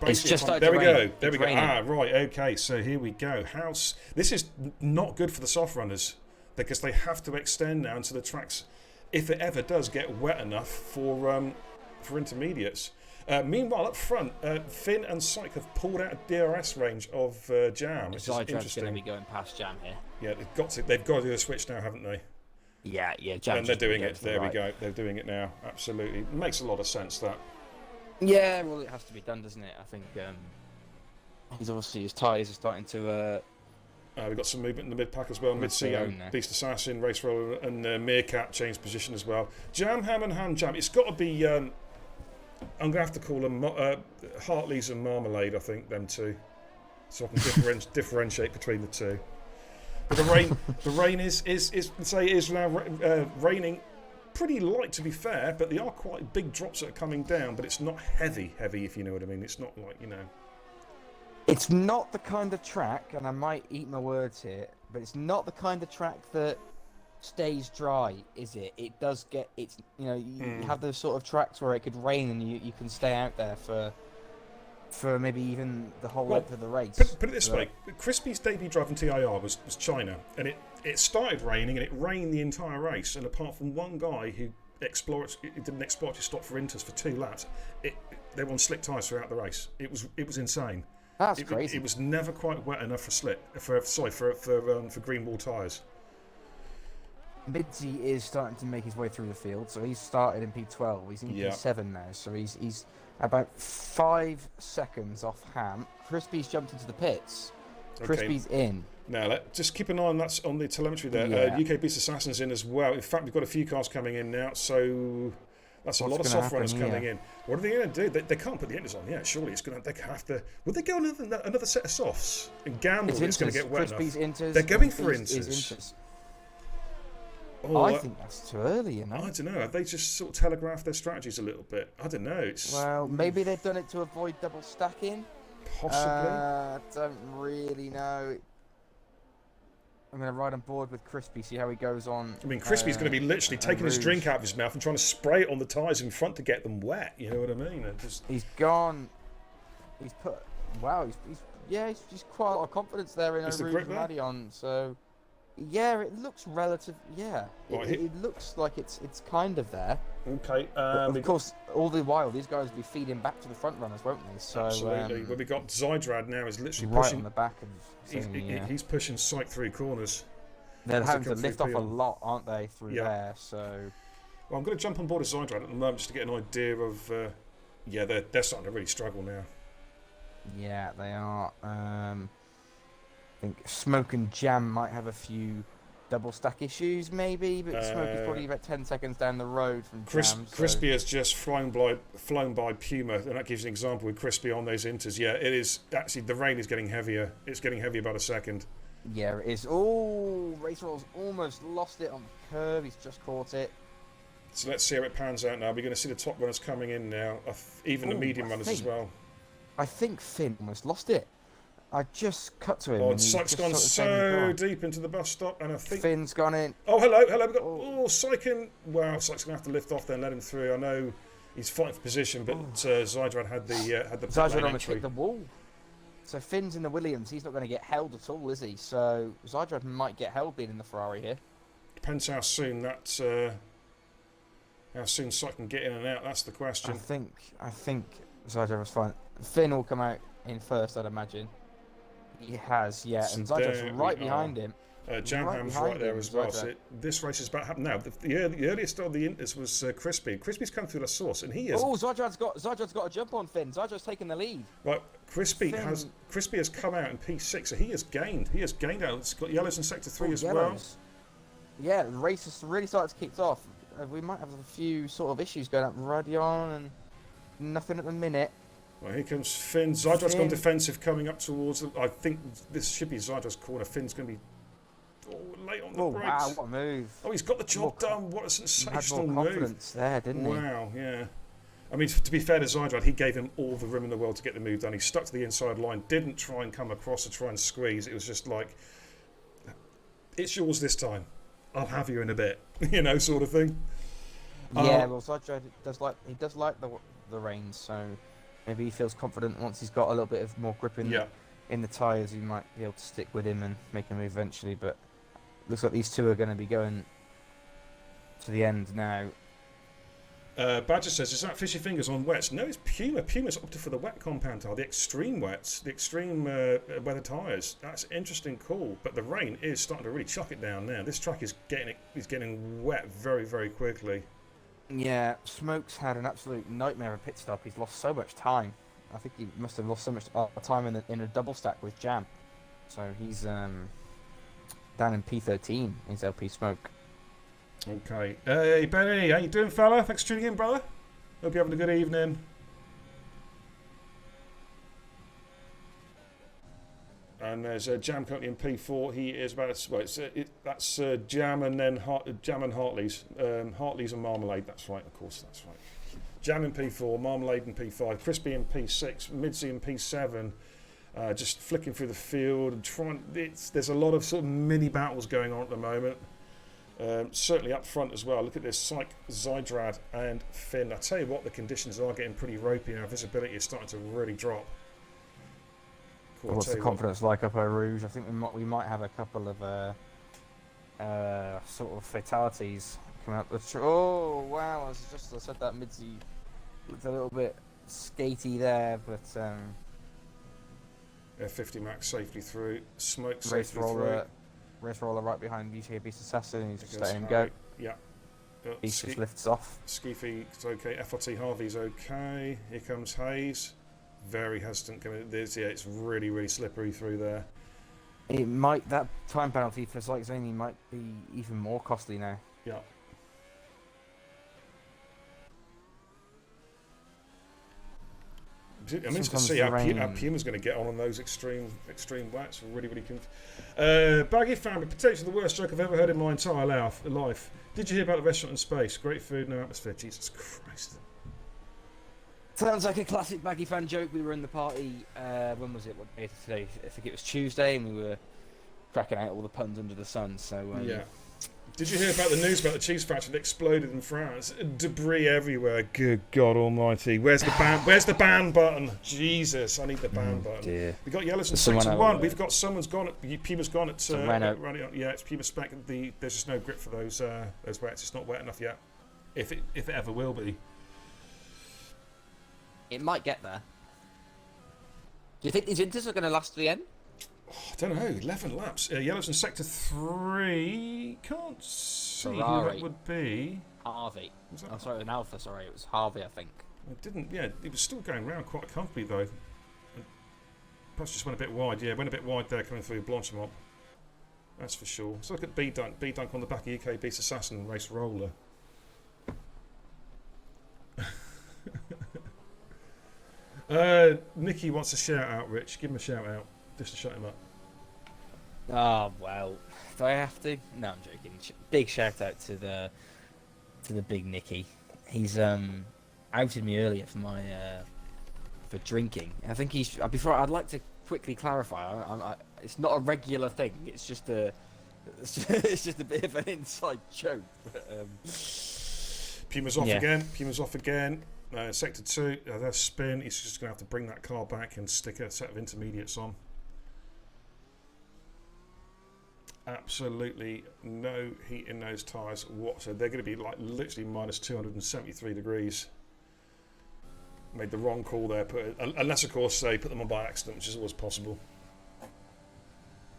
It's just started
there
to
we
rain.
go. There
It's
we go.
raining.
Ah, right. Okay. So here we go. This is not good for the soft runners because they have to extend now into the tracks if it ever does get wet enough for intermediates. Meanwhile, up front, Finn and Syke have pulled out a DRS range of Jam, which is
Zydrad's
interesting.
going to be going past Jam here.
Yeah, they've got to do a switch now, haven't they?
Yeah, Jam.
And they're doing it. There we go. They're doing it now. Absolutely. It makes a lot of sense, that.
Yeah, well, it has to be done, doesn't it? I think he's obviously, his tyres are starting to...
We've got some movement in the mid-pack as well. Mid-C, Beast Assassin, Race Roller and Meerkat changed position as well. Jam, Ham and Ham Jam. It's got to be... I'm going to have to call them Hartley's and Marmalade, I think, them two. So I can differentiate between the two. But the rain is now raining pretty light, to be fair, but they are quite big drops that are coming down, but it's not heavy, if you know what I mean. It's not like,
It's not the kind of track, and I might eat my words here, but it's not the kind of track that stays dry, is it? It does get, you have those sort of tracks where it could rain and you can stay out there for maybe even the whole length of the race.
Put it this way, Crispy's debut drive in TIR was China, and it started raining, and it rained the entire race, and apart from one guy who didn't explore to stop for inters for 2 laps, they were on slick tyres throughout the race. It was insane.
That's crazy.
It was never quite wet enough for green wall tyres.
Midzi is starting to make his way through the field, so he's started in P12. He's in P7 now, so he's about 5 seconds off Ham. Crispy's jumped into the pits. Crispy's in.
Now, just keep an eye on the telemetry there.
Yeah.
UK Beast Assassin's in as well. In fact, we've got a few cars coming in now, so that's a lot of soft runners coming in. What are they going to do? They can't put the inters on yet. Surely they have to. Would they go another set of softs and gamble it's going to get wet
Crispy's
enough?
Inters,
they're going for inters.
Oh, I think that's too early,
I don't know. Have they just sort of telegraphed their strategies a little bit? I don't know.
Well, maybe they've done it to avoid double stacking.
Possibly.
Don't really know. I'm going to ride on board with Crispy, see how he goes on.
I mean, Crispy's going to be literally taking his drink out of his mouth and trying to spray it on the tyres in front to get them wet. You know what I mean?
He's gone. He's put. Wow. He's quite a lot of confidence there in Rouge and Madion. So. Yeah, it looks relative. Yeah, it looks like it's kind of there.
Okay.
Of course, all the while these guys will be feeding back to the front runners, won't they? So,
absolutely. Well, we got Zydrad now is literally
right
pushing
on the back of.
He's pushing Syke through corners.
They're having to lift off a lot, aren't they, through there? So.
Well, I'm going to jump on board with Zydrad at the moment just to get an idea of. They're starting to really struggle now.
Yeah, they are. I think Smoke and Jam might have a few double stack issues, maybe, but Smoke is probably about 10 seconds down the road from Jam.
Crispy has just flown by Puma, and that gives you an example with Crispy on those inters. Yeah, it is actually the rain is getting heavier. It's getting heavier about a second.
Yeah, it is. Oh, Race Roll's almost lost it on the curve. He's just caught it.
So let's see how it pans out now. We're going to see the top runners coming in now, even the medium runners as well.
I think Finn almost lost it. I just cut to him.
Oh, Syke's gone so deep into the bus stop, and I think
Finn's gone in.
Oh, hello. We've got Syke. Wow, Syke's gonna have to lift off then, let him through. I know he's fighting for position, but Zydrad had the
Zydrad almost hit the wall. So Finn's in the Williams. He's not going to get held at all, is he? So Zydrad might get held being in the Ferrari here.
Depends how soon Syke can get in and out. That's the question.
I think Zydrad was fine. Finn will come out in first, I'd imagine. He has, yeah, and Zydrad's right behind him.
Jamham's right there as well. So this race is about happening now. The earliest of the inters was Crispy. Crispy's come through the source, and he is.
Oh, Zydrad's got a jump on Finn. Zydrad's taken the lead.
Right, Crispy has come out in P6, so he has gained. Out. It's got yellows in sector 3 as well.
Yeah, the race has really started to kick off. We might have a few sort of issues going up Radion and nothing at the minute.
Well, here comes Finn. Zydrad's gone defensive coming up towards them. I think this should be Zydrad's corner. Finn's going to be late on the brakes.
Wow, what a move.
Oh, he's got the job done. What a sensational move.
Had more confidence there, didn't he?
Wow, yeah. I mean, to be fair to Zydrad, he gave him all the room in the world to get the move done. He stuck to the inside line, didn't try and come across to try and squeeze. It was just like, it's yours this time. I'll have you in a bit, sort of thing.
Yeah, well, Zydrad does like the rain, so maybe he feels confident once he's got a little bit of more grip in the tyres, he might be able to stick with him and make a move eventually. But looks like these two are going to be going to the end now.
Badger says, is that Fishy Fingers on wets? No, it's Puma. Puma's opted for the wet compound tire, the extreme wets, the extreme weather tyres. That's interesting call, but the rain is starting to really chuck it down now. This track is getting wet very, very quickly.
Yeah, Smoke's had an absolute nightmare of a pit stop. He's lost so much time. I think he must have lost so much time in a double stack with Jam. So he's down in P13, is LP Smoke.
Okay. Hey, Benny, how you doing, fella? Thanks for tuning in, brother. Hope you're having a good evening. And there's Jam currently in P4. He is about that's Jam and then Jam and Hartley's. Hartley's and Marmalade. That's right, of course, that's right. Jam in P4, Marmalade in P5, Crispy in P6, Midzy in P7. Just flicking through the field and trying. There's a lot of sort of mini battles going on at the moment. Certainly up front as well. Look at this, Syke, Zydrad and Finn. I tell you what, the conditions are getting pretty ropey now. Visibility is starting to really drop. Cool,
What's the confidence like up at Rouge? I think we might have a couple of sort of fatalities coming up. Oh wow! I said that Midzy looked a little bit skatey there, but
F50 max safely through. Smoke safely through.
Race roller right behind UK Beast Assassin. He's just letting him go.
Yeah.
Beast just lifts off.
Skeefy's okay. FRT Harvey's okay. Here comes Hayes. Very hesitant coming. It's really, really slippery through there.
That time penalty for Syke Zaney might be even more costly now.
Yeah. I'm interested to see how Puma's going to get on those extreme wets. Really, really Baggy family, potentially the worst joke I've ever heard in my entire life. Did you hear about the restaurant in space? Great food, no atmosphere. Jesus Christ.
Sounds like a classic Baggy fan joke. We were in the party, when was it? What day is it today? I think it was Tuesday, and we were cracking out all the puns under the sun. So
yeah. Did you hear about the news about the cheese factory that exploded in France? Debris everywhere. Good God Almighty! Where's the ban? Where's the ban button? Jesus, I need the ban button.
Dear.
We got Yellows in Sector 1. We've got someone's gone. Puma's gone at Renault. Yeah, it's Puma spec. There's just no grip for those wets. It's not wet enough yet. If it ever will be.
It might get there. Do you think these inters are going to last to the end?
Oh, I don't know. 11 laps. Yellows in Sector 3. Can't see
Ferrari.
who that would be.
Harvey. Oh, sorry, an Alpha. Sorry, it was Harvey, I think.
It didn't. Yeah, it was still going round quite comfortably though. Perhaps just went a bit wide. Yeah, went a bit wide there coming through Blanchimont. That's for sure. So look at B Dunk. B Dunk on the back of UK Beast Assassin race roller. Nicky wants a shout out, Rich. Give him a shout out. Just to shut him up.
Oh well, do I have to? No, I'm joking. Big shout out to the big Nicky. He's outed me earlier for my for drinking. I think he's before. I'd like to quickly clarify. It's not a regular thing. It's just a bit of an inside joke. But,
Puma's off again. Puma's off again. Sector 2, there's spin. He's just going to have to bring that car back and stick a set of intermediates on. Absolutely no heat in those tyres whatsoever. They're going to be like literally minus 273 degrees. Made the wrong call there. Unless, of course, they put them on by accident, which is always possible.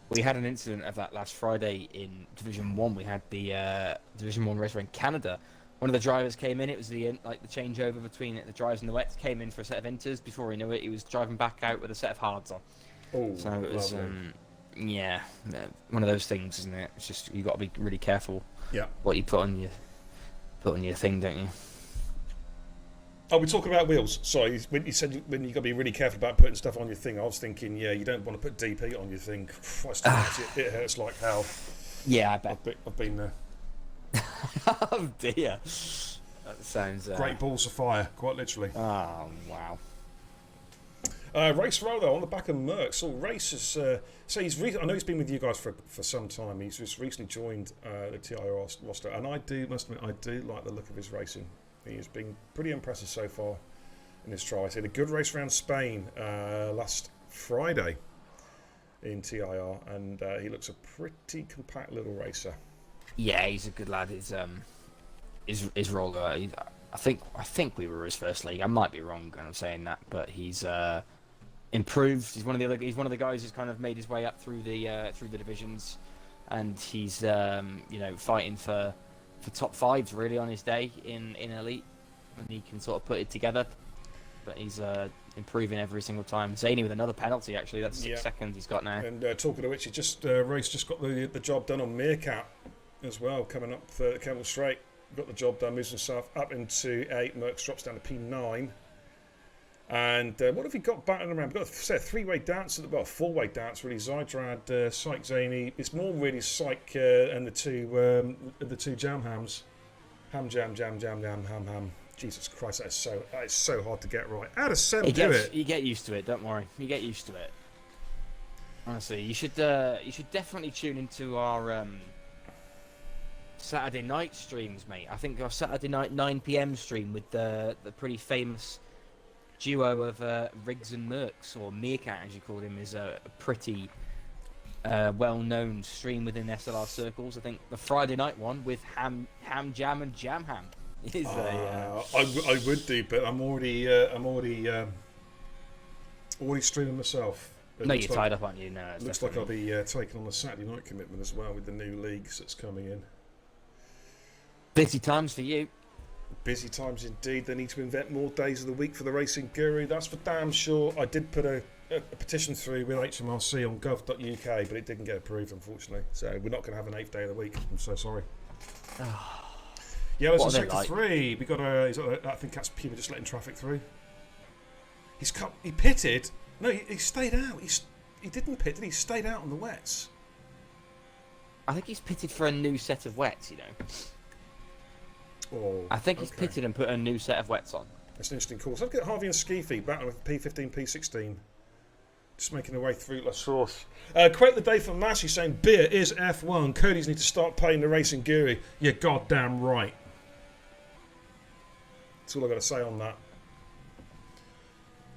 We had an incident of that last Friday in Division 1. We had the Division 1 racer in Canada. One of the drivers came in. It was the changeover between the dries and the wets. Came in for a set of inters. Before he knew it, he was driving back out with a set of hards on.
Oh,
so it was one of those things, isn't it? It's just you got to be really careful.
Yeah.
What you put on your thing, don't you?
Oh, we're talking about wheels. Sorry, when you said when you got to be really careful about putting stuff on your thing, I was thinking, yeah, you don't want to put DP on your thing. Christ, it hurts like hell.
Yeah, I bet.
I've been there.
Oh dear. That sounds...
Great balls of fire, quite literally.
Oh, wow.
Race Roller on the back of Merckx. So Race is, I know he's been with you guys for some time. He's just recently joined the TIR roster, and must admit, I do like the look of his racing. He has been pretty impressive so far in his trial. He had a good race around Spain last Friday in TIR, and he looks a pretty compact little racer.
Yeah, he's a good lad. His roller. I think we were his first league. I might be wrong when I'm saying that, but he's improved. He's one of the guys who's kind of made his way up through the divisions, and he's fighting for top fives really on his day in elite, and he can sort of put it together. But he's improving every single time. Zany with another penalty, actually. That's 6 seconds he's got now. And
talking of which, Race just got the job done on Meerkat as well, coming up for Kemmel Straight. Got the job done, moves himself up into 8. Merckx drops down to P9. And what have he got battling around? We've got a three-way dance, well, four-way dance, really. Zydrad, Syke, Zany. It's more really Syke and the two Jam Hams. Ham. Jesus Christ, that is so hard to get right. How does Seb do it?
You get used to it. Don't worry. You get used to it. Honestly, you should definitely tune into our Saturday night streams, mate. I think our Saturday night 9 PM stream with the pretty famous duo of Riggs and Merckx, or Meerkat as you called him, is a pretty well-known stream within SLR circles. I think the Friday night one with Ham Jam and Jam Ham.
I would do, but I'm already streaming myself.
No, you're tied up, aren't you? No.
Looks like I'll be taking on the Saturday night commitment as well with the new leagues that's coming in.
Busy times for you.
Busy times indeed. They need to invent more days of the week for the Racing Guru. That's for damn sure. I did put a petition through with HMRC on gov.uk, but it didn't get approved, unfortunately. So we're not going to have an 8th day of the week. I'm so sorry. Yellow's in sector 3. We got I think that's Puma just letting traffic through. He pitted. No, he stayed out. He didn't pit, did he? He stayed out on the wets.
I think he's pitted for a new set of wets, you know.
Oh,
I think he's pitted and put a new set of wets on.
That's an interesting call. So let's get Harvey and Skeefy battling with P15, P16. Just making their way through La Source. Quote the day from Massey saying, beer is F1. Cody's need to start paying the Racing Guru. You're goddamn right. That's all I've got to say on that.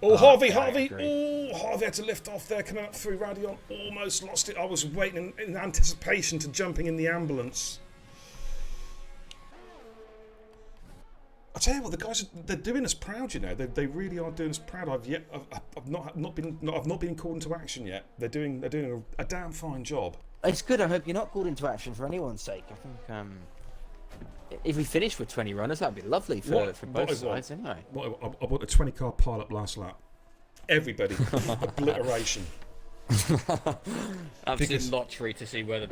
Oh, Harvey! Oh, Harvey had to lift off there, coming up through Radion. Almost lost it. I was waiting in anticipation to jumping in the ambulance. I tell you what, the guys, they're doing us proud, you know. They really are doing us proud. I've not been called into action yet. They're doing a damn fine job.
It's good. I hope you're not called into action for anyone's sake. I think if we finish with 20 runners, that'd be lovely for both sides, anyway.
I bought a 20-car pile-up last lap. Everybody, obliteration.
Absolute lottery to see where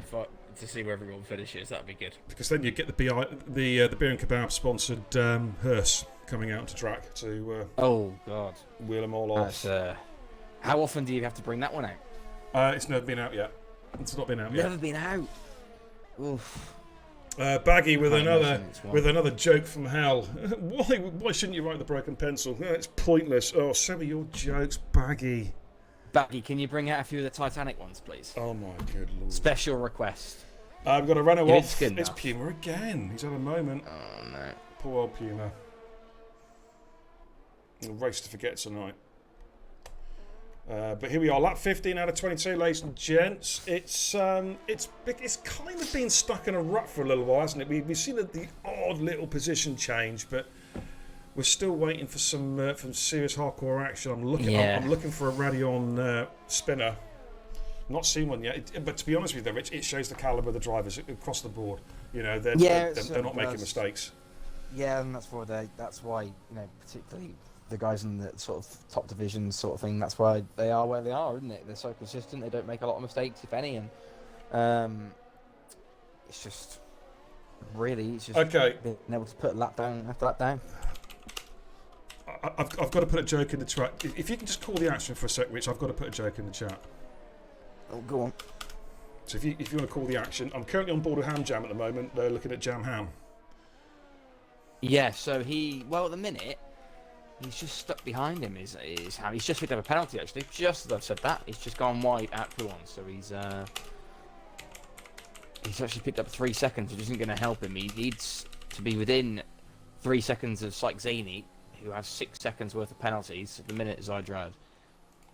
everyone finishes. That'd be good.
Because then you get the beer and kebab sponsored hearse coming out to track to.
Oh God!
Wheel them all off.
How often do you have to bring that one out?
It's never been out yet. It's not been out yet.
Never been out. Oof.
Baggy with another joke from hell. Why shouldn't you write the broken pencil? It's pointless. Oh, some of your jokes, Baggy.
Baggy, can you bring out a few of the Titanic ones, please?
Oh my good lord.
Special request.
I've got a runner off. It's Puma again. He's had a moment.
Oh no.
Poor old Puma. A race to forget tonight. But here we are, lap 15 out of 22, ladies and gents. It's kind of been stuck in a rut for a little while, hasn't it? We've seen the odd little position change, but we're still waiting for some serious hardcore action. I'm looking for a Radion spinner. Not seen one yet, but to be honest with you, Rich, it shows the calibre of the drivers across the board. You know, they're not making mistakes.
Yeah, and that's why you know, particularly the guys in the sort of top divisions sort of thing, that's why they are where they are, isn't it? They're so consistent, they don't make a lot of mistakes, if any, and it's just being able to put a lap down after lap down.
I've got to put a joke in the chat. If you can just call the action for a sec, Rich, I've got to put a joke in the chat.
Oh, go on.
So if you want to call the action, I'm currently on board with Ham Jam at the moment. They're looking at Jam Ham.
Yeah, so at the minute, He's just stuck behind him. Is how he's just picked up a penalty actually. Just as I've said that, he's just gone wide at Puon, so he's actually picked up 3 seconds, which isn't going to help him. He needs to be within 3 seconds of Syke Zany, who has 6 seconds worth of penalties. At the minute, Zydrad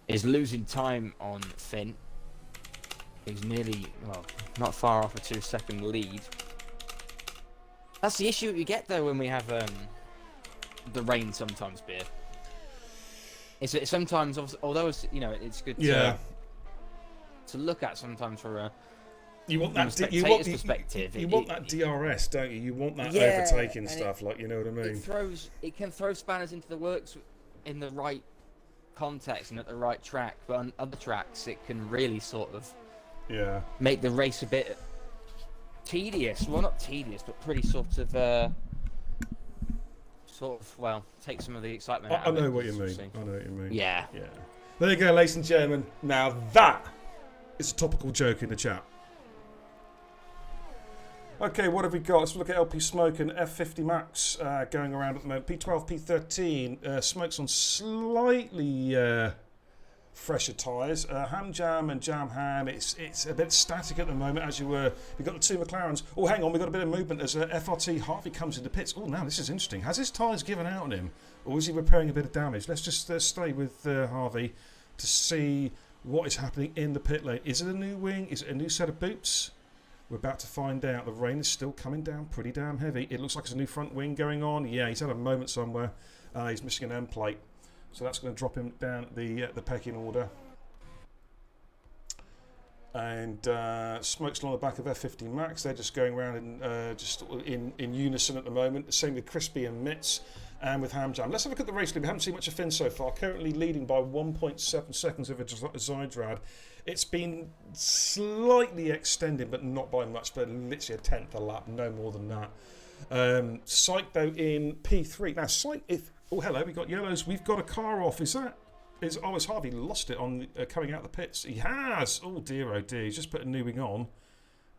is losing time on Finn. He's nearly, well, not far off a 2-second lead. That's the issue you get though when we have the rain sometimes, Beer. It's sometimes, although it's, you know, it's good to look at sometimes for a
from a spectator's perspective. You want that DRS, don't you? You want that overtaking stuff, like, you know what I mean?
It can throw spanners into the works in the right context and at the right track, but on other tracks it can really sort of make the race a bit tedious. Well, not tedious, but pretty sort of well, take some of the excitement out of it.
I know what you mean.
Yeah.
There you go, ladies and gentlemen. Now that is a topical joke in the chat. Okay, what have we got? Let's look at LP Smoke and F50 Max going around at the moment. P12, P13. Smoke's on slightly fresher tyres. Ham Jam and Jam Ham, it's a bit static at the moment, as you were. We've got the two McLarens. Oh, hang on, we've got a bit of movement as FRT Harvey comes into pits. Oh, now this is interesting. Has his tyres given out on him, or is he repairing a bit of damage? Let's just stay with Harvey to see what is happening in the pit lane. Is it a new wing? Is it a new set of boots? We're about to find out. The rain is still coming down pretty damn heavy. It looks like it's a new front wing going on. Yeah, he's had a moment somewhere. He's missing an end plate. So that's going to drop him down the pecking order. And Smoke's along the back of F50 Max. They're just going around in unison at the moment. The same with Crispy and Mitz and with Ham Jam. Let's have a look at the race lead. We haven't seen much of Finn so far. Currently leading by 1.7 seconds of a Zydrad. It's been slightly extended, but not by much, but literally a tenth a lap, no more than that. Syke, though, in P3. Now, Syke, oh, hello, we've got yellows. We've got a car off. Has Harvey lost it on coming out of the pits? He has. Oh, dear. He's just put a new wing on,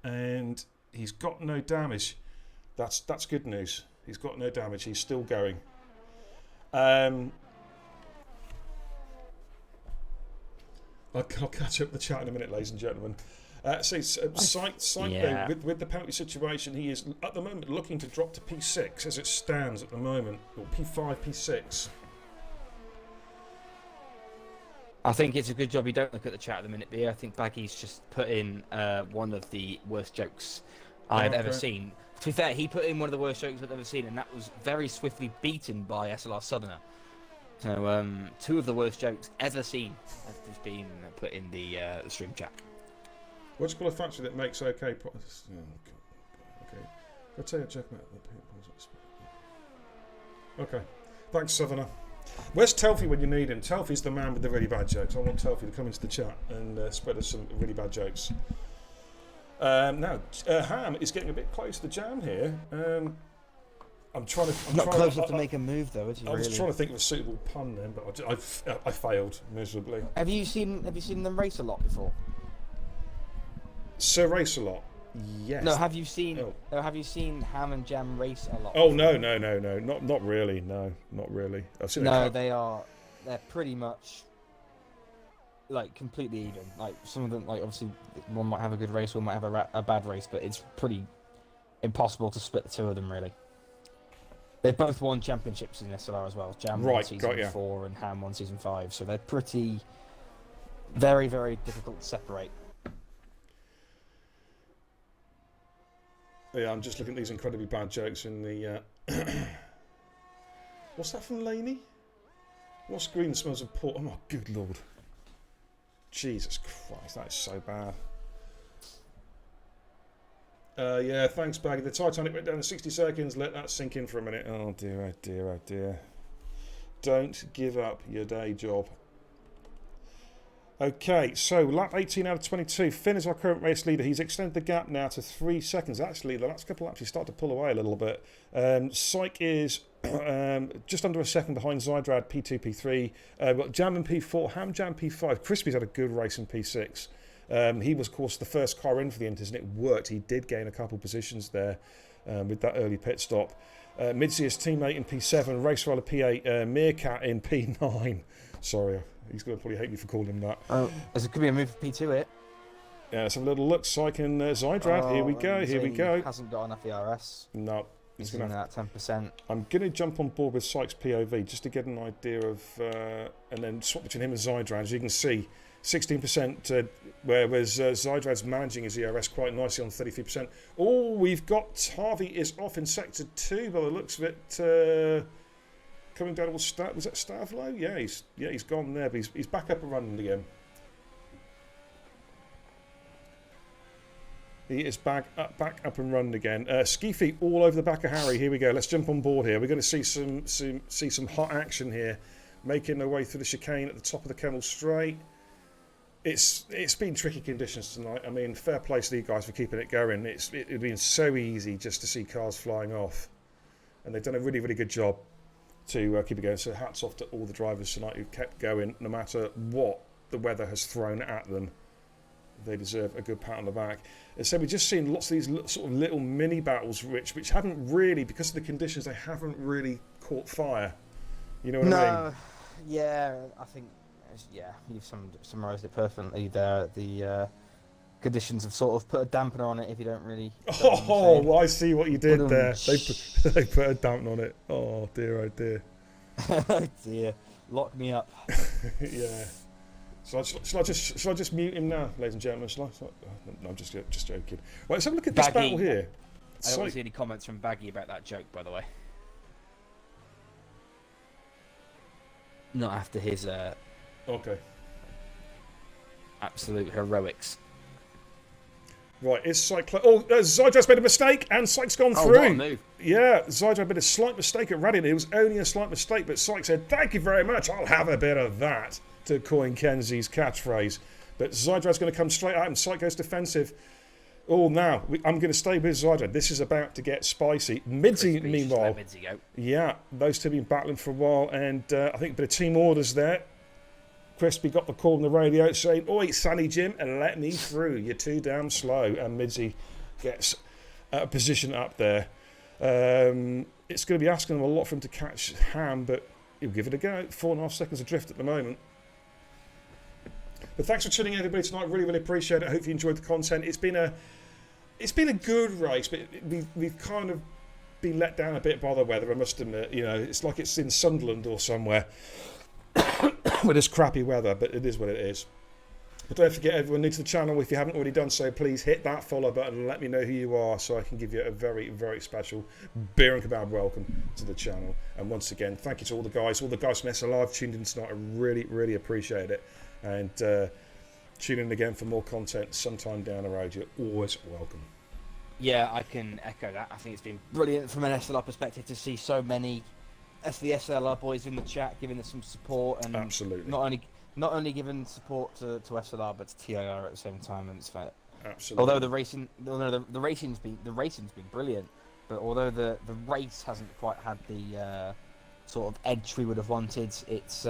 and he's got no damage. That's good news. He's got no damage. He's still going. I'll catch up the chat in a minute, ladies and gentlemen. Syke, with the penalty situation, he is at the moment looking to drop to P6 as it stands at the moment, or P5, P6.
I think it's a good job you don't look at the chat at the minute, but I think Baggy's just put in one of the worst jokes I've ever seen. To be fair, he put in one of the worst jokes I've ever seen, and that was very swiftly beaten by SLR Southerner. So, two of the worst jokes ever seen have just been put in the stream chat.
What's called a factory that makes okay? Okay. I'll tell you, check out the. Okay. Thanks, Southerner. Where's Telfie when you need him? Telfie's the man with the really bad jokes. I want Telfie to come into the chat and spread us some really bad jokes. Now, Ham is getting a bit close to the Jam here. I'm not
close enough to make a move, though, is he?
I was trying to think of a suitable pun then, but I failed miserably.
Have you seen them race a lot before?
Sir Race a lot. Yes.
No, have you seen Ham and Jam race a lot?
Oh no, not really. No, not really. I've seen.
No, they're pretty much like completely even. Like some of them, like obviously one might have a good race, one might have a bad race, but it's pretty impossible to split the two of them really. They've both won championships in SLR as well. Jam won season 4 and Ham won season 5, so they're pretty very, very difficult to separate.
Yeah, I'm just looking at these incredibly bad jokes in the... What's that from Laney? What's green smells of port? Oh my good lord. Jesus Christ, that is so bad. Yeah, thanks, Baggy. The Titanic went down in 60 seconds. Let that sink in for a minute. Oh dear, oh dear, oh dear. Don't give up your day job. Okay, so lap 18 out of 22. Finn is our current race leader. He's extended the gap now to 3 seconds. Actually, the last couple of laps he started to pull away a little bit. Syke is just under a second behind Zydrad, P2, P3. Got Jam in P4, Ham Jam P5. Crispy's had a good race in P6. He was, of course, the first car in for the Inters, and it worked. He did gain a couple positions there with that early pit stop. Midzi is teammate in P7, Race Rider P8, Meerkat in P9. Sorry, he's going to probably hate me for calling him that.
Oh, there could be a move for P2 here.
Yeah, some little look, Syke and Zydrad. Here we go, here we go.
Hasn't got enough ERS.
No.
He's going to that 10%.
I'm going to jump on board with Syke's POV just to get an idea of, and then swap between him and Zydrad. As you can see, 16%, whereas Zydrad's managing his ERS quite nicely on 33%. Oh, we've got Harvey is off in sector 2 by the looks of it. Coming down towards was that Stavlo? Yeah, he's gone there, but he's back up and running again. He is back up and running again. Ski feet all over the back of Harry. Here we go. Let's jump on board here. We're going to see some hot action here, making their way through the chicane at the top of the Kemmel Straight. It's been tricky conditions tonight. I mean, fair play to these guys for keeping it going. It's been so easy just to see cars flying off, and they've done a really, really good job to keep it going. So hats off to all the drivers tonight who've kept going no matter what the weather has thrown at them. They deserve a good pat on the back. And so we're just seeing lots of these sort of little mini battles, which haven't really, because of the conditions, they haven't really caught fire. You know what I mean?
Yeah, I think, you've summarised it perfectly there. The conditions have sort of put a dampener on it if you don't really...
Well, I see what you did there. They put a dampener on it. Oh, dear, oh, dear.
Oh, dear. Lock me up.
Yeah. Shall I just mute him now, ladies and gentlemen? No, I'm just joking. Right, let's have a look at this battle here.
I don't want to see any comments from Baggy about that joke, by the way. Not after his
okay.
absolute heroics.
Right, is Zydrad's made a mistake, and Syke's gone through.
What a move.
Yeah, Zydrad made a slight mistake at Reading. It was only a slight mistake, but Syke said, "Thank you very much, I'll have a bit of that," to coin Kenzie's catchphrase. But Zydrad's going to come straight at him. Syke goes defensive. Oh, now, I'm going to stay with Zydrad. This is about to get spicy. Midzi, meanwhile. Yeah, those two have been battling for a while, and I think a bit of team orders there. Crispy got the call on the radio saying, "Oi, Sunny Jim, and let me through. You're too damn slow." And Midzi gets a position up there. It's going to be asking him a lot for him to catch Ham, but he'll give it a go. 4.5 seconds adrift at the moment. But thanks for tuning in, everybody, tonight. Really, really appreciate it. I hope you enjoyed the content. It's been a good race, but we've kind of been let down a bit by the weather, I must admit. You know, it's like it's in Sunderland or somewhere with this crappy weather, but it is what it is. But don't forget, everyone new to the channel, if you haven't already done so, please hit that follow button and let me know who you are so I can give you a very, very special beer and kebab welcome to the channel. And once again, thank you to all the guys from SLR have tuned in tonight. I really, really appreciate it. And tune in again for more content sometime down the road. You're always welcome.
Yeah, I can echo that. I think it's been brilliant from an SLR perspective to see so many SLR boys in the chat giving us some support, and
absolutely
not only giving support to SLR but to TIR at the same time. And it's fair.
Absolutely.
Although the racing's been brilliant, but although the race hasn't quite had the sort of edge we would have wanted, it's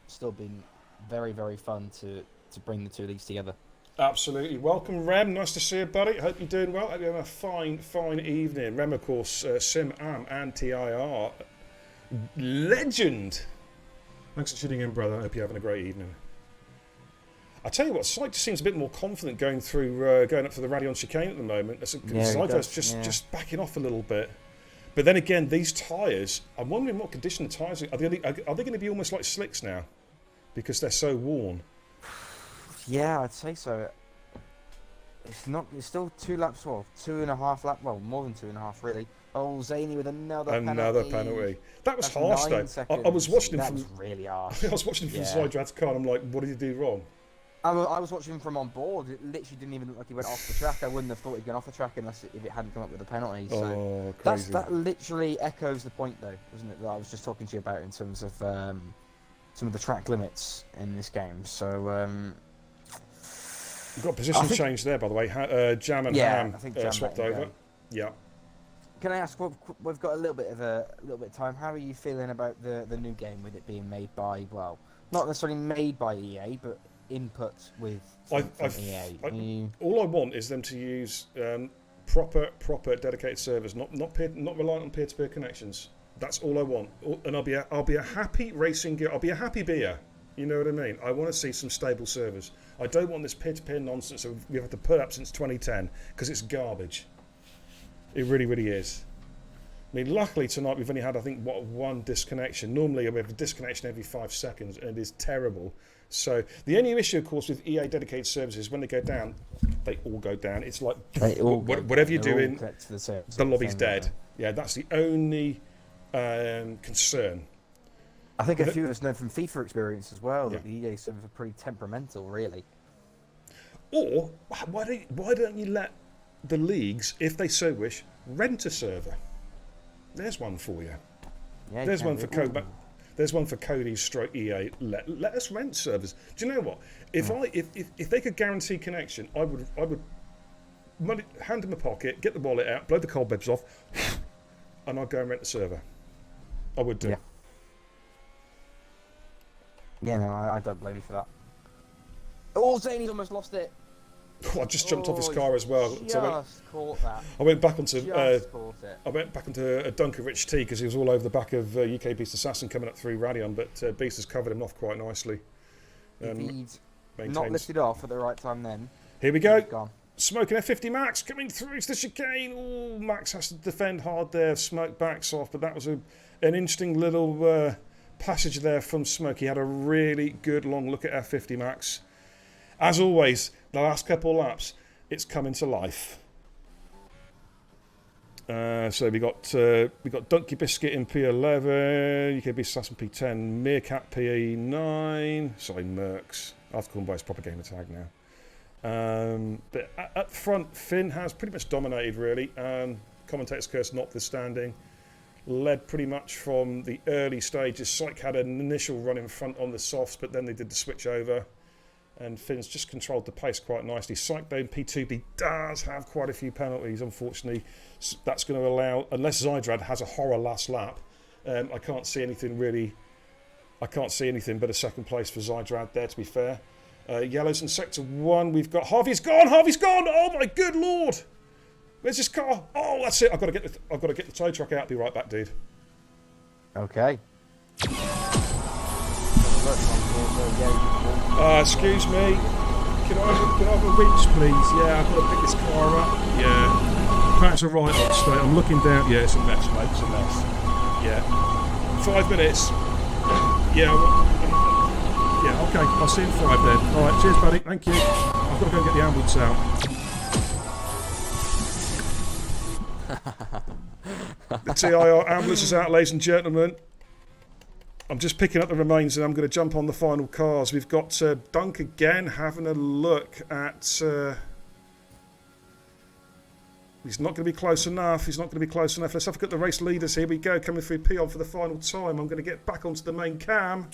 still been very, very fun to bring the two of these together.
Absolutely. Welcome, Rem. Nice to see you, buddy. Hope you're doing well. Hope you're having a fine, fine evening. Rem, of course, Sim, Am, and TIR. Legend. Thanks for tuning in, brother. I hope you're having a great evening. I tell you what, Syke just seems a bit more confident going up for the Radion chicane at the moment. Zydrad's just backing off a little bit. But then again, these tyres, I'm wondering what condition the tyres are. Are they going to be almost like slicks now? Because they're so worn.
Yeah, I'd say so. It's still 2 laps, 2.5 laps, more than 2.5 really. Oh, Zaney with another penalty.
That was harsh though. I was watching him from...
That was really harsh.
I was watching him from Zydrad's car and I'm like, what did he do wrong?
I was watching him from on board. It literally didn't even look like he went off the track. I wouldn't have thought he'd gone off the track unless if it hadn't come up with a penalty. So
crazy.
That literally echoes the point though, wasn't it, that I was just talking to you about in terms of some of the track limits in this game. So
you've got position change there, by the way. Jam and Ham swapped over. Yeah.
Can I ask? We've got a little bit of time. How are you feeling about the new game with it being made by, well, not necessarily made by EA, but input with
all I want is them to use proper dedicated servers, not reliant on peer-to-peer connections. That's all I want, and I'll be a happy racing gear. I'll be a happy beer. You know what I mean? I want to see some stable servers. I don't want this peer-to-peer nonsense that we've had to put up since 2010 because it's garbage. It really, really is. I mean, luckily tonight we've only had, I think, one disconnection. Normally we have a disconnection every 5 seconds, and it is terrible. So the only issue, of course, with EA dedicated services, when they go down, they all go down. It's like whatever you're doing, the lobby's dead. Yeah, that's the only concern.
I think a few of us know from FIFA experience as well that the EA servers are pretty temperamental, really.
Or why don't you let the leagues, if they so wish, rent a server? There's one for you. Yeah, there's one for Code. There's one for Cody's stroke EA. Let us rent servers. Do you know what? If they could guarantee connection, I would hand in my pocket, get the wallet out, blow the cobwebs off, and I'd go and rent the server. I would do.
Yeah, no, I don't blame you for that. Oh, Zane's almost lost it.
Oh, I just jumped off his car as well.
Caught that.
I went back onto a Dunker Rich T because he was all over the back of UK Beast Assassin coming up through Radion, but Beast has covered him off quite nicely.
Not lifted off at the right time then.
Here we go. Smoke and F50 Max coming through to the chicane. Oh, Max has to defend hard there. Smoke backs off, but that was an interesting little passage there from Smoke. He had a really good long look at F50 Max. As always, the last couple of laps, it's coming to life. So we got Donkey Biscuit in P11, UK Beast Assassin P10, Meerkat P9. Sorry, Mercs. I have to call him by his proper gamer tag now. But up front, Finn has pretty much dominated, really. Commentator's curse notwithstanding. Led pretty much from the early stages. Syke had an initial run in front on the softs, but then they did the switch over. And Finn's just controlled the pace quite nicely. Syke, though, in P2, but he does have quite a few penalties, unfortunately. That's going to allow, unless Zydrad has a horror last lap, I can't see anything but a second place for Zydrad there, to be fair. Yellows in Sector 1, we've got Harvey's gone! Oh, my good lord! Where's this car? Oh, that's it. I've got to get the tow truck out. Be right back, dude.
Okay.
Excuse me. Can I have a winch, please? Yeah, I've got to pick this car up. Yeah. Pat's a right on straight. I'm looking down. Yeah, it's a mess, mate. It's a mess. Yeah. 5 minutes. Yeah. Yeah. Okay. I'll see you in 5 then. All right. Cheers, buddy. Thank you. I've got to go and get the ambulance out. The TIR ambulance is out, ladies and gentlemen. I'm just picking up the remains and I'm going to jump on the final cars. We've got Dunk again having a look at... he's not going to be close enough. Let's have a look at the race leaders. Here we go, coming through P on for the final time. I'm going to get back onto the main cam.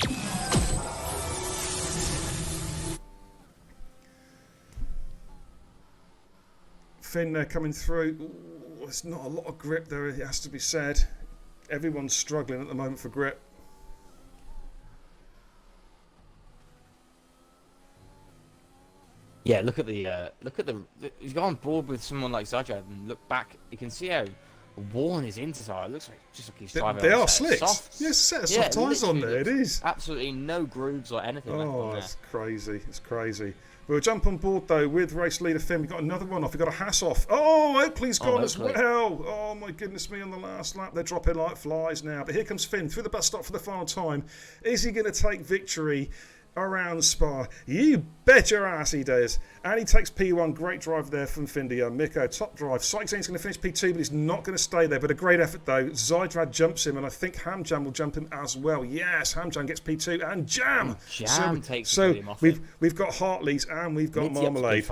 Finn there coming through. Ooh, there's not a lot of grip there, it has to be said. Everyone's struggling at the moment for grip.
Yeah, look at the if you go on board with someone like Zydrad and look back, you can see how worn his inside. It looks like he's driving.
They are slicks. Yes, set of soft tyres on there. It is
absolutely no grooves or anything left on there.
It's crazy. It's crazy. We'll jump on board though with race leader Finn. We've got another one off. We've got a Hass off. Oh, Oakley's gone as well. Oh my goodness me! On the last lap, they're dropping like flies now. But here comes Finn through the bus stop for the final time. Is he going to take victory around Spa? You bet your ass he does. And he takes P1. Great drive there from Findia. Miko, top drive. Sykes going to finish P2, but he's not going to stay there. But a great effort though. Zydrad jumps him, and I think Hamjam will jump him as well. Yes, Hamjam gets P2, and Jam.
Takes him off.
We've got Hartley's and we've got Marmalade.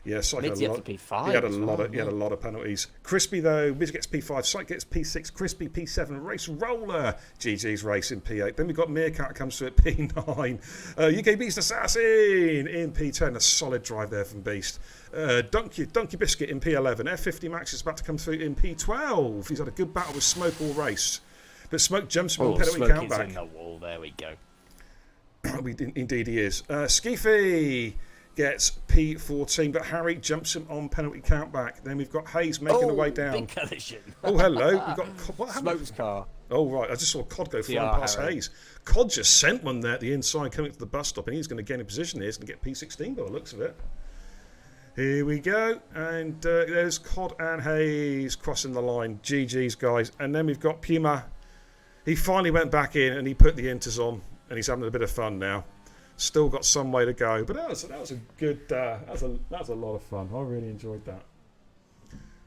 Yeah, Syke had a lot of penalties. Crispy though, Miz gets P5, Syke gets P6, Crispy P7, Race Roller, GG's race in P8. Then we've got Meerkat comes through at P9. UK Beast Assassin in P10, a solid drive there from Beast. Donkey Biscuit in P11, F50 Max is about to come through in P12. He's had a good battle with Smoke all race. But Smoke jumps him on penalty countback.
In the wall, there we go.
Indeed he is. Skeefy gets P14, but Harry jumps him on penalty countback. Then we've got Hayes making the way down.
Big collision.
Oh, hello. We've got what happened?
Smokes car.
Oh, right. I just saw Cod go flying
TIR
past
Harry.
Hayes. Cod just sent one there at the inside coming to the bus stop, and he's going to gain a position here. He's going to get P16 by the looks of it. Here we go. And there's Cod and Hayes crossing the line. GG's, guys. And then we've got Puma. He finally went back in and he put the inters on, and he's having a bit of fun now. Still got some way to go, but that was a good that was a lot of fun. I really enjoyed that.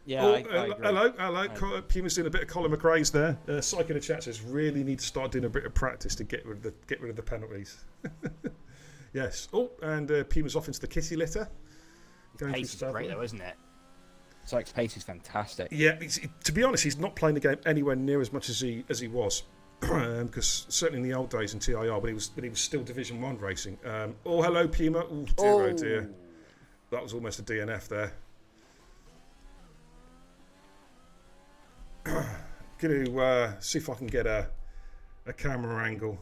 Yeah,
Oh,
I agree.
hello. Puma's doing a bit of Colin McRae's there. Psych in the chat says really need to start doing a bit of practice to get rid of the penalties. Yes. Oh, and Puma's off into the kitty litter.
Pace is great though, isn't it? Psych's pace is fantastic.
Yeah, to be honest, he's not playing the game anywhere near as much as he was. Because certainly in the old days in TIR, when he was still Division 1 racing. Oh, hello, Puma. Oh dear. That was almost a DNF there. Going to see if I can get a camera angle.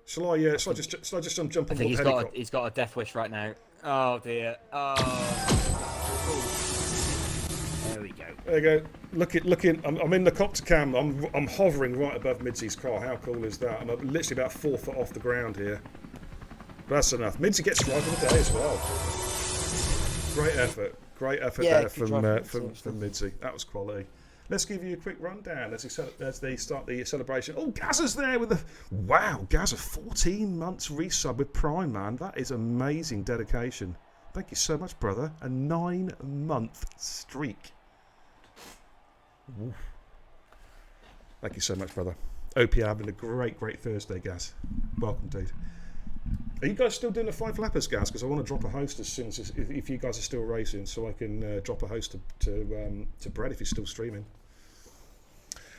Shall I just jump
I
on
think
board
he's got a death wish right now. Oh dear. Oh. There we go.
There you go. Looking. I'm in the copter cam. I'm hovering right above Midsy's car. How cool is that? I'm literally about 4 foot off the ground here. That's enough. Midsy gets driver of the day as well. Great effort. There from Midsy. That was quality. Let's give you a quick rundown as they start the celebration. Oh, Gazza's there with Gazza, 14 months resub with Prime, man. That is amazing dedication. Thank you so much, brother. A 9-month streak. Ooh. Thank you so much, brother. Hope you're having a great Thursday, Gaz. Welcome, dude. Are you guys still doing the 5 lappers, Gaz? Because I want to drop a host as soon as if you guys are still racing, so I can drop a host to Brett if he's still streaming.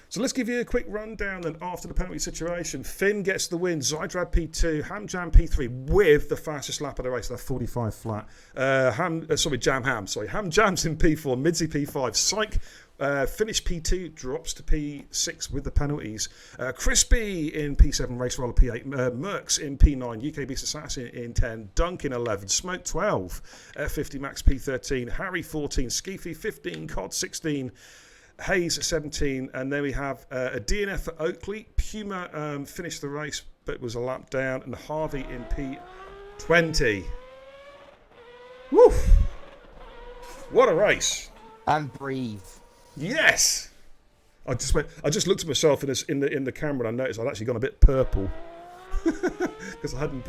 So let's give you a quick rundown then after the penalty situation. Finn gets the win, Zydrad P2, Hamjam P3 with the fastest lap of the race, that 45 flat. Hamjam's in P4, Midsy P5, Psych finish P2, drops to P6 with the penalties. Crispy in P7, Race Roller P8, Mercs in P9, UK Beast Assassin in 10, Dunk in 11, Smoke 12, F50 Max P13, Harry 14, Skeefy 15, Cod 16, Hayes 17, and then we have a DNF for Oakley. Puma finished the race but was a lap down, and Harvey in P20. Woof! What a race!
And breathe.
Yes. I just looked at myself in the camera and I noticed I'd actually gone a bit purple because I hadn't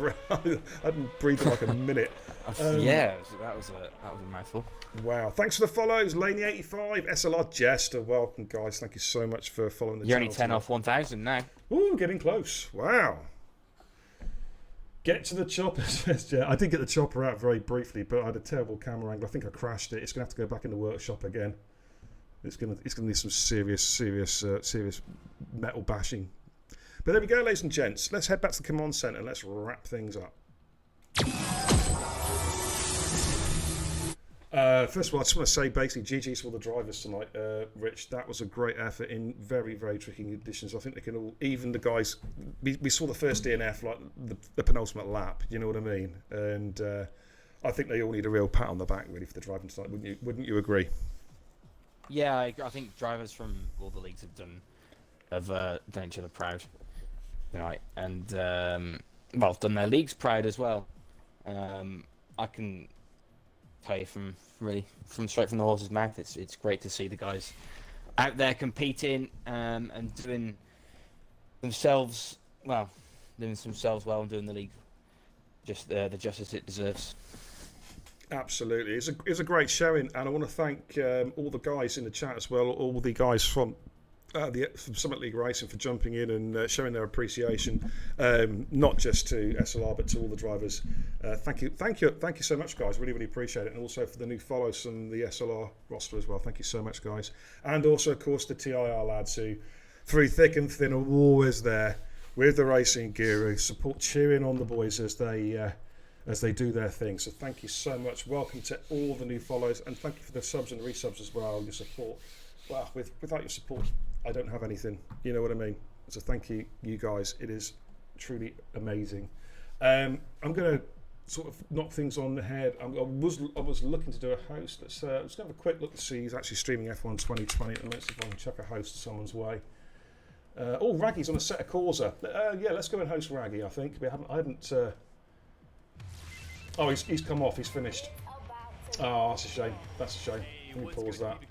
breathed for like a minute.
Yeah, that was a mouthful.
Wow! Thanks for the follows, Laney85, SLR Jester. Welcome, guys. Thank you so much for following the
You're
channel.
only 10 off 1,000 now.
Ooh, getting close. Wow. Get to the chopper, says Jet. I did get the chopper out very briefly, but I had a terrible camera angle. I think I crashed it. It's going to have to go back in the workshop again. It's going to need some serious metal bashing. But there we go, ladies and gents. Let's head back to the command centre and let's wrap things up. First of all, I just want to say basically GG's for all the drivers tonight, Rich. That was a great effort in very tricky conditions. I think they can all, even the guys, we saw the first DNF like the penultimate lap, you know what I mean? And I think they all need a real pat on the back really for the driving tonight, wouldn't you agree?
Yeah, I think drivers from all the leagues have done each other proud, right? And done their leagues proud as well. I can tell you from straight from the horse's mouth, it's great to see the guys out there competing and doing themselves well and doing the league just the justice it deserves.
Absolutely, it's a great showing, and I want to thank all the guys in the chat as well, all the guys from Summit League Racing for jumping in and showing their appreciation, not just to SLR but to all the drivers. Thank you so much, guys. Really appreciate it, and also for the new follows from the SLR roster as well. Thank you so much, guys, and also of course the TIR lads who, through thick and thin, are always there with the racing gear, cheering on the boys as they do their thing. So thank you so much. Welcome to all the new follows, and thank you for the subs and resubs as well. Your support. Well, without your support, I don't have anything. You know what I mean? So thank you guys. It is truly amazing. I'm going to sort of knock things on the head. I was looking to do a host. Let's have a quick look to see who's actually streaming F1 2020 at the minute. See if I can chuck a host someone's way. Raggy's on a set of Corsa. Yeah, let's go and host Raggy. I think I haven't. Oh, he's come off. He's finished. Oh, that's a shame. That's a shame. Let me pause that. I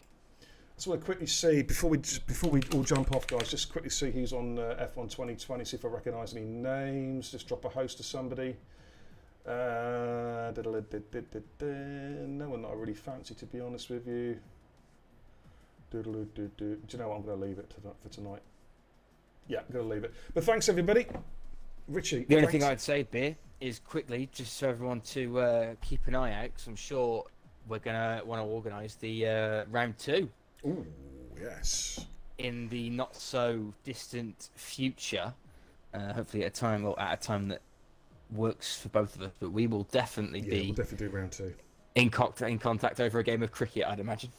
just want to quickly see before we all jump off, guys. Just quickly see who's on F1 2020. See if I recognise any names. Just drop a host to somebody. No one that I really fancy, to be honest with you. Do you know what? I'm going to leave it for tonight. Yeah, I'm going to leave it. But thanks, everybody. Richie.
The only thing I'd say, Beer, is quickly, just for everyone to keep an eye out, because I'm sure we're going to want to organise the round 2.
Ooh, yes.
In the not so distant future, hopefully at a time that works for both of us. But we will definitely
we'll definitely do round 2.
In contact over a game of cricket, I'd imagine.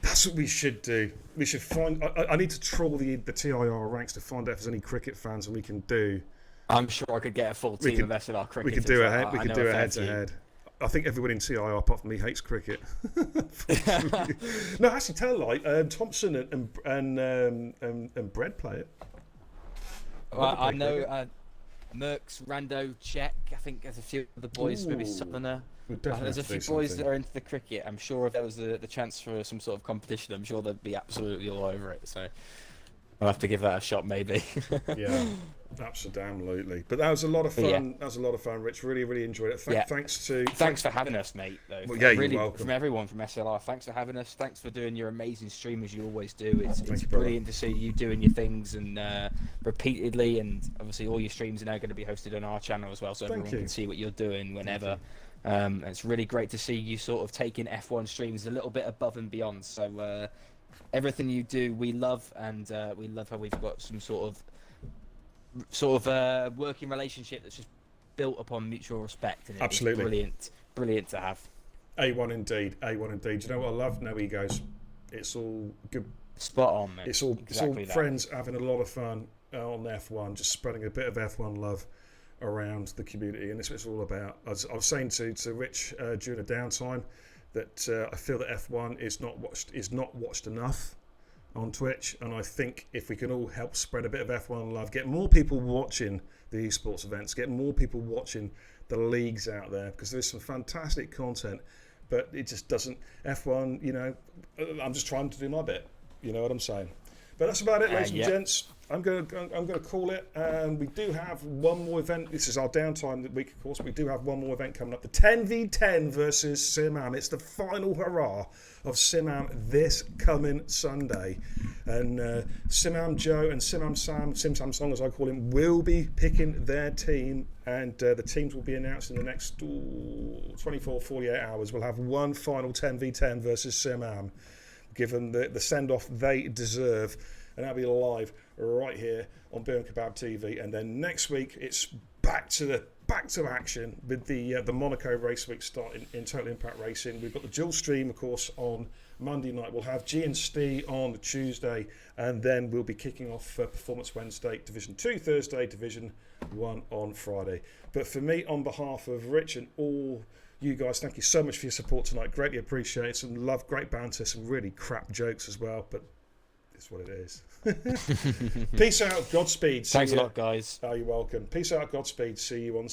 That's what we should do. We should find. I need to troll the TIR ranks to find out if there's any cricket fans, and we can do.
I'm sure I could get a full team of SLR cricket.
We could do a head to head. I think everyone in TIR apart from me hates cricket. No, actually, tell a lie. Thompson and Brett play it.
Well, I know Merckx, Rando, Czech. I think there's a few of the boys, maybe Southerner. There's a few boys that are into the cricket. I'm sure if there was the chance for some sort of competition, I'm sure they'd be absolutely all over it. So I'll have to give that a shot, maybe.
Yeah, absolutely. But that was a lot of fun. Yeah. That was a lot of fun, Rich. Really, really enjoyed it. Thanks
for having us, mate. Though.
Well, yeah,
really,
you're welcome.
From everyone from SLR, thanks for having us. Thanks for doing your amazing stream as you always do. It's brilliant to see you doing your things and repeatedly. And obviously, all your streams are now going to be hosted on our channel as well, so everyone can see what you're doing whenever. It's really great to see you sort of taking F1 streams a little bit above and beyond. So everything you do, we love, and we love how we've got some sort of working relationship that's just built upon mutual respect. And
absolutely
brilliant to have.
A1 indeed. Do you know what I love? No egos. It's all good.
Spot on, mate.
It's all friends having a lot of fun on F1, just spreading a bit of F1 love around the community, and that's what it's all about. I was saying to Rich during the downtime that I feel that F1 is not watched enough on Twitch, and I think if we can all help spread a bit of F1 love, get more people watching the esports events, get more people watching the leagues out there, because there's some fantastic content, but it just doesn't. F1, you know, I'm just trying to do my bit. You know what I'm saying? But that's about it, ladies and gents. I'm going to call it. We do have one more event. This is our downtime week, of course. We do have one more event coming up. The 10v10 versus Simam. It's the final hurrah of Simam this coming Sunday. And Simam Joe and Simam Song, as I call him, will be picking their team. And the teams will be announced in the next 24, 48 hours. We'll have one final 10v10 versus Simam, given the send-off they deserve. And that'll be live right here on Beer and Kebab TV. And then next week it's back to action with the Monaco race week starting in Total Impact Racing. We've got the dual stream, of course, on Monday night. We'll have G and Steve on Tuesday, and then we'll be kicking off Performance Wednesday, Division 2 Thursday, Division 1 on Friday. But for me, on behalf of Rich and all you guys, thank you so much for your support tonight. Greatly appreciate some love, great banter, some really crap jokes as well, but it's what it is. Peace out, Godspeed.
Thanks a lot, guys.
Oh, you're welcome. Peace out, Godspeed. See you on